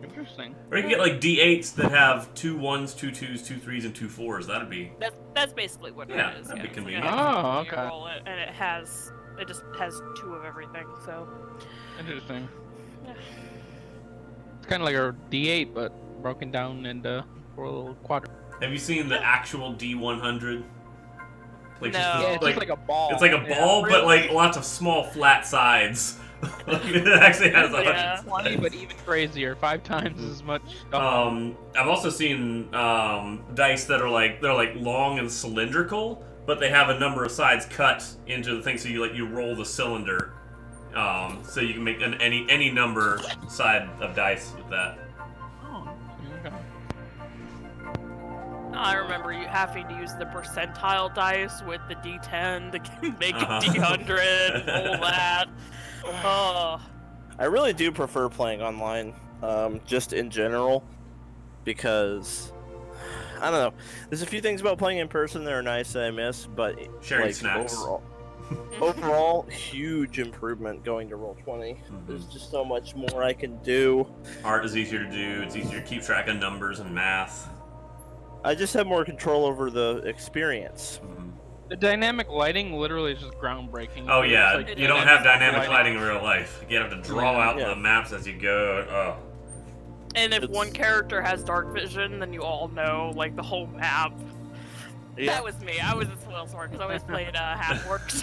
interesting. Or you can get like D8s that have 2 1s, 2 2s, 2 3s, and 2 4s. That'd be. that's basically what Yeah, it is. that'd be It's like convenient. a Oh, you okay. roll it, and it just has 2 of everything. So Interesting. Yeah. It's kind of like a D8, but broken down into 4 little quadrants. Have you seen the actual D100? Like No. just Yeah, it's just like a ball. it's like a ball, but like lots of small flat sides. Like, it actually has a Yeah. hundred Funny, sides. but even crazier. 5 times as much stuff. I've also seen dice that are like they're like long and cylindrical, but they have a number of sides cut into the thing, so you roll the cylinder, so you can make any number side of dice with that. Oh, okay. I remember you having to use the percentile dice with the D10 to make a Uh-huh. D100 and all that. Oh, I really do prefer playing online, just in general, because I don't know. There's a few things about playing in person that are nice that I miss, but Sharing like snacks. overall, huge improvement going to Roll20. There's just so much more I can do. Art is easier to do. It's easier to keep track of numbers and math. I just have more control over the experience. The dynamic lighting literally is just groundbreaking. Oh yeah, It's like you don't have dynamic lighting in real life. You have to draw out Yeah. the maps as you go. Oh. and if It's- one character has dark vision, then you all know like the whole map. Yeah. That was me. I was a spoil sword because I always played half orcs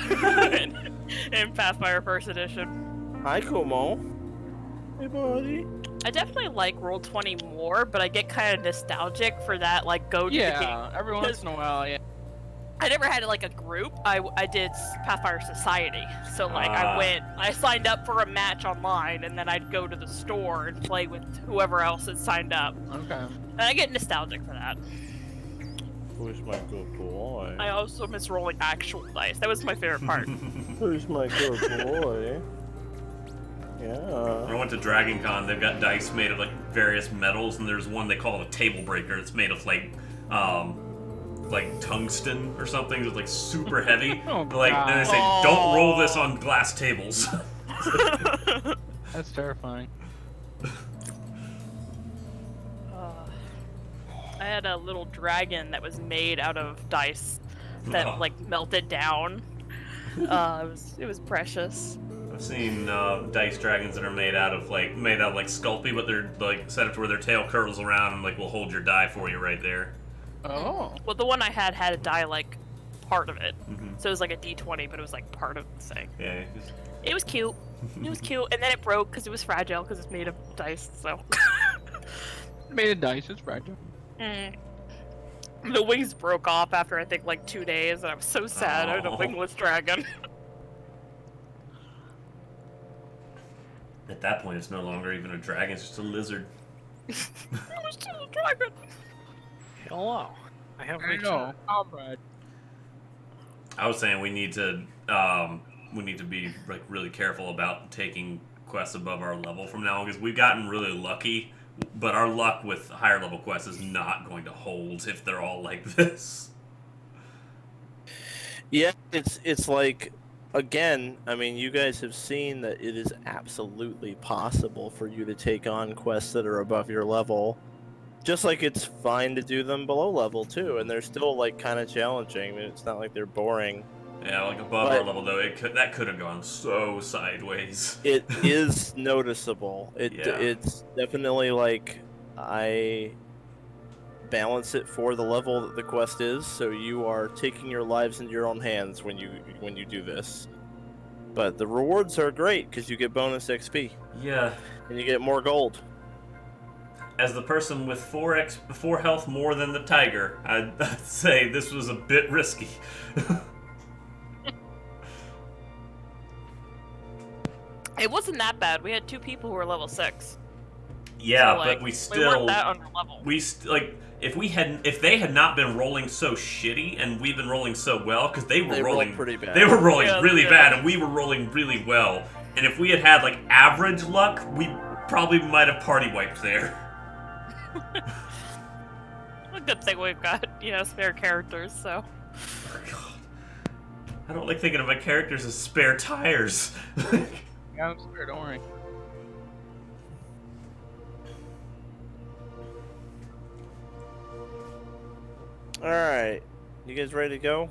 in Pathfinder First Edition. Hi, Kumo. Hey, buddy. I definitely like Roll20 more, but I get kind of nostalgic for that like go to the game. Yeah, every once in a while, yeah. I never had like a group. I did Pathfinder Society, so like Ah. I signed up for a match online, and then I'd go to the store and play with whoever else had signed up. Okay. And I get nostalgic for that. Who's my good boy? I also miss rolling actual dice. That was my favorite part. Who's my good boy? Yeah. I went to Dragon Con. They've got dice made of like various metals, and there's one they call a table breaker. It's made of like tungsten or something. It's like super heavy. Oh, But, like then they say, God. don't roll this on glass tables. That's terrifying. I had a little dragon that was made out of dice that Oh. like melted down. It was precious. I've seen dice dragons that are made out of like Sculpey, but they're like set up to where their tail curls around and like will hold your die for you right there. Oh. Well, the one I had a die like part of it, Mhm. so it was like a D20, but it was like part of the thing. Yeah. It was cute. It was cute, and then it broke because it was fragile because it's made of dice. So Made of dice, it's fragile. the wings broke off after I think like 2 days, and I was so sad. I had a Aw. wingless dragon. At that point, it's no longer even a dragon; it's just a lizard. It was still a dragon. Hello. I have I reached know. Comrade. I was saying we need to be like really careful about taking quests above our level from now on because we've gotten really lucky, but our luck with higher level quests is not going to hold if they're all like this. Yeah, it's like, again, I mean, you guys have seen that it is absolutely possible for you to take on quests that are above your level. Just like it's fine to do them below level too, and they're still like kind of challenging. I mean, it's not like they're boring. Yeah, like above our But- level though, that could have gone so sideways. It is noticeable. Yeah. It's definitely like I balance it for the level that the quest is, so you are taking your lives into your own hands when you do this. But the rewards are great because you get bonus XP Yeah. and you get more gold. As the person with 4 health more than the tiger, I'd say this was a bit risky. It wasn't that bad. We had 2 people who were level 6. Yeah, So, like, but we we weren't that under level. if they had not been rolling so shitty and we've been rolling so well because they were They rolled rolling pretty bad. They were rolling Yeah, really yeah. bad and we were rolling really well. And if we had had like average luck, we probably might have party wiped there. A good thing we've got, spare characters, so. Oh, God. I don't like thinking of my characters as spare tires. Yeah, I'm scared, don't worry. Alright. You guys ready to go?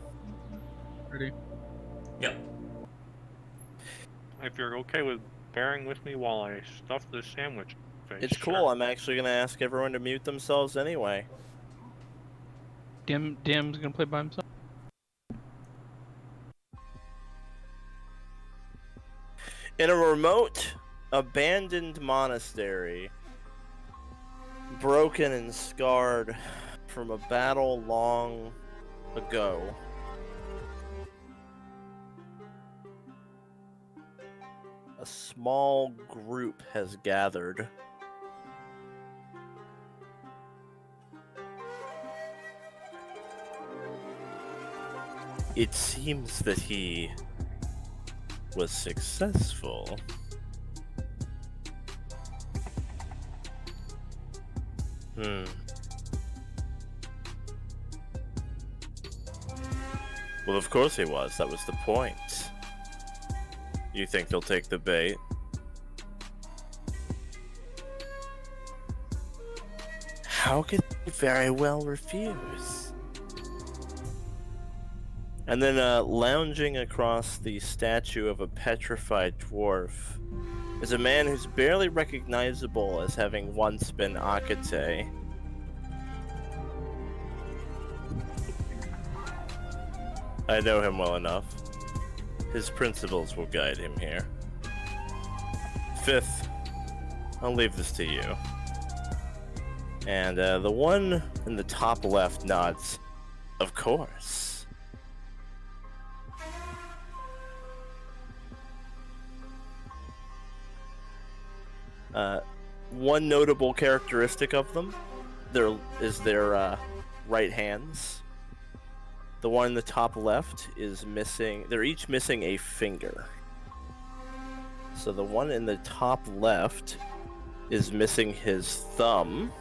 Ready? Yep. If you're okay with bearing with me while I stuff this sandwich face. It's cool. I'm actually going to ask everyone to mute themselves anyway. DM's gonna play by himself. In a remote, abandoned monastery, broken and scarred from a battle long ago, a small group has gathered. It seems that he was successful. Well, of course he was. That was the point. You think they'll take the bait? How could they very well refuse? And then, lounging across the statue of a petrified dwarf is a man who's barely recognizable as having once been Akate. I know him well enough. His principles will guide him here. Fifth, I'll leave this to you. And the one in the top left nods, of course. One notable characteristic of them is their right hands. The one in the top left is missing. They're each missing a finger. So the one in the top left is missing his thumb.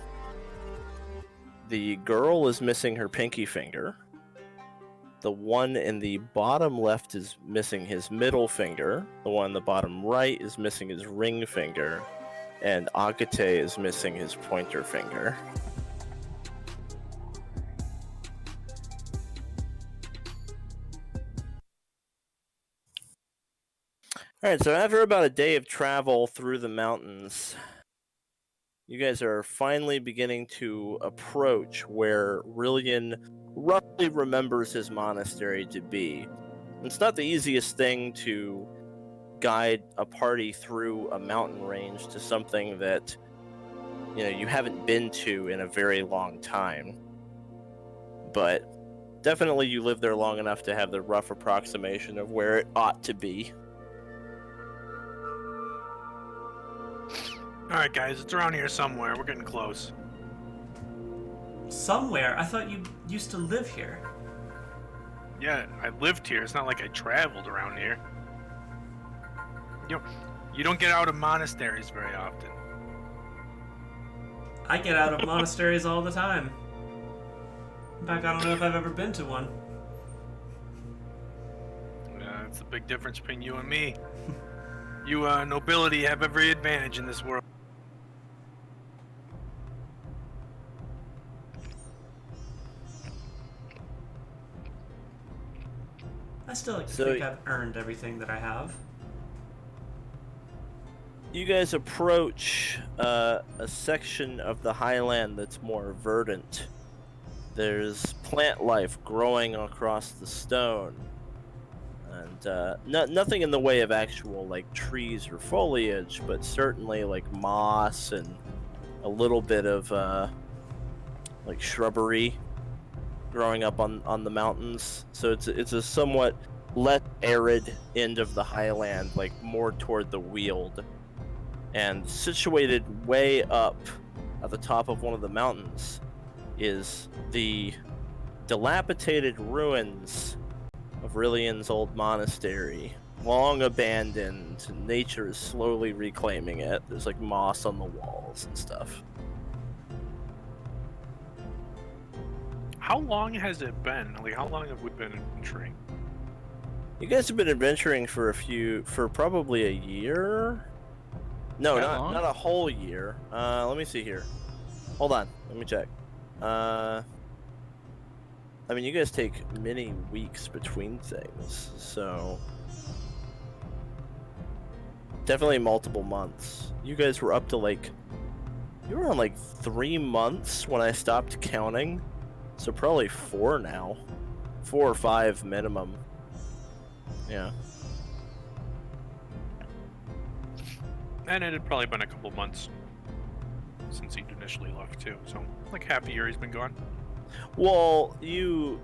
The girl is missing her pinky finger. The one in the bottom left is missing his middle finger. The one in the bottom right is missing his ring finger. And Agate is missing his pointer finger. Alright, so after about a day of travel through the mountains, you guys are finally beginning to approach where Rylian roughly remembers his monastery to be. It's not the easiest thing to guide a party through a mountain range to something that you haven't been to in a very long time. But definitely you live there long enough to have the rough approximation of where it ought to be. Alright guys, it's around here somewhere. We're getting close. Somewhere? I thought you used to live here. Yeah, I lived here. It's not like I traveled around here. You don't get out of monasteries very often. I get out of monasteries all the time. In fact, I don't know if I've ever been to one. It's a big difference between you and me. You, nobility, have every advantage in this world. I still like to think I've earned everything that I have. You guys approach a section of the highland that's more verdant. There's plant life growing across the stone. And nothing in the way of actual trees or foliage, but certainly moss and a little bit of shrubbery growing up on the mountains. So it's a somewhat less arid end of the highland, more toward the Weald. And situated way up at the top of one of the mountains is the dilapidated ruins of Rylian's old monastery. Long abandoned, nature is slowly reclaiming it. There's moss on the walls and stuff. How long has it been? Like, how long have we been adventuring? You guys have been adventuring for probably a year. No, That long? not a whole year. Let me see here. Hold on, let me check. I mean, you guys take many weeks between things, so definitely multiple months. You guys were up to like, you were on like 3 months when I stopped counting, so probably 4 now, 4 or 5 minimum. Yeah. And it had probably been a couple months since he'd initially left too. So like half a year he's been gone. Well, you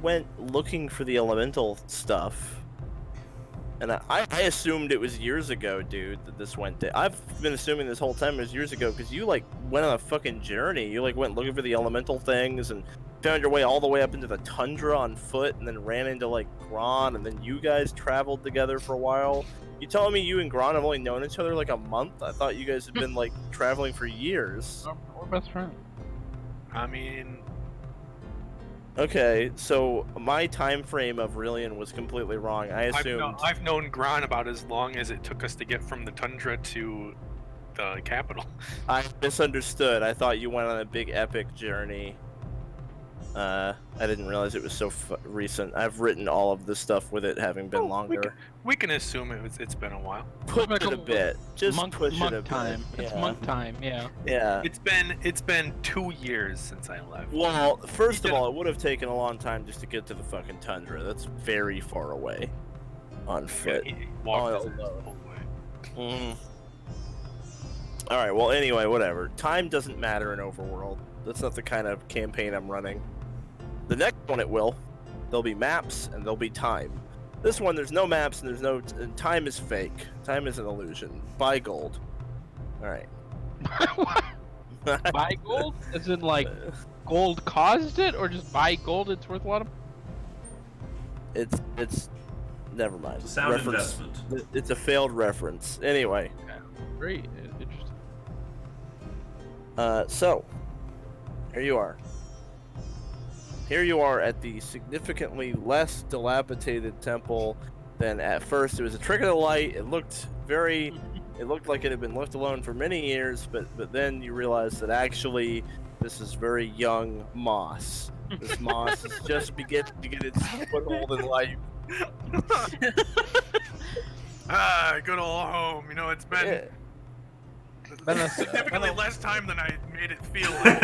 went looking for the elemental stuff, and I assumed it was years ago, dude, that this went down. I've been assuming this whole time it was years ago, because you like went on a fucking journey. You like went looking for the elemental things and found your way all the way up into the tundra on foot, and then ran into like Gron, and then you guys traveled together for a while. You telling me you and Gron have only known each other like a month? I thought you guys had been like traveling for years. We're best friends. I mean, Okay, so my time frame of Rylian was completely wrong. I assumed. I've known Gron about as long as it took us to get from the tundra to the capital. I misunderstood. I thought you went on a big epic journey. I didn't realize it was so recent. I've written all of this stuff with it having been longer. We can assume it's been a while. Push Like it a bit. Just month, push it a time. bit. It's Yeah. month time, yeah. Yeah. It's been 2 years since I left. Well, first of all, it would have taken a long time just to get to the fucking tundra. That's very far away. On Yeah, foot. he walked Oh, us the no. whole way. Mhm. Alright, well, anyway, whatever. Time doesn't matter in Overworld. That's not the kind of campaign I'm running. The next one it will. There'll be maps and there'll be time. This one, there's no maps and there's no... and time is fake. Time is an illusion. Buy gold. Alright. Buy gold? As in, like, gold caused it, or just buy gold? It's worth a lot of. It's... Never mind. It's a sound investment. It's a failed reference. Anyway. Great, interesting. So, here you are. Here you are at the significantly less dilapidated temple than at first. It was a trick of the light. It looked like it had been left alone for many years, but then you realize that actually this is very young moss. This moss is just beginning to get its foothold in life. Good old home. You know, it's been significantly less time than I made it feel like.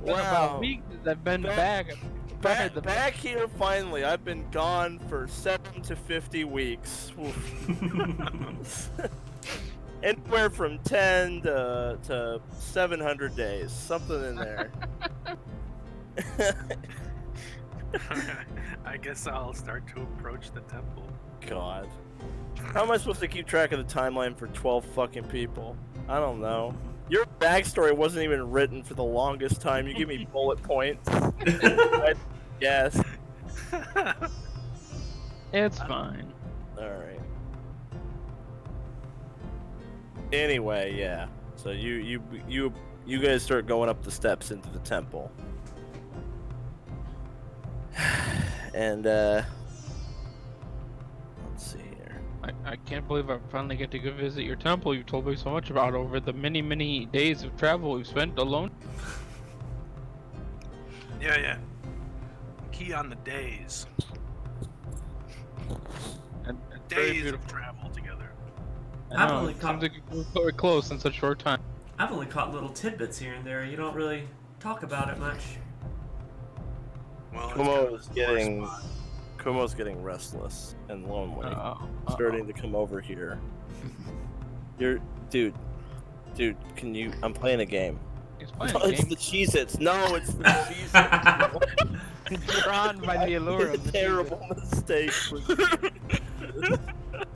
Been about a week since I've been back. Back here finally. I've been gone for 7 to 50 weeks. Anywhere from 10 to 700 days. Something in there. I guess I'll start to approach the temple. God. How am I supposed to keep track of the timeline for 12 fucking people? I don't know. Your backstory wasn't even written for the longest time. You give me bullet points. Yes. It's fine. Alright. Anyway, yeah. So you guys start going up the steps into the temple. And let's see here. I can't believe I finally get to go visit your temple you told me so much about over the many days of travel we've spent alone. Yeah. Key on the days. And very Days beautiful. of travel together. I've I know, only it caught- seems like we're close in such a short time. I've only caught little tidbits here and there. You don't really talk about it much. Well, it's Kumo's getting restless and lonely. Uh-oh. Starting to come over here. Dude, can you? I'm playing a game. He's playing No, a it's game. the Cheez-Its. No, it's the Cheez-Its. Drawn by the allure It's of a the terrible mistake.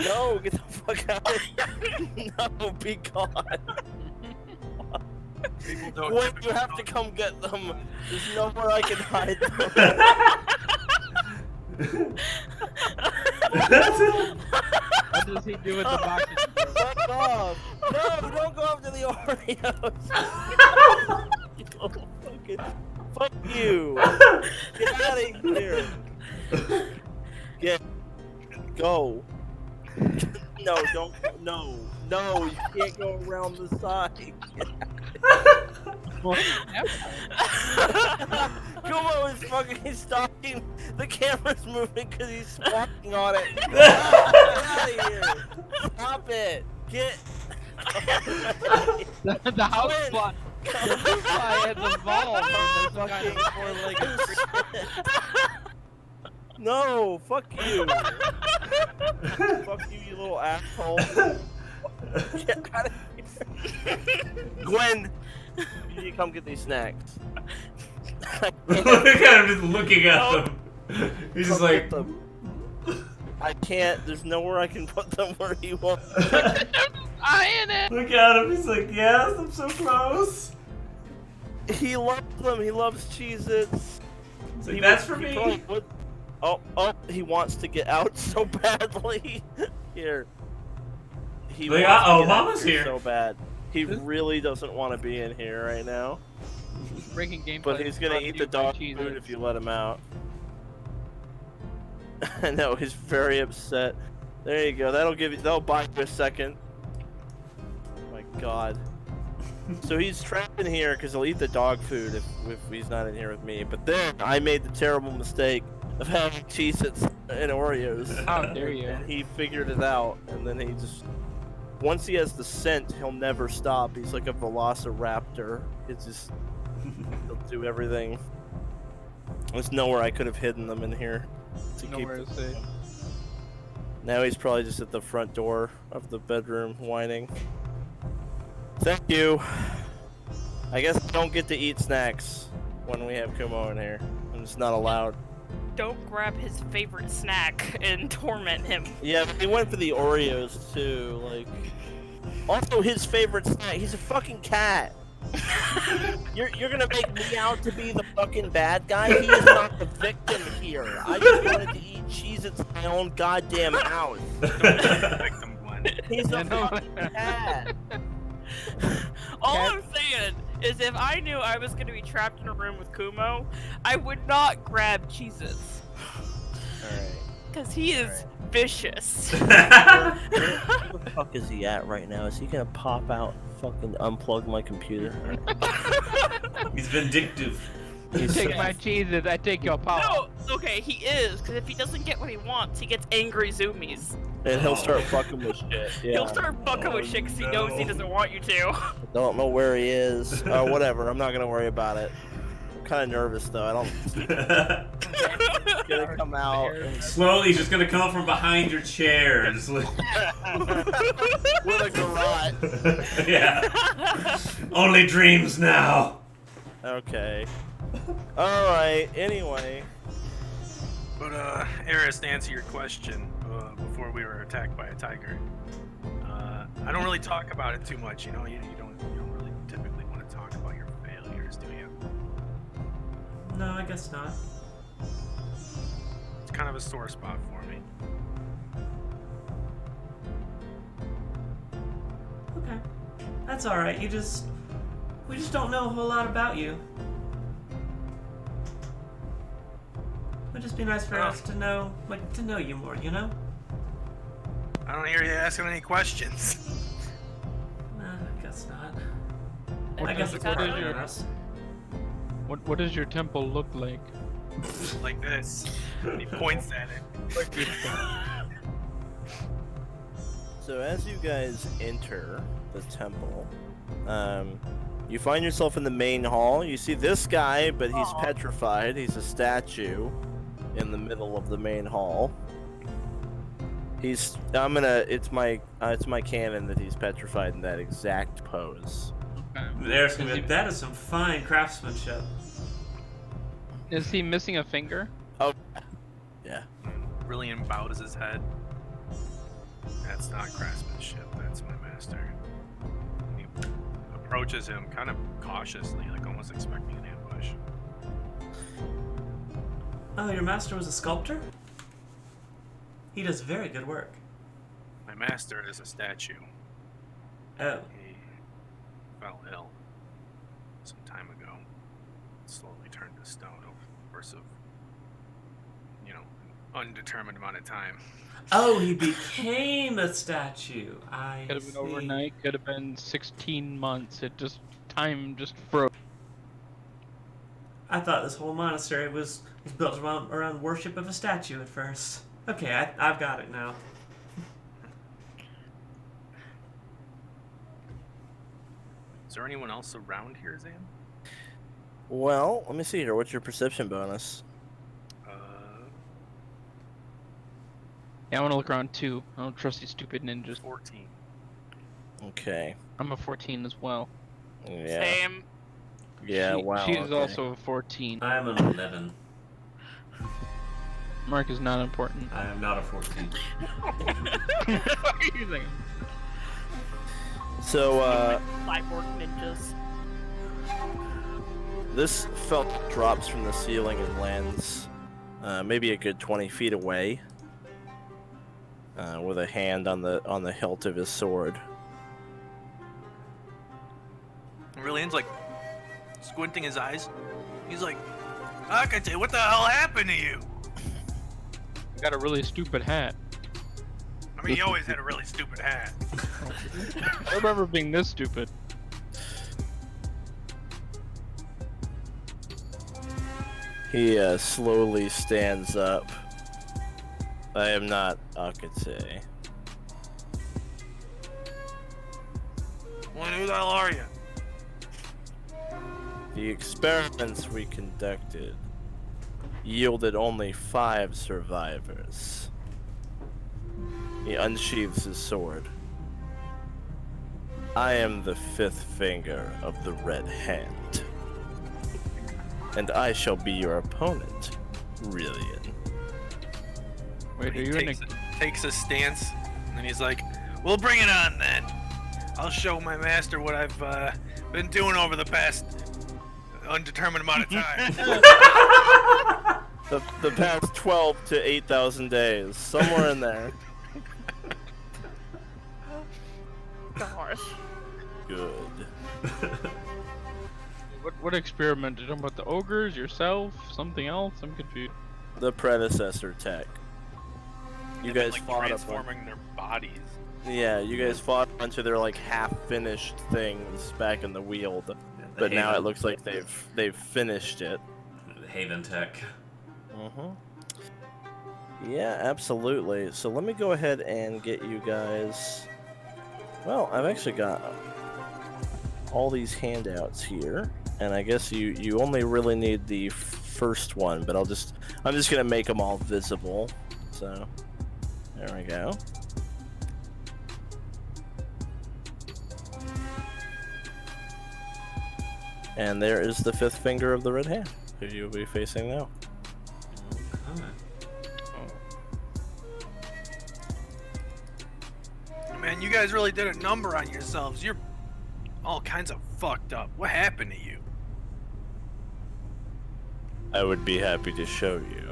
No, get the fuck out of here. No, be gone. people don't When typically you have to talk come get them, there's nowhere I can hide them. What does he do with the boxes? Fuck off. No, don't go after the Oreos. you! Get out of here! Go. No, don't. No, you can't go around the side. Kumo is fucking stalking. The camera's moving because he's walking on it. Get out of here! Stop it! Get. The house Gwen, fly. The house fly has evolved from this kind of four-legged creature. No, fuck you. Fuck you, you little asshole. Get out of here. Gwen, you need to come get these snacks. Look at him just looking at them. He's just Come like. get them. I can't. There's nowhere I can put them where he wants. Eyeing it. Look at him. He's like, yes, I'm so close. He loves them. He loves Cheez-Its. He's like, that's for me. probably would- Oh, he wants to get out so badly. Here. He Like, wants to uh-oh, get out Mama's here. so bad. He really doesn't want to be in here right now. Breaking gameplay. But he's gonna brought eat to the you by dog Cheez-Its. food if you let him out. I know, he's very upset. There you go. That'll buy you a second. Oh my god. So he's trapped in here because he'll eat the dog food if he's not in here with me. But then I made the terrible mistake of having Cheez-Its and Oreos. How dare you? And he figured it out, and then he just... Once he has the scent, he'll never stop. He's like a velociraptor. It's just... He'll do everything. There's nowhere I could have hidden them in here. To Nowhere keep to say. Now he's probably just at the front door of the bedroom whining. Thank you. I guess I don't get to eat snacks when we have Kumo in here. I'm just not allowed. Don't grab his favorite snack and torment him. Yeah, but he went for the Oreos too. Like, also his favorite snack. He's a fucking cat. You're gonna make me out to be the fucking bad guy? He is not the victim here. I just wanted to eat Cheez-Its in my own goddamn house. Victim Gwen. He's I a know. fucking cat. All Cat- I'm saying is if I knew I was going to be trapped in a room with Kumo, I would not grab Cheez-Its. Alright. Because he is vicious. Where the fuck is he at right now? Is he gonna pop out and fucking unplug my computer? He's vindictive. He's Take my cheeses, I take your power. No, okay, he is, because if he doesn't get what he wants, he gets angry zoomies. and he'll start fucking with shit. Yeah. He'll start fucking with shit because he knows he no. doesn't want you to. I don't know where he is. Whatever. I'm not gonna worry about it. I'm kind of nervous though. I don't. He's gonna come out and Slowly, he's just gonna come from behind your chair. Just like... with a garrote. Yeah. Only dreams now. Okay. All right. Anyway. But Eris, to answer your question, before we were attacked by a tiger, I don't really talk about it too much. You know, you don't really typically want to talk about your failures, do you? No, I guess not. It's kind of a sore spot for me. Okay. That's alright. We just don't know a whole lot about you. Would just be nice for us to know, to know you more, you know? I don't hear you asking any questions. Nah, I guess not. What I guess does- it's what worth is it your- for us. What does your temple look like? Like this. And he points at it. So as you guys enter the temple, you find yourself in the main hall. You see this guy, but he's petrified. He's a statue in the middle of the main hall. It's my canon that he's petrified in that exact pose. There's gonna be, that is some fine craftsmanship. Is he missing a finger? Oh, yeah. Rylian bows his head. That's not craftsmanship, that's my master. He approaches him kind of cautiously, like almost expecting an ambush. Oh, your master was a sculptor? He does very good work. My master is a statue. Oh. He fell ill some time ago. slowly turn to stone over the course of, you know, an undetermined amount of time. Oh, he became a statue. I Could have been see. overnight. Could have been 16 months. Time just froze. I thought this whole monastery was built around worship of a statue at first. Okay, I've got it now. Is there anyone else around here, Zan? Well, let me see here. What's your perception bonus? Yeah, I want to look around too. I don't trust these stupid ninjas. 14. Okay. I'm a 14 as well. Yeah. Same. Yeah. Wow. She's okay. also a 14. I'm an 11. Mark is not important. I am not a 14. What are you thinking? So, Cyborg ninjas. this felt drops from the ceiling and lands maybe a good 20 feet away, with a hand on the hilt of his sword. Rylian's like squinting his eyes. He's like, Akate, what the hell happened to you? I got a really stupid hat. I mean, he always had a really stupid hat. I remember being this stupid. He slowly stands up. I am not Akate. Well, who the hell are you? The experiments we conducted yielded only 5 survivors. He unsheathes his sword. I am the 5th finger of the Red Hand. And I shall be your opponent, Rylian. Wait, He are you in a... takes a stance, and then he's like, we'll bring it on then. I'll show my master what I've been doing over the past undetermined amount of time. The past 12 to 8,000 days, somewhere in there. Gosh. Good. What experiment? Are you talking about the ogres, yourself, something else? I'm confused. The predecessor tech. You And then, guys like, fought a transforming their bodies. Yeah, you guys fought a bunch of their like half-finished things back in the Weald, but now it looks like they've finished it. Haven Tech. Yeah, absolutely. So let me go ahead and get you guys. Well, I've actually got all these handouts here, and I guess you only really need the first one, but I'm just gonna make them all visible. So there we go. And there is the 5th finger of the Red Hand, who you'll be facing now. Man, you guys really did a number on yourselves. You're all kinds of fucked up. What happened to you? I would be happy to show you.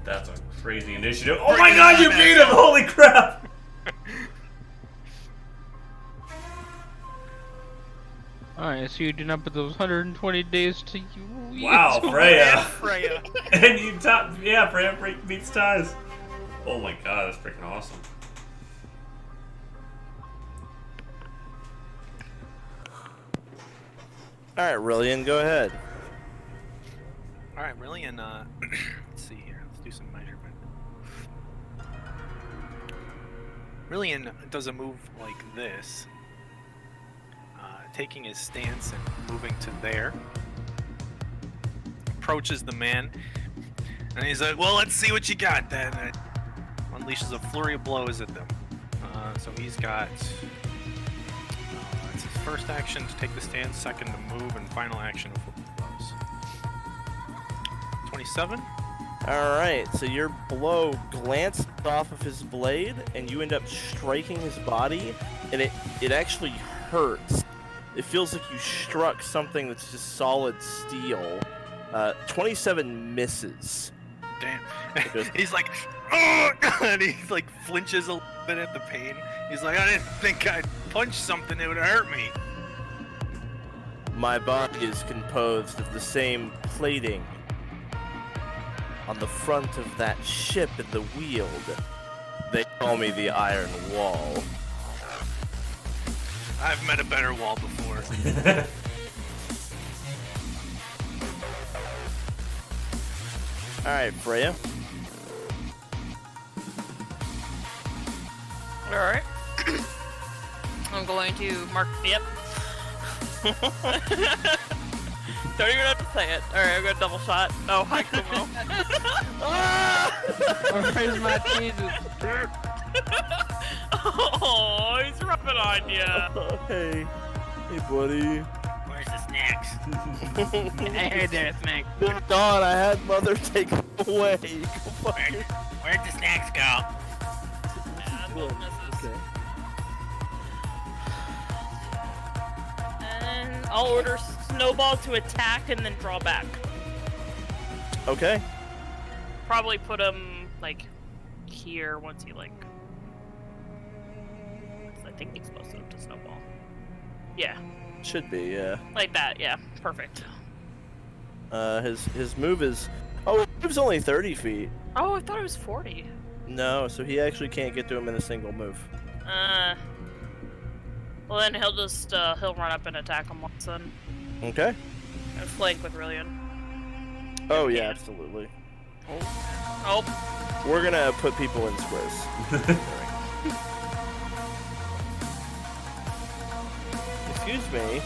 That's a crazy initiative. Oh my god, you beat him! Holy crap! Alright, so you did not put those 120 days to you. Wow, Freya. Freya. And you Freya beats ties. Oh my god, that's freaking awesome. All right, Rylian, go ahead. Alright, Rylian, let's see here. Let's do some measurement. Rylian does a move like this. Taking his stance and moving to there. Approaches the man. And he's like, well, let's see what you got then. And unleashes a flurry of blows at them. So he's got... it's his first action to take the stance, second to move, and final action to flip the blows. 27. All right, so your blow glanced off of his blade, and you end up striking his body, and it actually hurts. It feels like you struck something that's just solid steel. 27 misses. Damn. goes- He's like, oh, and he like flinches a little bit at the pain. He's like, I didn't think I'd punch something that would hurt me. My body is composed of the same plating on the front of that ship in the Weald. They call me the Iron Wall. I've met a better wall before. Alright, Freya. Alright. I'm going to mark. Yep. Don't even have to say it. Alright, I'm gonna double shot. Oh, hi, Kumo. Where's my Jesus? Oh, he's rubbing on you. Hey. Hey, buddy. Where's the snacks? I heard there, Snake. Good God, I had Mother take them away. Go fuck Where'd the snacks go? Okay. And I'll order Snowball to attack and then draw back. Okay. Probably put him like here once he like. I think he's close enough to Snowball. Yeah, Should be, yeah. like that. Yeah, perfect. His move is... Oh, his move's only 30 feet. Oh, I thought it was 40. No, so he actually can't get to him in a single move. Well then he'll just he'll run up and attack him once then, Okay. and flank with Rylian. Oh, yeah, Yeah. absolutely. Oh, We're gonna put people in squares. Excuse me.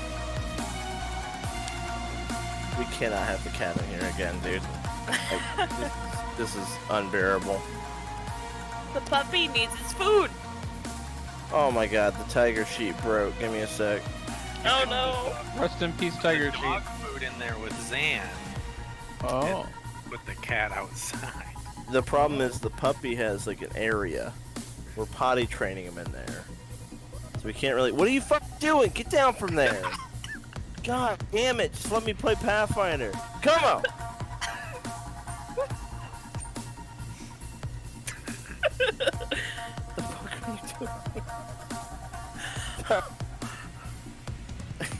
We cannot have the cat in here again, dude. Like, this is unbearable. the puppy needs its food. Oh my god, the tiger sheet broke. Give me a sec. Oh no. Rest in peace, Tiger Sheep. Dog food in there with Zan. Oh. Put the cat outside. The problem is the puppy has like an area. We're potty training him in there. So we can't really... What are you fucking doing? Get down from there. God damn it. Just let me play Pathfinder. Come on. The fuck are you doing?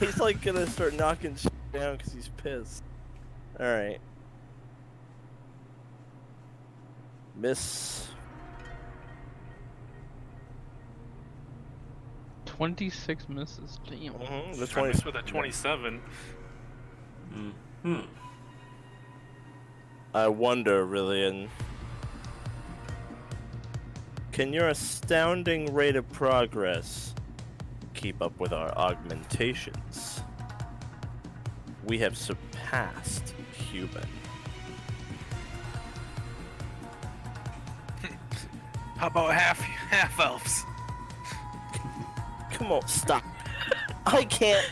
He's like gonna start knocking shit down because he's pissed. Alright. Miss. 26 misses. Damn. The I 20 missed with a 27. I wonder, Rylian. Can your astounding rate of progress keep up with our augmentations? We have surpassed human. How about half elves? Come on, stop. I can't.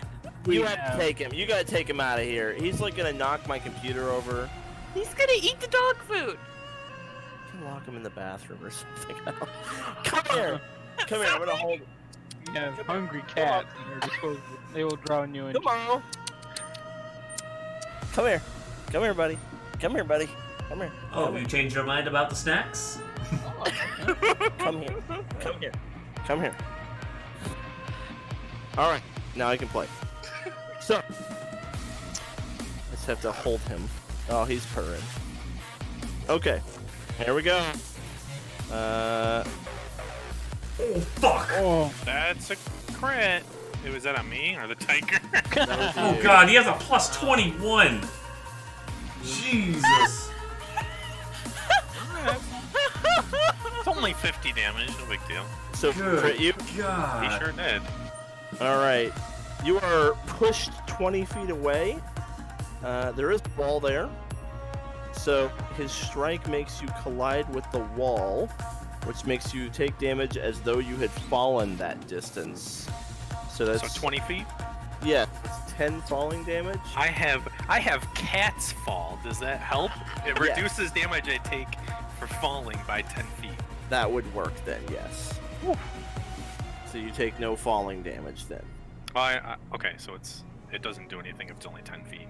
You have have- to take him. You gotta take him out of here. He's like gonna knock my computer over. He's gonna eat the dog food. You can lock him in the bathroom or something. Come here. Come here. I'm gonna hold him. You have hungry cats at your disposal. They will drown you in. Come on. Come here. Come here, buddy. Come here, buddy. Come here. Oh, you changed your mind about the snacks? Come here. Come here. Come here. All right. Now I can play. So, let's have to hold him. Oh, he's purring. Okay. Here we go. Oh, fuck! Oh, That's a crit. Was that on me or the tiger? That was Oh you. god, he has a plus 21! Jesus! It's only 50 damage, no big deal. So, Good crit you. He God. sure did. All right. You are pushed 20 feet away. There is a wall there. So his strike makes you collide with the wall, which makes you take damage as though you had fallen that distance. So that's So 20 feet? Yeah, it's 10 falling damage. I have cat's fall. Does that help? It Yeah. reduces damage I take for falling by 10 feet. That would work then, yes. So you take no falling damage then. Okay, so it doesn't do anything if it's only 10 feet.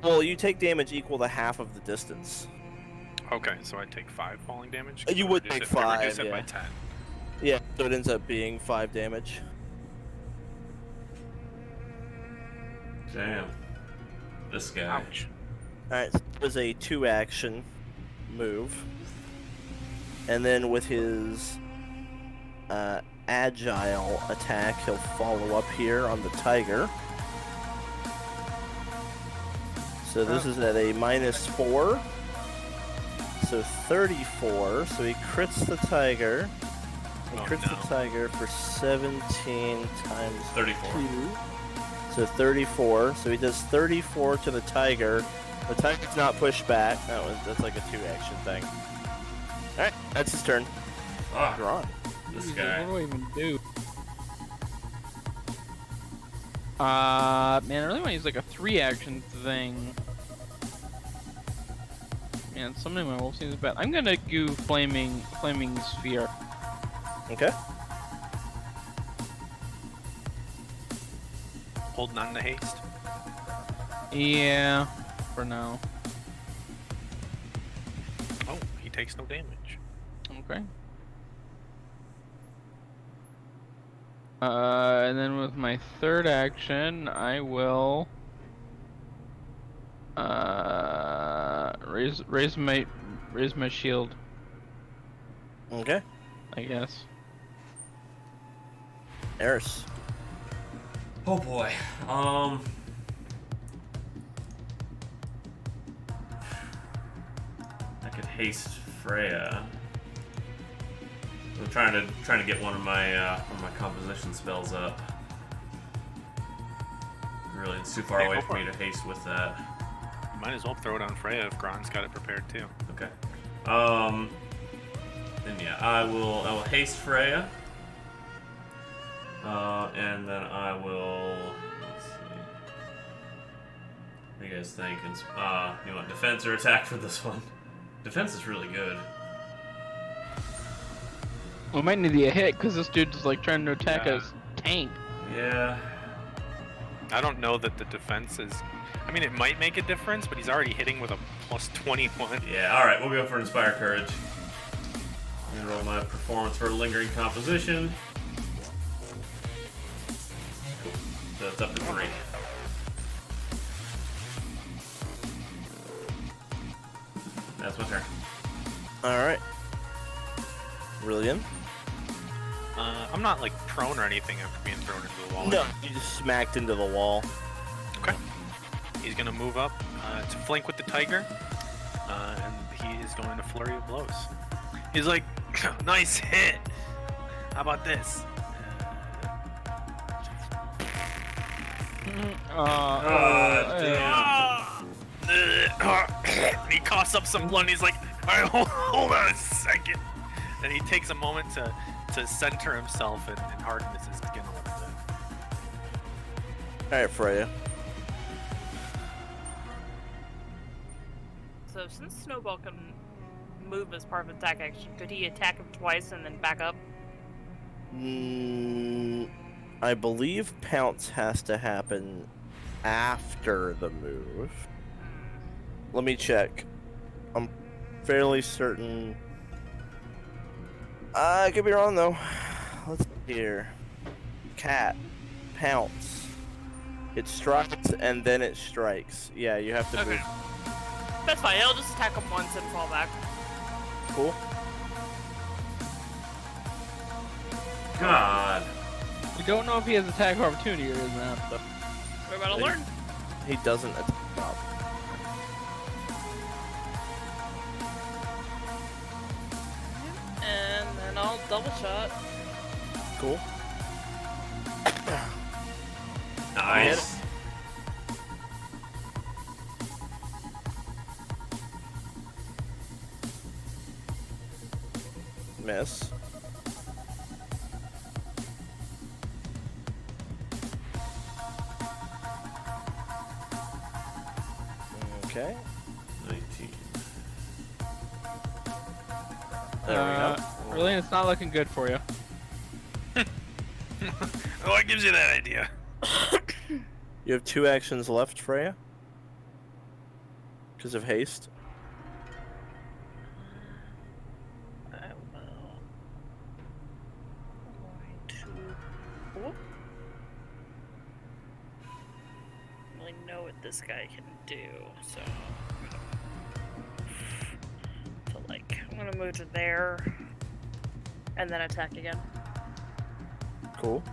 Well, you take damage equal to half of the distance. Okay, so I take 5 falling damage. You I would reduce take I 5, reduce it by yeah. 10. Yeah, so it ends up being 5 damage. Damn. This guy. Ouch. Alright, so that was a 2-action move. And then with his agile attack, he'll follow up here on the tiger. So this is at a -4. So 34. So he crits the tiger. He crits the tiger for 17 times 34. 2. So 34. So he does 34 to the tiger. The tiger's not pushed back. That's like a 2-action thing. Alright, that's his turn. Ah, Gron. this What guy. do I even do? Man, I really want to use like a 3-action thing. Man, summoning my wolf seems bad. I'm gonna do flaming sphere. Okay. Holding on to haste. Yeah, for now. Oh, he takes no damage. Okay. And then with my 3rd action, I will raise my shield, Okay. I guess. Eris. Oh boy. I could haste Freya. I'm trying to get one of my composition spells up. Really, it's too far Yeah, away go for for me to haste with that. You might as well throw it on Freya if Gron's got it prepared too. Okay. Then yeah, I will haste Freya. And then I will. Let's see. What do you guys think? You want defense or attack for this one? Defense is really good. We might need a hit because this dude's like trying to attack Yeah. us tank. Yeah. I don't know that the defense is. I mean, it might make a difference, but he's already hitting with a +21. Yeah. All right, we'll go for Inspire Courage. I'm gonna roll my performance for Lingering Composition. Cool. So it's up to 3. That's my turn. Alright. Rylian. I'm not like prone or anything after being thrown into the wall. No, you just smacked into the wall. Okay. He's gonna move up to flank with the tiger, and he is going to flurry of blows. He's like, nice hit. How about this? And he coughs up some blood and he's like, all right, hold on a second. And he takes a moment to center himself and hardens his skin a little bit. Alright, Freya. So since Snowball can move as part of an attack action, could he attack him twice and then back up? I believe Pounce has to happen after the move. Let me check. I'm fairly certain. I could be wrong though. Let's see here. Cat. Pounce. It strikes and then it strikes. Yeah, you have to Okay. move. That's fine. He'll just attack him once and fall back. Cool. God. We don't know if he has attack of opportunity or is not, but We're about to learn. He doesn't attack. And then I'll double shot. Cool. Nice. Miss. Okay. 19. There we go. really, it's not looking good for you. So what gives you that idea? You have 2 actions left, Freya. Because of haste. I will. Going to. Whoop. I really know what this guy can do, so I'm gonna move to there, and then attack again. Cool.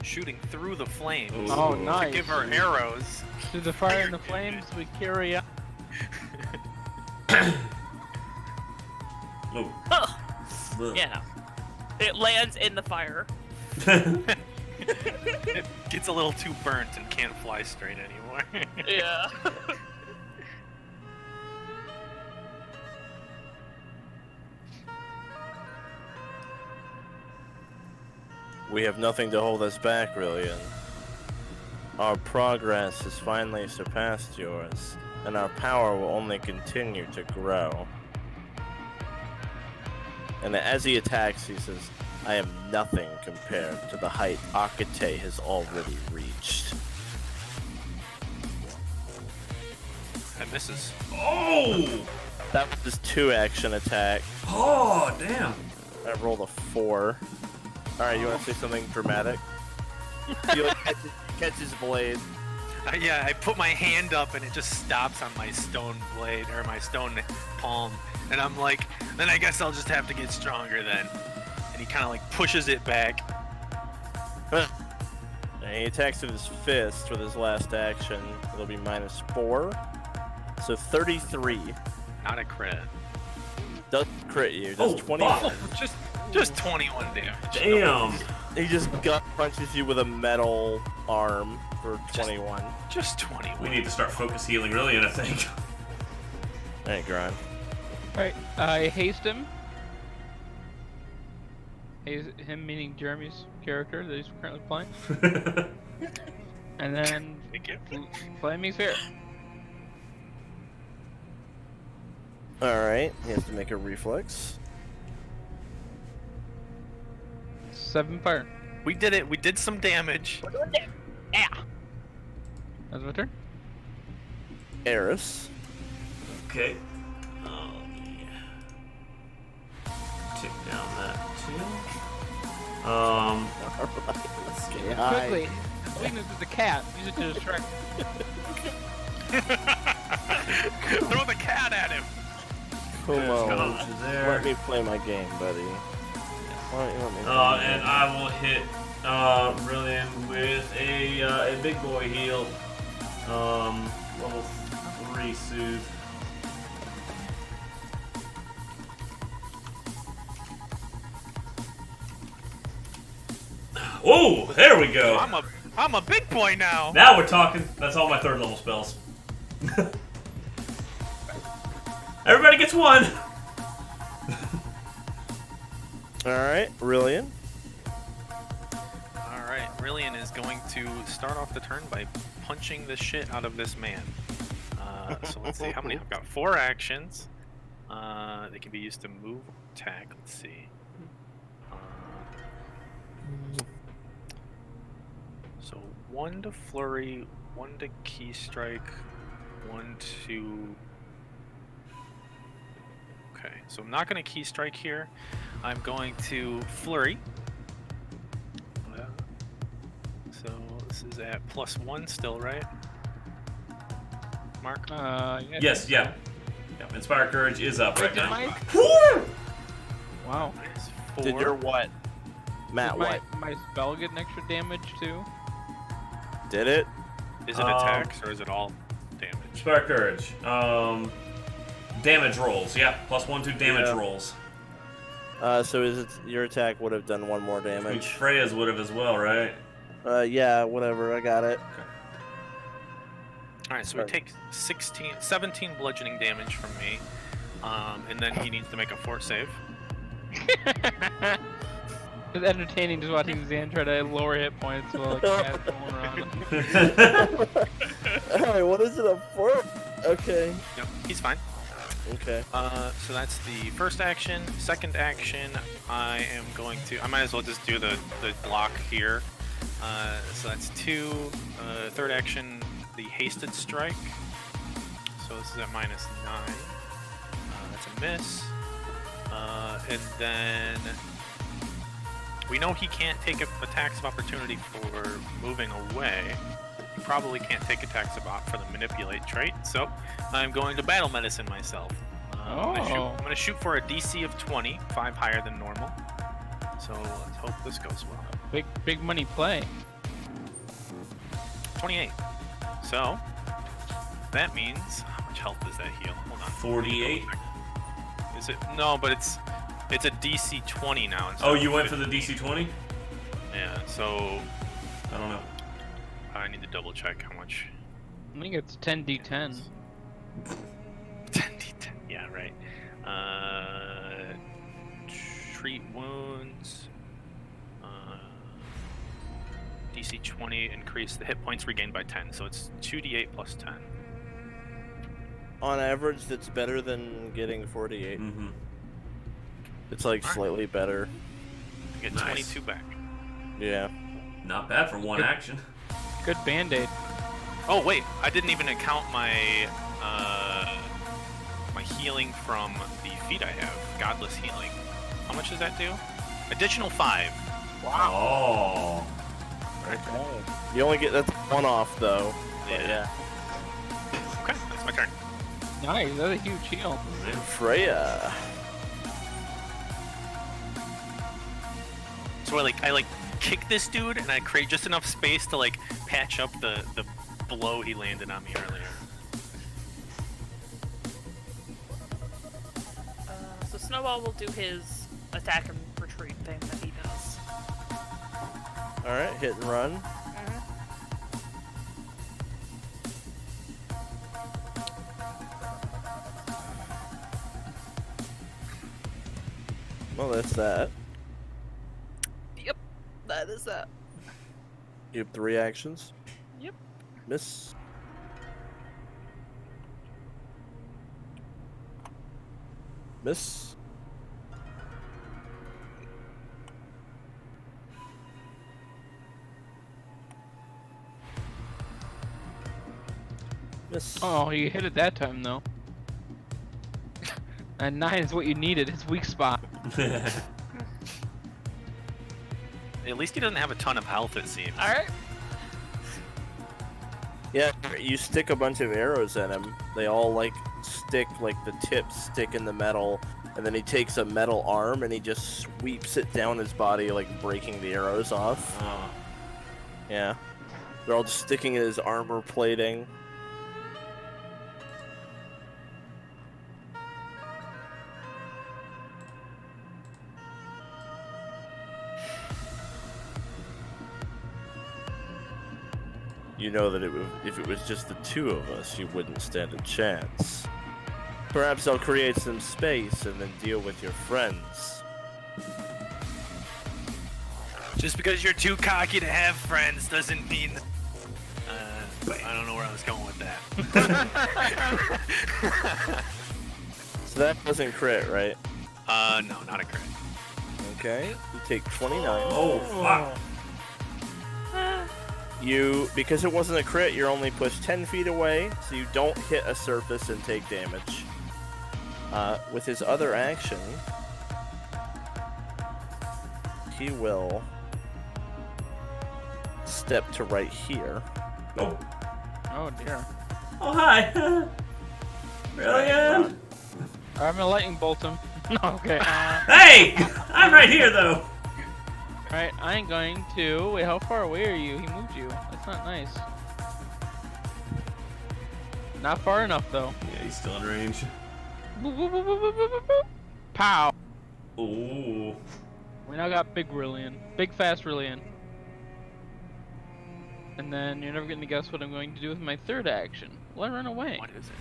Shooting through the flames. Oh, Ooh. nice. To give her arrows. Through the fire and the flames, we carry on. Ooh. Oh, Ugh. yeah. It lands in the fire. It gets a little too burnt and can't fly straight anymore. Yeah. We have nothing to hold us back, Rylian. Our progress has finally surpassed yours, and our power will only continue to grow. And as he attacks, he says, I am nothing compared to the height Akate has already reached. That misses. Oh! That was his 2 action attack. Oh, damn. I rolled a 4. Alright, you want to say something dramatic? You like catches blade. Yeah, I put my hand up and it just stops on my stone blade or my stone palm, and I'm like, then I guess I'll just have to get stronger then. And he kind of like pushes it back. And he attacks with his fist with his last action. It'll be -4. So 33. Not a crit. Doesn't crit you. Does Oh, 21. fuck. Just 21 damage. Damn. He just gut punches you with a metal arm for 21. Just 21. We need to start focus healing Rylian, I think. Hey, Gron. Alright, I haste him. Haste him meaning Jeremy's character that he's currently playing. And then Thank you. Flaming Sphere. Alright, he has to make a reflex. 7 fire. We did it. We did some damage. Yeah. That's my turn. Eris. Okay. Tick down that too. Okay, hi. Quickly. Weakness is the cat. Use it to distract. Throw the cat at him. Kumo, Coach is there. let me play my game, buddy. Why don't you let me play my And game? I will hit Rylian with a big boy heal. Level 3 soothe. Oh, there we go. I'm a big boy now. Now we're talking. That's all my 3rd level spells. Everybody gets 1. Alright, Rylian. Alright, Rylian is going to start off the turn by punching the shit out of this man. So let's see, how many? I've got 4 actions. They can be used to move or attack. Let's see. So 1 to flurry, 1 to key strike, 1 to... Okay, so I'm not going to key strike here. I'm going to flurry. So this is at +1 still, right? Mark? Yes, yeah. Yep, Inspire Courage is up right now. Wow. -4. Did your what? Matt, Did what? my spell get an extra damage too? Did it? Is it attacks or is it all damage? Inspire Courage. Damage rolls. Yeah, +1 to damage Yeah. rolls. So is it your attack would have done 1 more Which damage? Freya's would have as well, right? Yeah, whatever, I got it. Alright, so he takes 17 bludgeoning damage from me. And then he needs to make a fort save. It's entertaining just watching Zan try to lower hit points while the cat's going around. Alright, what is it up for? Okay. Yep, he's fine. Okay. So that's the first action. Second action, I might as well just do the block here. So that's 2. Third action, the hasted strike. So this is at -9. That's a miss. And then we know he can't take attacks of opportunity for moving away. He probably can't take attacks of op for the manipulate trait. So I'm going to battle medicine myself. I'm gonna shoot for a DC of 20, 5 higher than normal. So let's hope this goes well. Big money play. 28. So that means how much health does that heal? Hold on. 48. Is it? No, but it's a DC 20 now. Oh, you went for the DC 20? Yeah. So I don't know. I need to double check how much. I think it's 10d10. 10d10. Yeah, right. Treat wounds. DC 20, increase the hit points regained by 10. So it's 2d8 plus 10. On average, that's better than getting 48. Mm-hmm. It's like slightly better. I get Nice. 22 back. Yeah. Not bad for one action. Good band-aid. Oh wait, I didn't even account my my healing from the feat I have. Godless healing. How much does that do? Additional 5. Oh. You only get that's one off though. But yeah. Okay, that's my turn. Nice, that's a huge heal. Freya. So I kick this dude and I create just enough space to like patch up the blow he landed on me earlier. So Snowball will do his attack and retreat thing that he does. All right, hit and run. Well, that's that. Yep, that is that. You have 3 actions. Yep. Miss. Miss. Miss. Oh, you hit it that time though. And 9 is what you needed. His weak spot. At least he doesn't have a ton of health, it seems. All right. Yeah, you stick a bunch of arrows in him. They all like stick, like the tips stick in the metal, and then he takes a metal arm and he just sweeps it down his body, like breaking the arrows off. Oh. Yeah, they're all just sticking in his armor plating. You know that if it was just the 2 of us, you wouldn't stand a chance. Perhaps I'll create some space and then deal with your friends. Just because you're too cocky to have friends doesn't mean. I don't know where I was going with that. So that doesn't crit, right? No, not a crit. Okay, you take 29. Oh, fuck. Because it wasn't a crit, you're only pushed 10 feet away, so you don't hit a surface and take damage. With his other action, he will step to right here. Oh. Oh dear. Oh, hi. Rylian. I'm gonna lightning bolt him. No, okay. Hey! I'm right here, though. Alright, I'm going to. Wait, how far away are you? He moved you. That's not nice. Not far enough, though. Yeah, he's still in range. Boop, boop, boop, boop, boop, boop, boop. Pow! Ooh. We now got big Rylian. Big, fast Rylian. And then you're never going to guess what I'm going to do with my third action. Will I run away? What is it?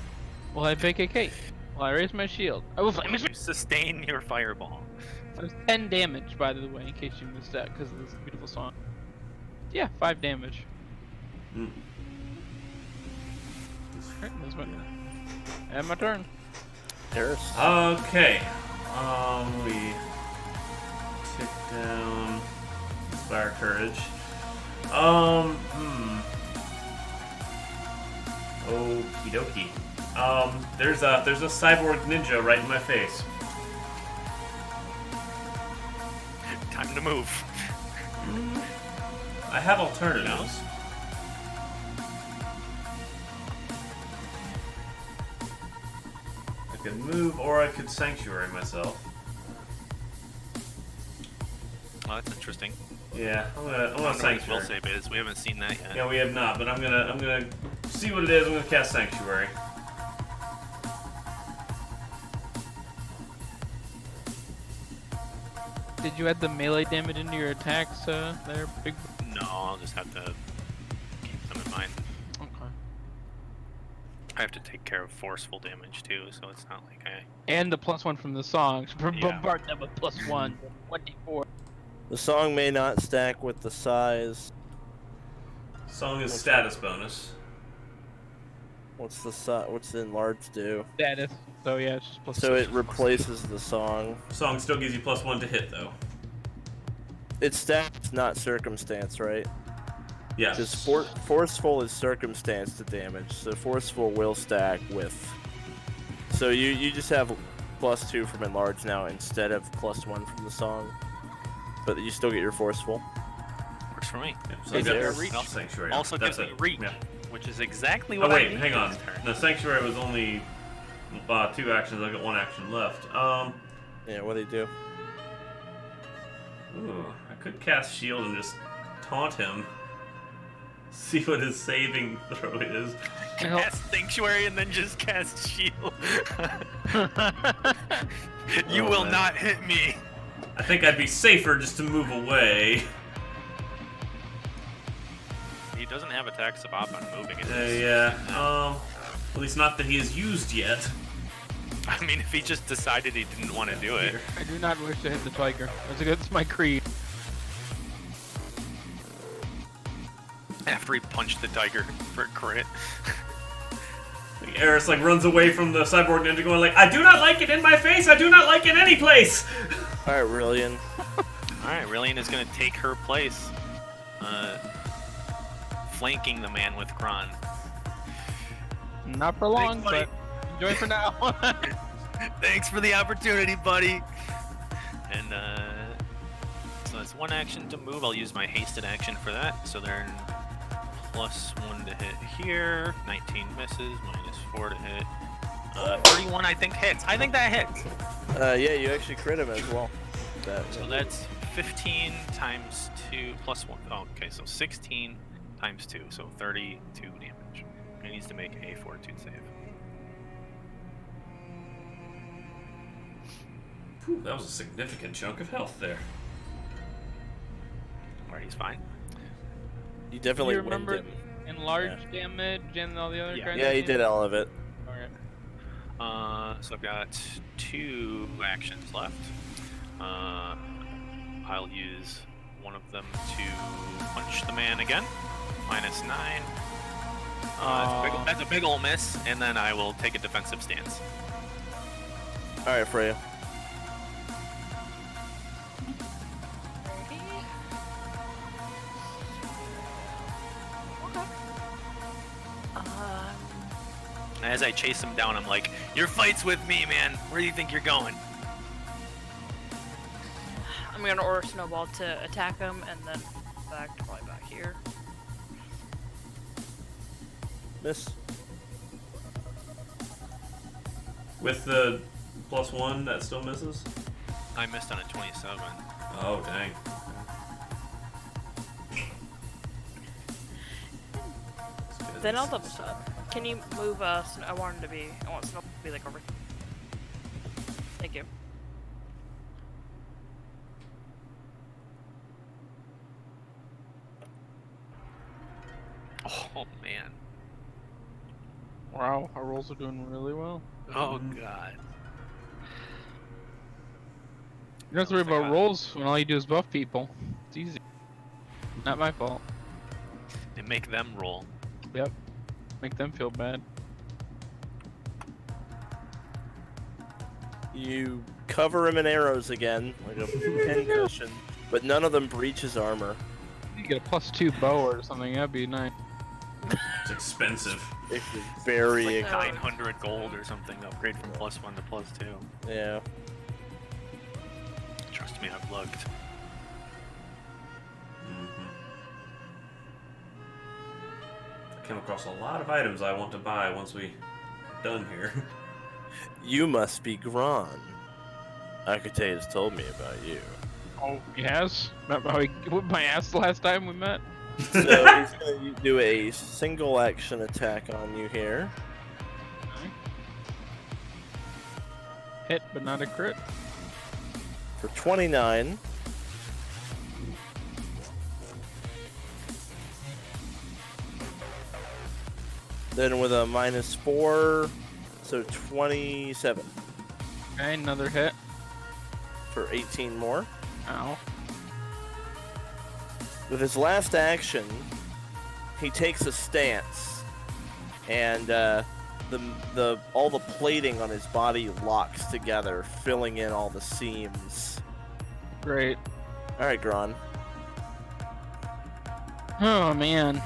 Will I fake a cake? Will I raise my shield? I will flame You sustain your fireball. There's 10 damage, by the way, in case you missed that, because of this beautiful song. Yeah, 5 damage. Mm. Alright, that's my... And my turn. Eris. Okay. We tick down Inspire Courage. Okie dokie. There's a cyborg ninja right in my face. Time to move. I have alternatives. I could move, or I could sanctuary myself. Oh, that's interesting. Yeah, I'm gonna I don't know what his will sanctuary. save is. We haven't seen that yet. Yeah, we have not, but I'm gonna see what it is. I'm gonna cast sanctuary. Did you add the melee damage into your attacks there, big? No, I'll just have to keep them in mind. Okay. I have to take care of forceful damage too, so it's not like I. And the +1 from the song. So Yeah. bombard them with +1. 24. The song may not stack with the size. Song is status bonus. What's the enlarged do? Status. So yeah, it's just plus. So it replaces the song. Song still gives you +1 to hit, though. It's stats, not circumstance, right? Yeah. Because forceful is circumstance to damage, so forceful will stack with. So you just have +2 from enlarge now instead of +1 from the song, but you still get your forceful. Works for me. Yeah, so Hey, I got there. reach. Sanctuary. Also That's gives me it. reach, Yeah. which is exactly Oh what I wait, need hang for on. this turn. The sanctuary was only 2 actions. I got 1 action left. Yeah, what do they do? Ooh, I could cast shield and just taunt him. See what his saving throw is. Cast Sanctuary and then just cast Shield. You Oh, will man. not hit me. I think I'd be safer just to move away. He doesn't have attacks of op on moving. Yeah. At least not that he has used yet. I mean, if he just decided he didn't want to do it. I do not wish to hit the tiger. That's my creed. After he punched the tiger for a crit. Eris like runs away from the cyborg ninja, going like, "I do not like it in my face. I do not like it any place." All right, Rylian. Alright, Rylian is going to take her place. Flanking the man with Gron. Not for long, Thanks, buddy. but enjoy for now. Thanks for the opportunity, buddy. And so that's 1 action to move. I'll use my hasted action for that. So they're +1 to hit here. 19 misses, -4 to hit. 31 I think hits. I think that hits. Yeah, you actually crit him as well. So that's 15 times 2 +1. Oh, okay, so 16 times 2, so 32 damage. He needs to make a fortitude save. Whew, that was a significant chunk of health there. Alright, he's fine. You definitely you winged remember him. enlarged damage and all the other Yeah. kinds Yeah, of he did all of it. Okay. So I've got 2 actions left. I'll use one of them to punch the man again. -9. That's a big ol' miss, and then I will take a defensive stance. All right, Freya. As I chase him down, I'm like, "Your fight's with me, man. Where do you think you're going?" I'm gonna order Snowball to attack him and then probably back here. Miss. With the +1, that still misses. I missed on a 27. Oh dang. Then I'll double up. Can you move I want Snowball to be like over. Thank you. Oh man. Wow, our rolls are doing really well. Oh god. You don't have to worry about rolls when all you do is buff people. It's easy. Not my fault. And make them roll. Yep. Make them feel bad. You cover him in arrows again, like a pincushion, but none of them breach his armor. You get a +2 bow or something, that'd be nice. It's expensive. It's very Like 900 gold or something. Upgrade from +1 to +2. yeah. Trust me, I've looked. I came across a lot of items I want to buy once we done here. You must be Gron. Akate has told me about you. Oh, he has? Remember how he whipped my ass the last time we met? So he's going to do a single action attack on you here. Hit, but not a crit. For 29. Then with a -4, so 27 Okay, another hit. for 18 more. Ow. With his last action, he takes a stance, and all the plating on his body locks together, filling in all the seams. Great. All right, Gron. Oh, man.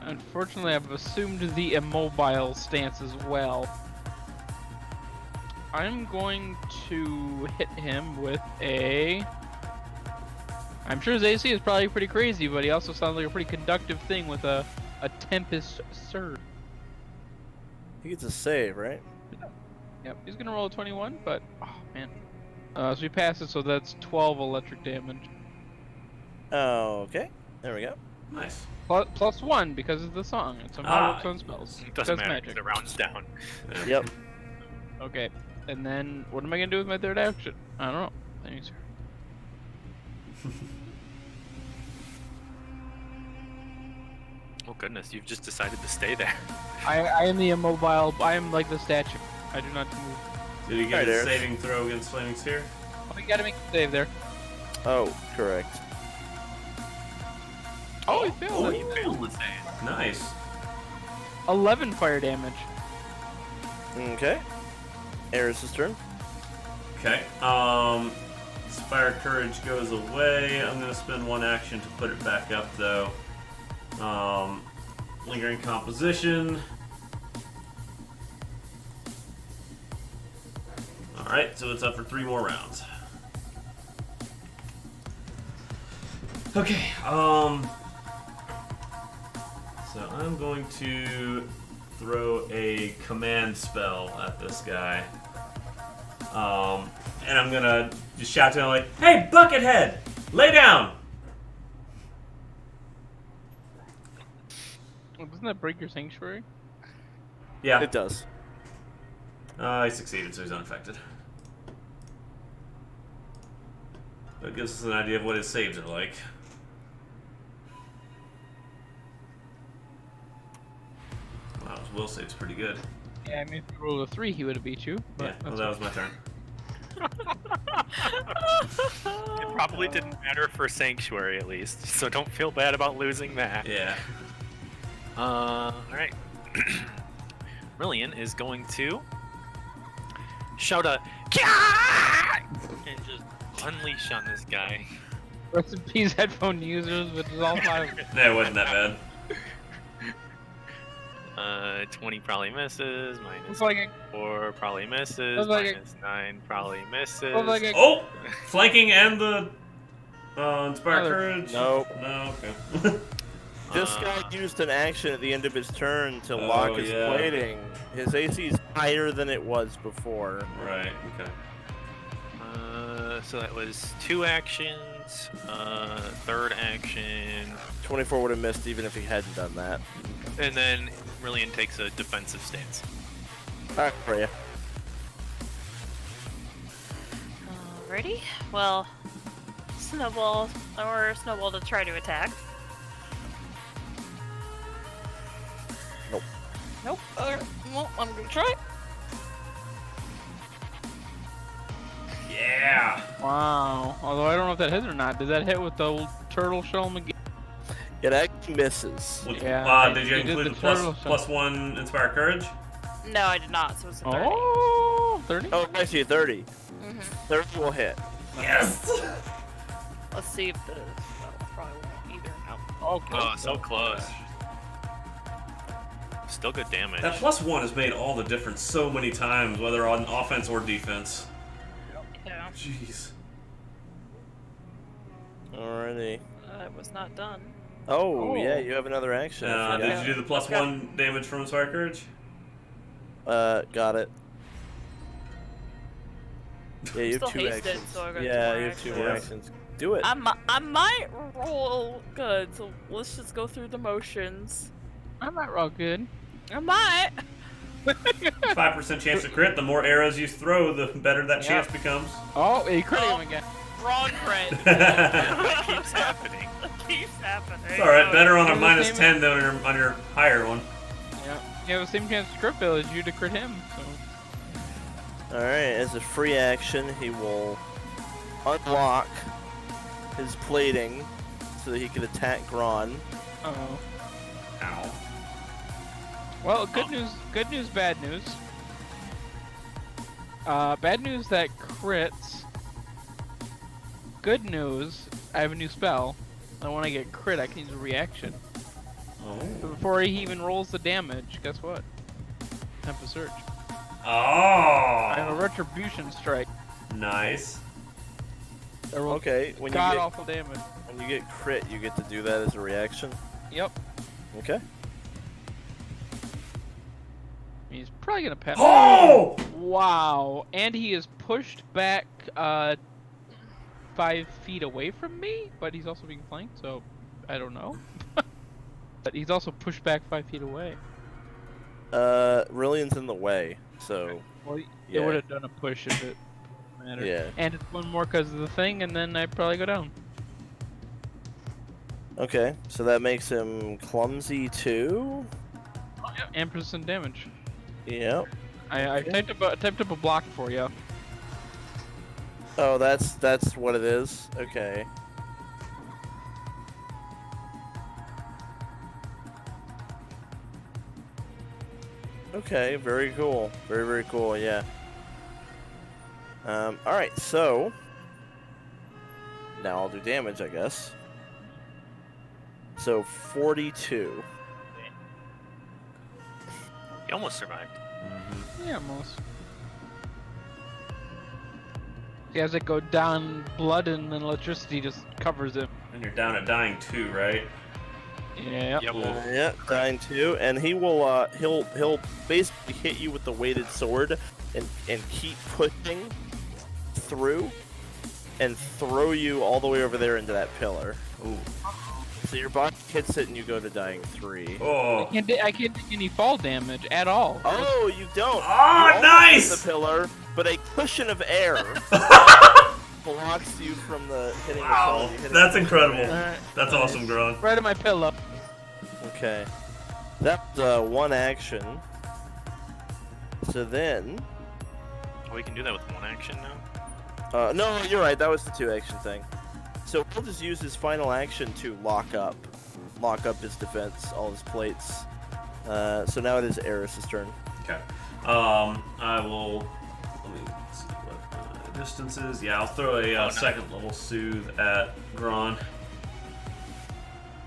Unfortunately, I've assumed the immobile stance as well. I'm going to hit him with a... I'm sure his AC is probably pretty crazy, but he also sounds like a pretty conductive thing with a Tempest Surge. He gets a save, right? Yep, he's gonna roll a 21, but... Oh, man. So he passes, so that's 12 electric damage. Okay. There we go. Nice. Plus 1 because of the song. It somehow works on spells. It doesn't Does matter. magic. The round's down. Yep. Okay, and then what am I gonna do with my third action? I don't know. Thanks. Oh goodness, you've just decided to stay there. I am the immobile. I am like the statue. I do not move. Did he get Right, a Eris. saving throw against Flaming Sphere? Oh, you gotta make a save there. Oh, correct. Oh, he failed Oh, it. you failed the save. Nice. 11 fire damage. Okay. Eris' turn. Okay. Inspired Courage goes away. I'm gonna spend one action to put it back up though. Lingering Composition. Alright, so it's up for 3 more rounds. Okay, so I'm going to throw a command spell at this guy. And I'm gonna just shout to him like, "Hey, Buckethead! Lay down!" Doesn't that break your sanctuary? Yeah. It does. He succeeded, so he's unaffected. That gives us an idea of what his saves are like. Wow, his will save's pretty good. Yeah, I mean, if you rolled a 3, he would have beat you. But Yeah, well, that's that was my turn. It probably didn't matter for Sanctuary at least, so don't feel bad about losing that. Yeah. Alright. Rylian is going to shout a "Kya!" and just unleash on this guy. Rest in peace, headphone users, which is all 5. That wasn't that bad. 20 probably misses, Looks like a, 4 probably misses, Looks like -9 probably misses. looks like a, Oh! Flanking and the Inspired Other- Courage? Nope. No, okay. This guy used an action at the end of his turn to lock his yeah. plating. His AC is higher than it was before. Right, okay. So that was 2 actions, third action, 24 would have missed even if he hadn't done that. and then Rylian takes a defensive stance. Alright, Freya. Alrighty. Well, snowball to try to attack. Nope. Nope. Alright. Well, I'm gonna try. Yeah! wow. Although I don't know if that hits or not. Did that hit with the old turtle shell McGee? It actually misses. With, Yeah, did you you did include the the plus, turtle +1 Inspired Courage? No, I did not. So it's a 30. Oh, 30? Oh, actually 30. Mm-hmm. 30 will hit. Yes. Let's see if the probably won't either. No. Oh, so close. Still good damage. That +1 has made all the difference so many times, whether on offense or defense. Yeah. Jeez. Alrighty. I was not done. Oh, yeah, you have another action. I Did forgot. you do the +1 damage from Inspire Courage? Got it. Yeah, you Still have 2 hasted, actions. so I got Yeah, 2 you have 2 more more actions. actions. Do it. I might roll good, so let's just go through the motions. I'm not real good. I might. 5% chance to crit. The more arrows you throw, the better that chance becomes. Oh, he crit him again. Wrong crit. It keeps happening. It keeps happening. It's alright, better on a It was the same- -10 than on your higher one. Yeah. You have the same chance to crit fail as you to crit him, so. Alright, as a free action, he will unlock his plating so that he can attack Gron. Uh-oh. Ow. Well, good news, bad news. Bad news that crits. Good news, I have a new spell. And when I get crit, I can use a reaction. Oh. But before he even rolls the damage, guess what? Temp of Surge. I have a Oh. Retribution Strike. Nice. That rolls Okay, when god awful damage. you get crit, you get to do that as a reaction. Yep. Okay. He's probably gonna pass. Oh! Wow. And he is pushed back 5 feet away from me, but he's also being flanked, so I don't know. But he's also pushed back 5 feet away. Rylian's in the way, so Well, Yeah. it would have done a push if it mattered. yeah. And it's one more because of the thing, and then I'd probably go down. Okay, so that makes him clumsy too. And persistent damage. Yep. I typed up a block for you. Oh, that's what it is. Okay. Okay, very cool. Very, very cool, yeah. Alright, so now I'll do damage, I guess. So 42. He almost survived. Yeah, almost. He has it go down, blood and then electricity just covers it. And you're down at dying 2, right? Yeah. Yep. Cool. Yeah, dying too, and he will he'll basically hit you with the weighted sword and keep pushing through and throw you all the way over there into that pillar. Ooh. So your body hits it and you go to dying 3. Oh. I can't take any fall damage at all. Oh, you don't. Oh, You almost nice! hit the pillar, but a cushion of air blocks you from the hitting Wow, the pillar. You hit it that's with the incredible. sword. Alright. That's awesome, Gron. Right at my pillow. Okay. That's one action. So then Oh, we can do that with one action now. no, you're right. That was the 2 action thing. So he'll just use his final action to lock up his defense, all his plates. So now it is Eris' turn. Okay. I will. Let me see what distance is. Yeah, I'll throw a no. second level soothe at Gron.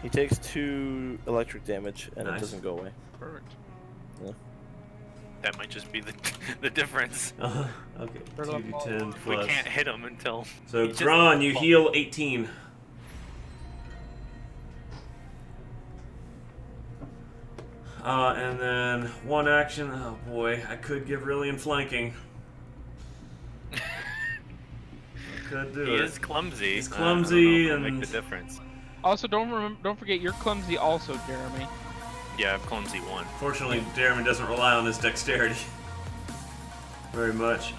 He takes 2 electric damage, and Nice. it doesn't go away. Perfect. That might just be the difference. Okay. Third level. 2d10 We plus. can't hit him until. So he just- Gron, you heal 18. And then one action. Oh boy, I could give Rylian flanking. I could do He it. is clumsy. He's I don't know clumsy if it'll and- make the difference. Also, don't forget you're clumsy also, Jeremy. Yeah, I'm clumsy 1. Fortunately, Jeremy doesn't rely on his dexterity very much.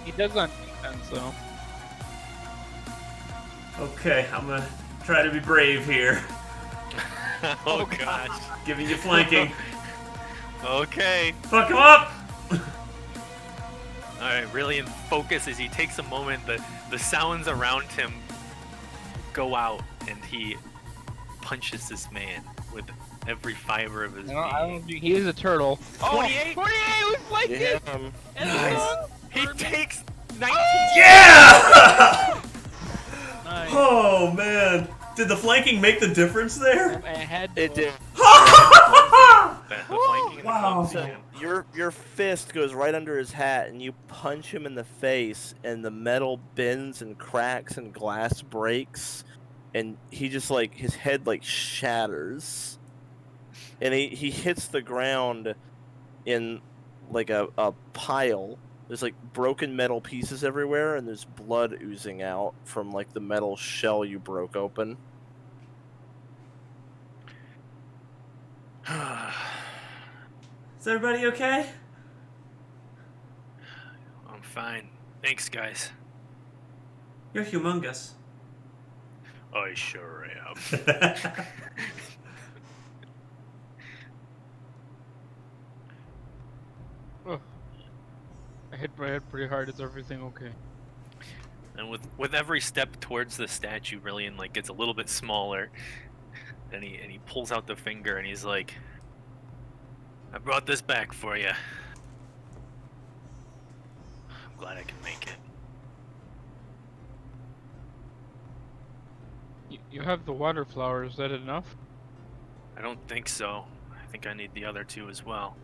He does on defense though. Okay, I'm gonna try to be brave here. Oh gosh. Giving you flanking. Okay. Fuck him up! Alright, really in focus as he takes a moment, the sounds around him go out and he punches this man with every fiber of his I being. don't think he is a turtle. 28. 28, we flanked it! Yeah, And Nice. He takes 19. Yeah! Nice. Oh man, did the flanking make the difference there? I had it did. The flanking and the Wow. clumsy So hand. your fist goes right under his hat, and you punch him in the face, and the metal bends and cracks, and glass breaks, and he just like his head like shatters, and he hits the ground in like a pile. There's like broken metal pieces everywhere, and there's blood oozing out from like the metal shell you broke open. Is everybody okay? I'm fine. Thanks, guys. You're humongous. I sure am. I hit my head pretty hard. Is everything okay? And with every step towards the statue, Rylian like gets a little bit smaller, and he pulls out the finger and he's like, "I brought this back for you. I'm glad I can make it." You have the water flower. Is that enough? I don't think so. I think I need the other two as well.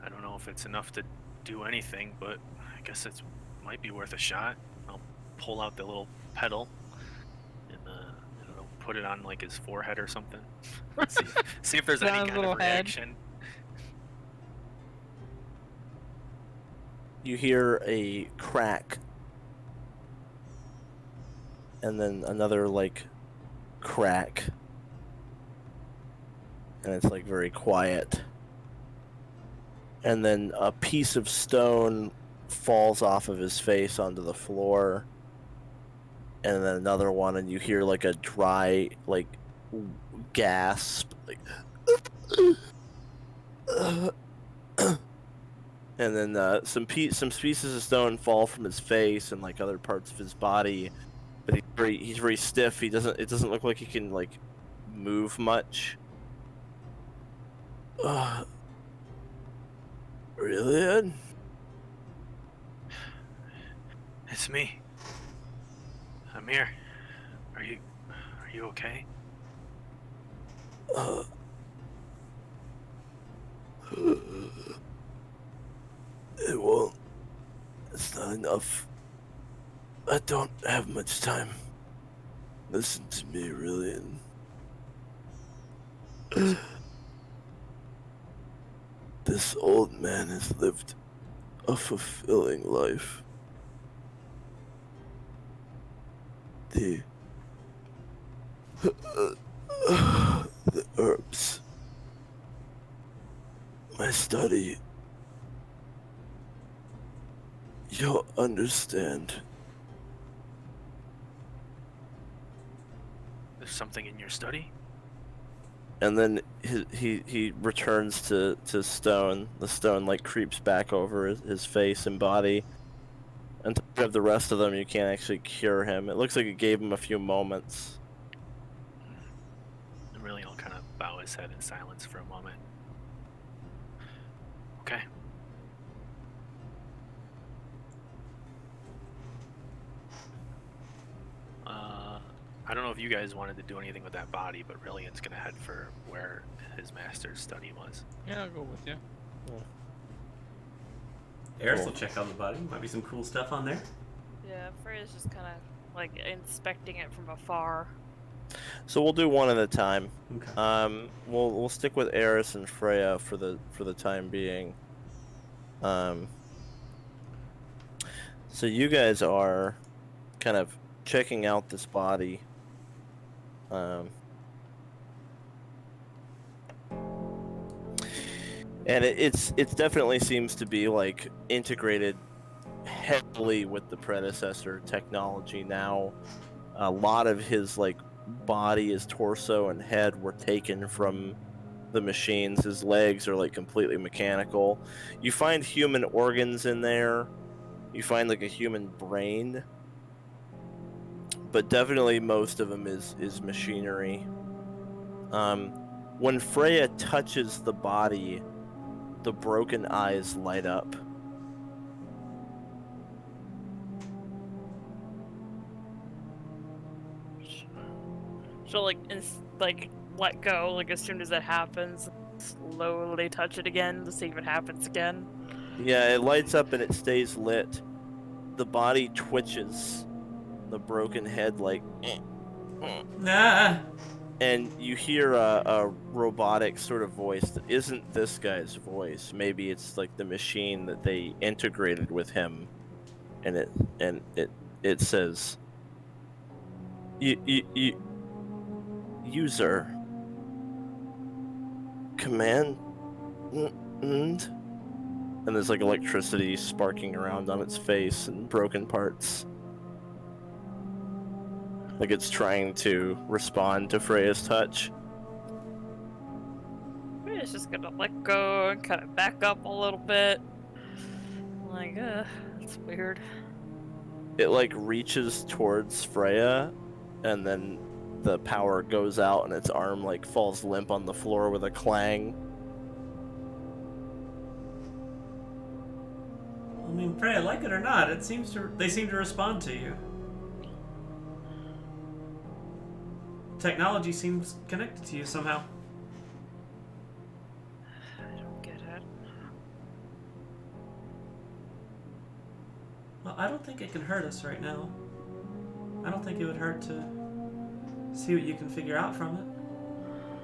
I don't know if it's enough to do anything, but I guess it might be worth a shot. I'll pull out the little pedal and I don't know, put it on like his forehead or something. see if there's any John's kind little of head. reaction. You hear a crack, and then another like crack, and it's like very quiet, and then a piece of stone falls off of his face onto the floor, and then another one, and you hear like a dry like gasp, like and then some pieces of stone fall from his face and like other parts of his body, but he's very stiff. It doesn't look like he can like move much. Rylian? It's me. I'm here. Are you okay? It won't. It's not enough. I don't have much time. Listen to me, Rylian. This old man has lived a fulfilling life. The herbs. My study. You'll understand. There's something in your study? And then he returns to stone. The stone like creeps back over his face and body. Until you have the rest of them, you can't actually cure him. It looks like it gave him a few moments. And really, I'll kind of bow his head in silence for a moment. Okay. I don't know if you guys wanted to do anything with that body, but Rylian's gonna head for where his master's study was. Yeah, I'll go with you. Eris will check out the body. Might be some cool stuff on there. Yeah, Freya's just kind of like inspecting it from afar. So we'll do one at a time. Okay. We'll stick with Eris and Freya for the time being. So you guys are kind of checking out this body. And it's definitely seems to be like integrated heavily with the predecessor technology now. A lot of his like body, his torso and head were taken from the machines. His legs are like completely mechanical. You find human organs in there. You find like a human brain. But definitely most of them is machinery. When Freya touches the body, the broken eyes light up. She'll like let go like as soon as it happens. Slowly touch it again to see if it happens again. Yeah, it lights up and it stays lit. The body twitches. The broken head like, Nah. and you hear a robotic sort of voice that isn't this guy's voice. Maybe it's like the machine that they integrated with him, and it says, user command, and there's like electricity sparking around on its face and broken parts. Like it's trying to respond to Freya's touch. It's just gonna let go and kind of back up a little bit. Like, that's weird. It like reaches towards Freya, and then the power goes out and its arm like falls limp on the floor with a clang. I mean, Freya, like it or not, they seem to respond to you. Technology seems connected to you somehow. I don't get it. Well, I don't think it can hurt us right now. I don't think it would hurt to see what you can figure out from it.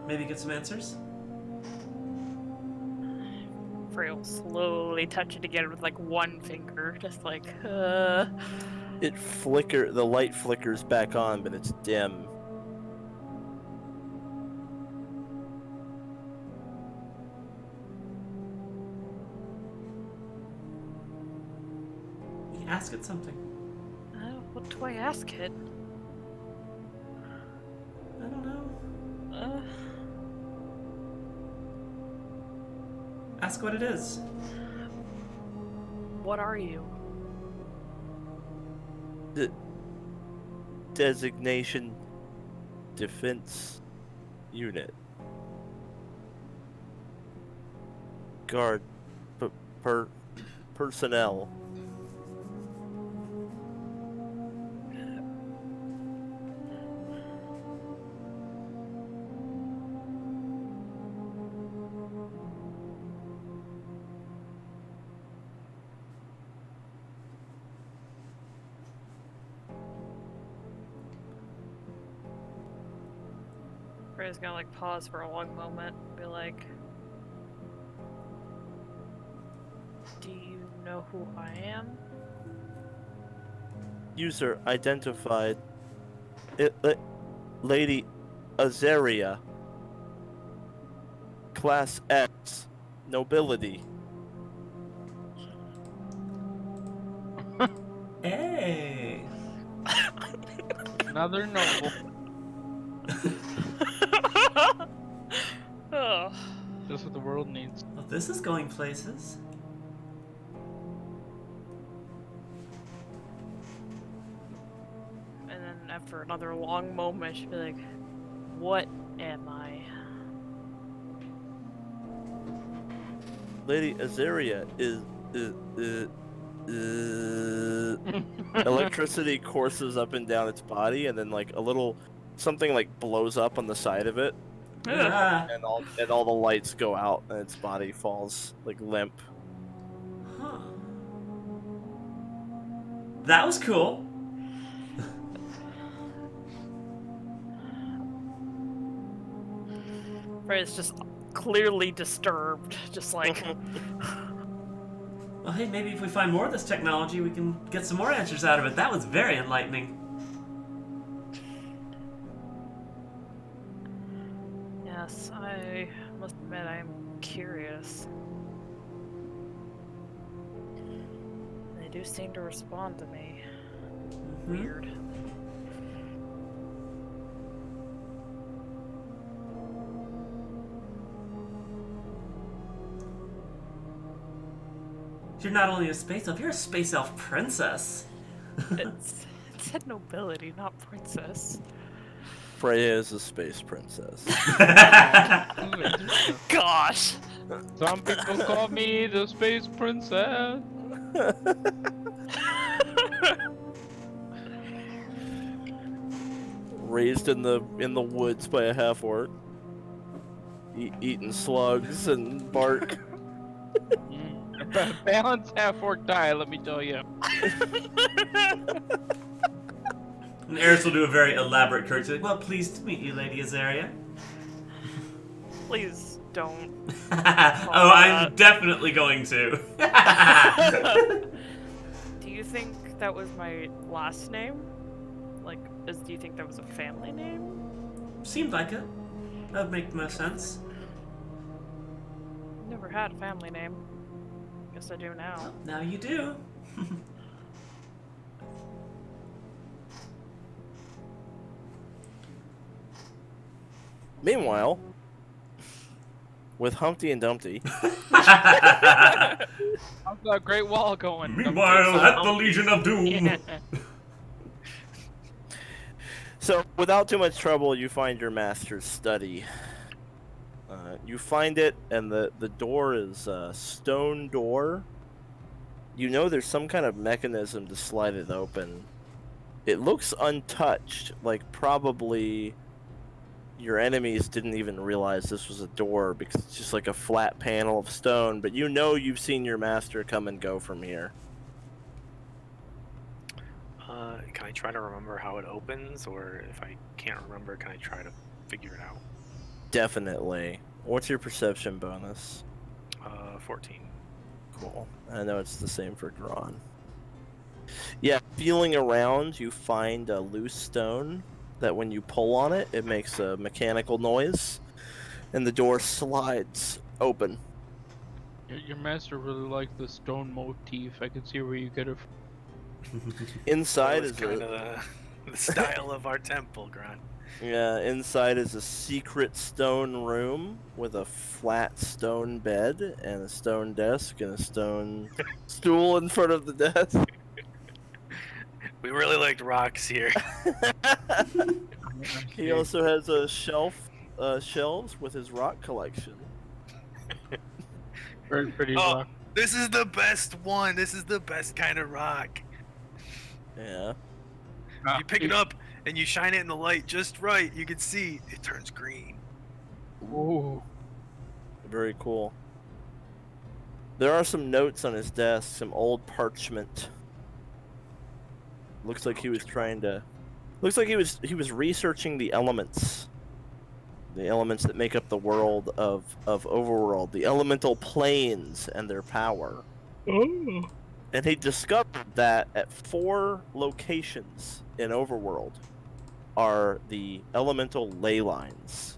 Maybe get some answers. Freya will slowly touch it again with like one finger, just like, The light flickers back on, but it's dim. Ask it something. What do I ask it? I don't know. Ask what it is. What are you? Designation defense unit. Guard personnel. Freya's gonna like pause for a long moment and be like, do you know who I am? User identified. Lady Azaria. Class X. Nobility. Hey. Another noble. Oh. Just what the world needs. Well, this is going places. And then after another long moment, she'll be like, what am I? Lady Azaria is electricity courses up and down its body, and then like a little something like blows up on the side of it, Ah. and all the lights go out, and its body falls like limp. Huh. That was cool. Freya's just clearly disturbed, just like, Well, hey, maybe if we find more of this technology, we can get some more answers out of it. That was very enlightening. yes, I must admit I'm curious. They do seem to respond to me. Mhm. Weird. You're not only a space elf, you're a space elf princess. It said nobility, not princess. Freya is a space princess. Gosh. Some people call me the space princess. Raised in the woods by a half orc, eating slugs and bark. Balance half orc die, let me tell you. And Eris will do a very elaborate curtsy. Like, well, pleased to meet you, Lady Azaria. Please don't. Oh, I'm definitely going to. Do you think that was my last name? Like, do you think that was a family name? Seemed like it. That would make the most sense. Never had a family name. Guess I do now. Now you do. Meanwhile, with Humpty and Dumpty, How's that Great Wall going? Meanwhile, at the Legion of Doom. Yeah. so without too much trouble, you find your master's study. You find it, and the door is a stone door. You know there's some kind of mechanism to slide it open. It looks untouched, like probably your enemies didn't even realize this was a door because it's just like a flat panel of stone, but you know you've seen your master come and go from here. Can I try to remember how it opens, or if I can't remember, can I try to figure it out? Definitely. What's your perception bonus? 14. Cool. I know it's the same for Gron. Yeah, feeling around, you find a loose stone that when you pull on it, it makes a mechanical noise, and the door slides open. Your master really liked the stone motif. I can see where you get it from. Inside That was is kind a of the style of our temple, Gron. yeah. Inside is a secret stone room with a flat stone bed and a stone desk and a stone stool in front of the desk. We really liked rocks here. He also has a shelves with his rock collection. Very pretty Oh. rock. This is the best one. This is the best kind of rock. Yeah. You pick it up and you shine it in the light just right. You can see it turns green. Ooh. Very cool. There are some notes on his desk, some old parchment. Looks like he was trying to. Looks like he was researching the elements that make up the world of Overworld, the elemental planes and their power. Oh. And he discovered that at 4 locations in Overworld are the elemental ley lines,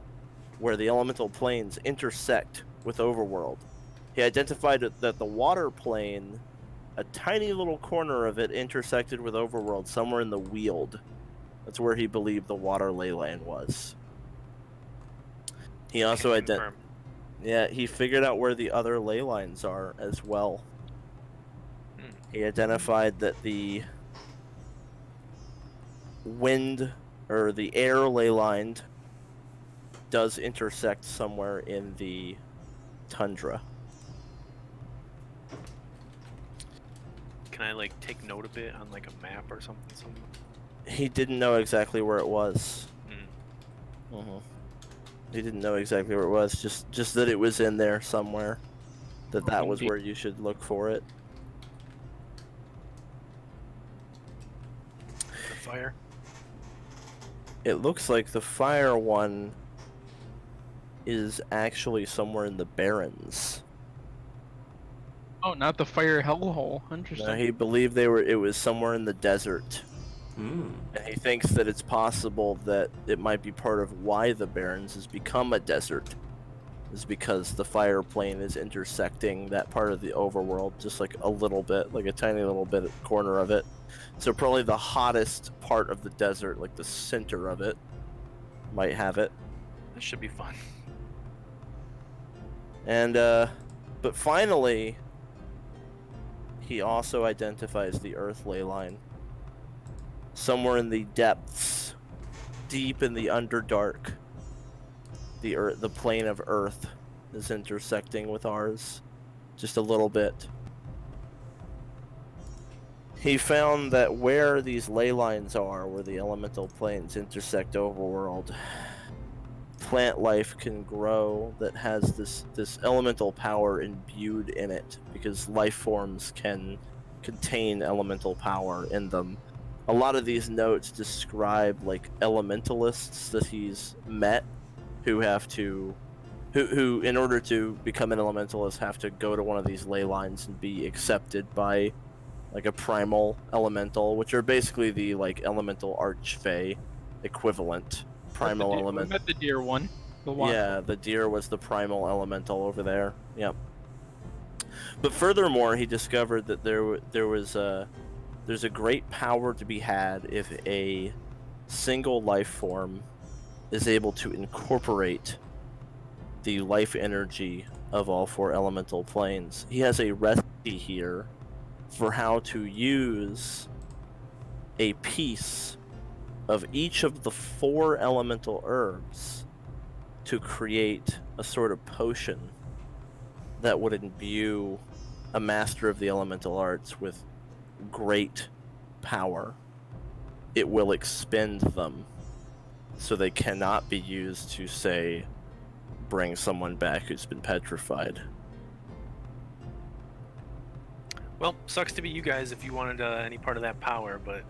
where the elemental planes intersect with Overworld. He identified that the water plane, a tiny little corner of it, intersected with Overworld somewhere in the Weald. That's where he believed the water ley line was. He also Confirm. he figured out where the other ley lines are as well. He identified that the wind or the air ley line does intersect somewhere in the tundra. Can I like take note of it on like a map or something? He didn't know exactly where it was. Mm. He didn't know exactly where it was, just that it was in there somewhere. That was where you should look for it. The fire. It looks like the fire one is actually somewhere in the Barrens. Oh, not the fire hellhole. Interesting. No, he believed it was somewhere in the desert. Mm. And he thinks that it's possible that it might be part of why the Barrens has become a desert. Is because the fire plane is intersecting that part of the overworld just like a little bit, like a tiny little bit corner of it. So probably the hottest part of the desert, like the center of it, might have it. This should be fun. And but finally, he also identifies the Earth ley line. Somewhere in the depths deep in the Underdark, the plane of Earth is intersecting with ours, just a little bit. He found that where these ley lines are, where the elemental planes intersect Overworld, plant life can grow that has this elemental power imbued in it, because life forms can contain elemental power in them. A lot of these notes describe like elementalists that he's met who have to who in order to become an elementalist have to go to one of these ley lines and be accepted by like a primal elemental, which are basically the like elemental archfey equivalent. Primal We element. met the deer one. The one. Yeah, the deer was the primal elemental over there. Yep. But furthermore, he discovered that there's a great power to be had if a single life form is able to incorporate the life energy of all 4 elemental planes. He has a recipe here for how to use a piece of each of the 4 elemental herbs to create a sort of potion that would imbue a master of the elemental arts with great power. It will expend them so they cannot be used to, say, bring someone back who's been petrified. Well, sucks to be you guys if you wanted any part of that power, but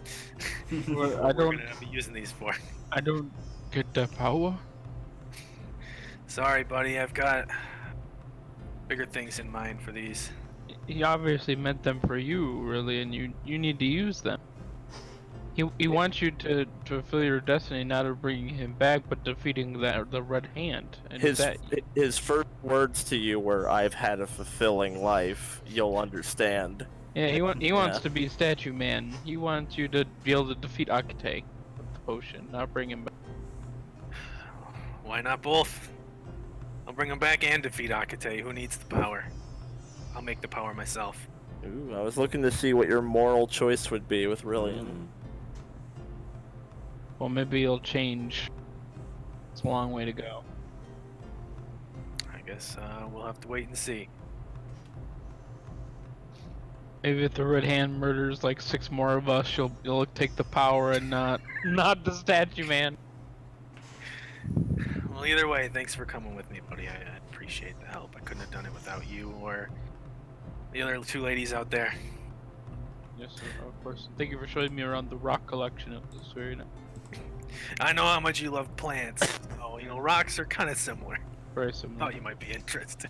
Well, we're gonna be using these for. I don't get that power. Sorry, buddy. I've got bigger things in mind for these. He obviously meant them for you, really, and you need to use them. He wants you to fulfill your destiny, not of bringing him back, but defeating the Red Hand. And His first words to you were, "I've had a fulfilling life. You'll understand." yeah, he wants to be Statue Man. He wants you to be able to defeat Akate with the potion, not bring him back. Why not both? I'll bring him back and defeat Akate. Who needs the power? I'll make the power myself. Ooh, I was looking to see what your moral choice would be with Rylian. Well, maybe he'll change. It's a long way to go. I guess we'll have to wait and see. Maybe if the Red Hand murders like 6 more of us, you'll take the power and not the Statue Man. Well, either way, thanks for coming with me, buddy. I appreciate the help. I couldn't have done it without you or the other 2 ladies out there. Yes, sir, of course. Thank you for showing me around the rock collection. It was very nice. I know how much you love plants. So, rocks are kind of similar. Very similar. Thought you might be interested.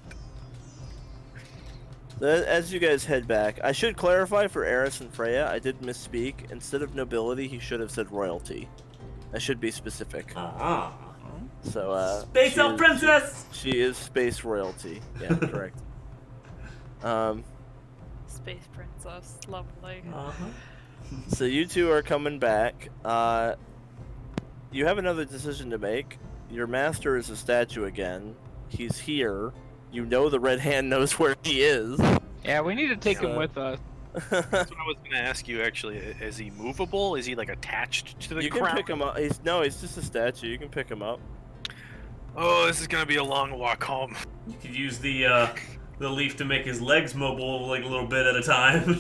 As you guys head back, I should clarify for Eris and Freya, I did misspeak. Instead of nobility, he should have said royalty. I should be specific. Ah. So, Space Elf Princess! She is space royalty. Yeah, correct. Space princess, lovely. So you 2 are coming back. You have another decision to make. Your master is a statue again. He's here. You know the Red Hand knows where he is. Yeah, we need to take him with us. That's what I was going to ask you, actually. Is he movable? Is he, like, attached to the You ground? can pick him up. He's just a statue. You can pick him up. Oh, this is going to be a long walk home. You could use the leaf to make his legs mobile, like a little bit at a time.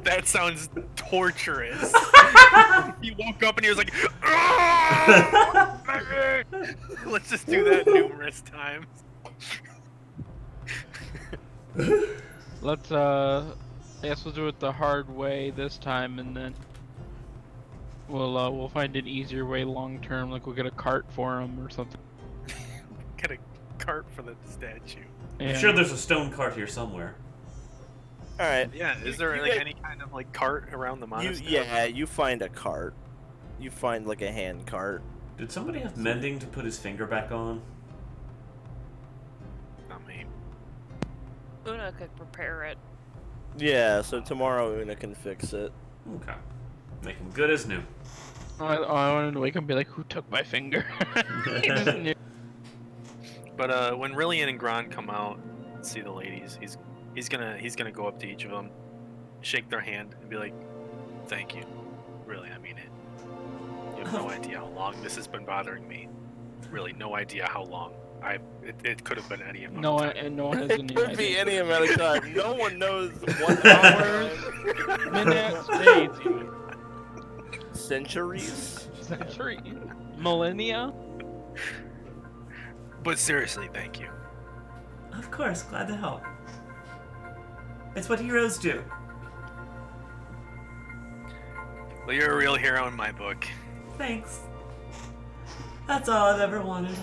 That sounds torturous. He woke up and he was like, let's just do that numerous times. Let's I guess we'll do it the hard way this time, and then we'll find an easier way long term. Like we'll get a cart for him or something. Get a cart for the statue. Yeah. I'm sure there's a stone cart here somewhere. All right. Yeah, is there like any kind of like cart around the monastery? You find a cart. You find like a hand cart. Did somebody have mending to put his finger back on? Not me. Una could prepare it. Yeah, so tomorrow Una can fix it. Okay. Make him good as new. I wanted to wake up and be like, who took my finger? He just knew. But when Rylian and Gron come out and see the ladies, he's gonna go up to each of them, shake their hand, and be like, "Thank you, really, I mean it." You have no idea how long this has been bothering me. Really, no idea how long. It could have been any amount No of one, time. and no one has It any could be idea. any amount of time. No one knows what hours, Minutes, days, even. centuries. Century, millennia. But seriously, thank you. Of course, glad to help. It's what heroes do. Well, you're a real hero in my book. Thanks. That's all I've ever wanted.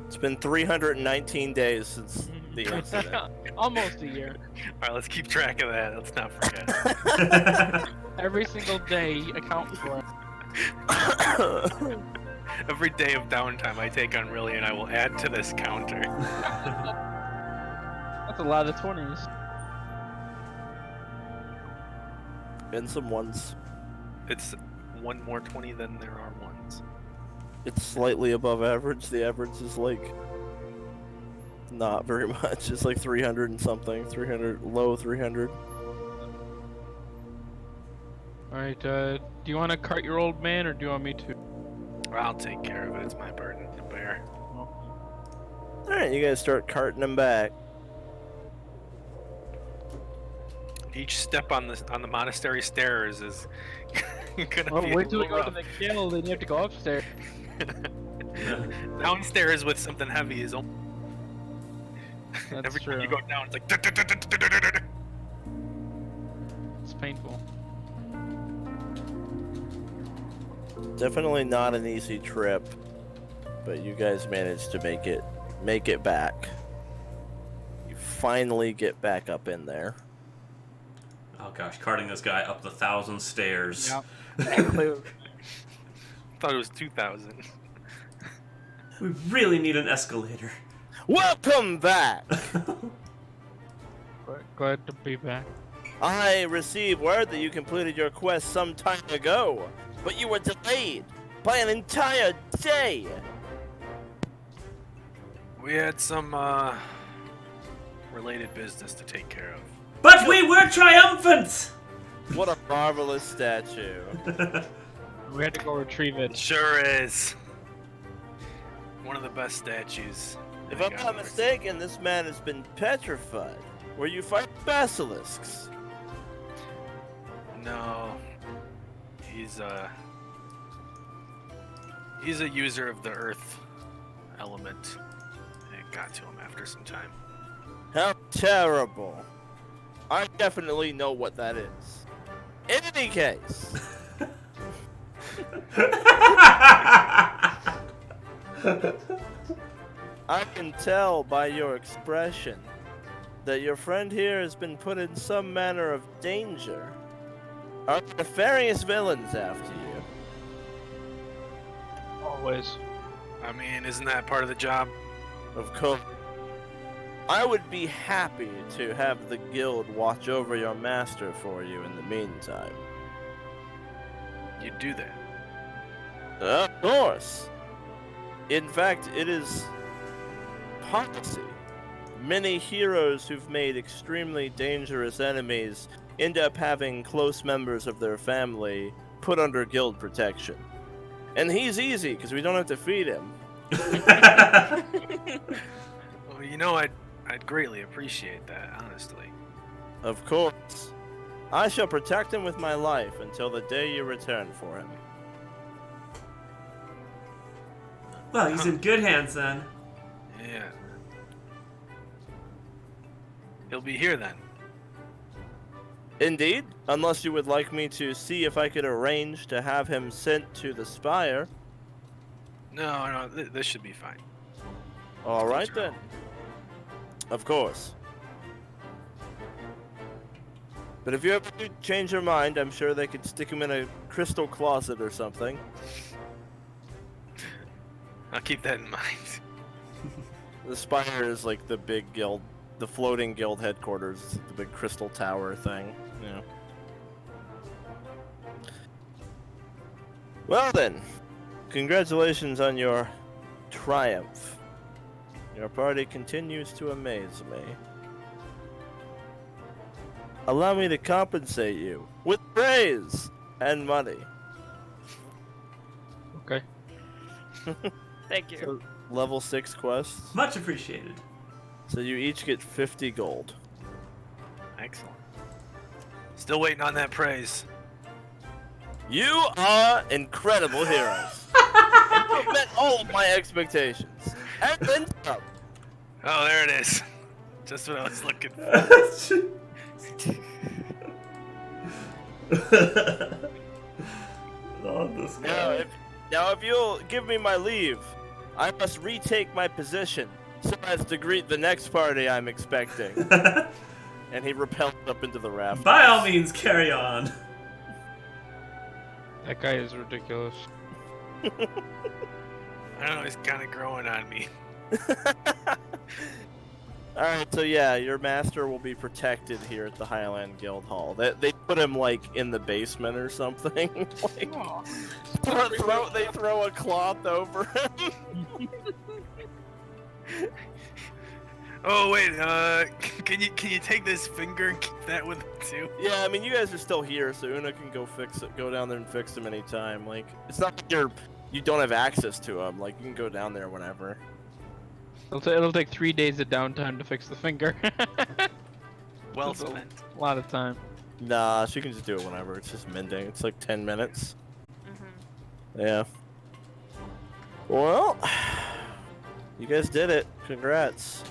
It's been 319 days since the incident. Almost a year. All right, let's keep track of that. Let's not forget. Every single day account for it. Every day of downtime I take on Rylian, I will add to this counter. That's a lot of 20s. And some ones. It's one more 20 than there are ones. It's slightly above average. The average is like not very much. It's like 300 and something. 300, low 300. Alright, do you want to cart your old man, or do you want me to? I'll take care of it. It's my burden to bear. Alright, you guys start carting them back. Each step on the monastery stairs is gonna Well, be wait a till we little go to rough. the guild, then you have to go upstairs. Downstairs with something heavy is That's every true. time you go down, it's like. It's painful. Definitely not an easy trip, but you guys managed to make it back. You finally get back up in there. Oh gosh, carting this guy up the 1,000 stairs. Yep. Thought it was 2,000. We really need an escalator. Welcome back! Glad to be back. I received word that you completed your quest some time ago, but you were delayed by an entire day. We had some related business to take care of. But we were triumphant! What a marvelous statue. We had to go retrieve It it. sure is. One of the best statues. If I I'm got not there. mistaken, this man has been petrified. Where you fight basilisks. No. He's a user of the earth element. It got to him after some time. How terrible. I definitely know what that is. In any case, I can tell by your expression that your friend here has been put in some manner of danger. Are nefarious villains after you? Always. I mean, isn't that part of the job? Of course. I would be happy to have the guild watch over your master for you in the meantime. You'd do that. Of course. In fact, it is policy. Many heroes who've made extremely dangerous enemies end up having close members of their family put under guild protection. And he's easy, because we don't have to feed him. Well, you know, I'd greatly appreciate that, honestly. Of course. I shall protect him with my life until the day you return for him. Well, he's in good hands then. Yeah. He'll be here then. Indeed, unless you would like me to see if I could arrange to have him sent to the Spire. No, this should be fine. All right then. Of course. But if you ever do change your mind, I'm sure they could stick him in a crystal closet or something. I'll keep that in mind. The Spire is like the big guild, the floating guild headquarters, the big crystal tower thing. Yeah. Well then, congratulations on your triumph. Your party continues to amaze me. Allow me to compensate you with praise and money. Thank you. So, level 6 quests. Much appreciated. So you each get 50 gold. Excellent. Still waiting on that praise. You are incredible heroes. And you've met all of my expectations. And then some. Oh, there it is. Just what I was looking for. Oh, this Now guy. if you'll give me my leave, I must retake my position so as to greet the next party I'm expecting. And he repelled up into the raft. By all means, carry on. That guy is ridiculous. I don't know, he's kind of growing on me. Alright, so yeah, your master will be protected here at the Highland Guild Hall. They put him, like, in the basement or something. Like, they throw a cloth over him. Oh wait, can you take this finger and keep that with him too? Yeah, I mean, you guys are still here, so Una can go down there and fix him anytime. Like, it's not like you don't have access to him. Like, you can go down there whenever. It'll take 3 days of downtime to fix the finger. Well That's spent. A lot of time. Nah, she can just do it whenever. It's just mending. It's like 10 minutes. Mm-hmm. Yeah. Well, you guys did it. Congrats.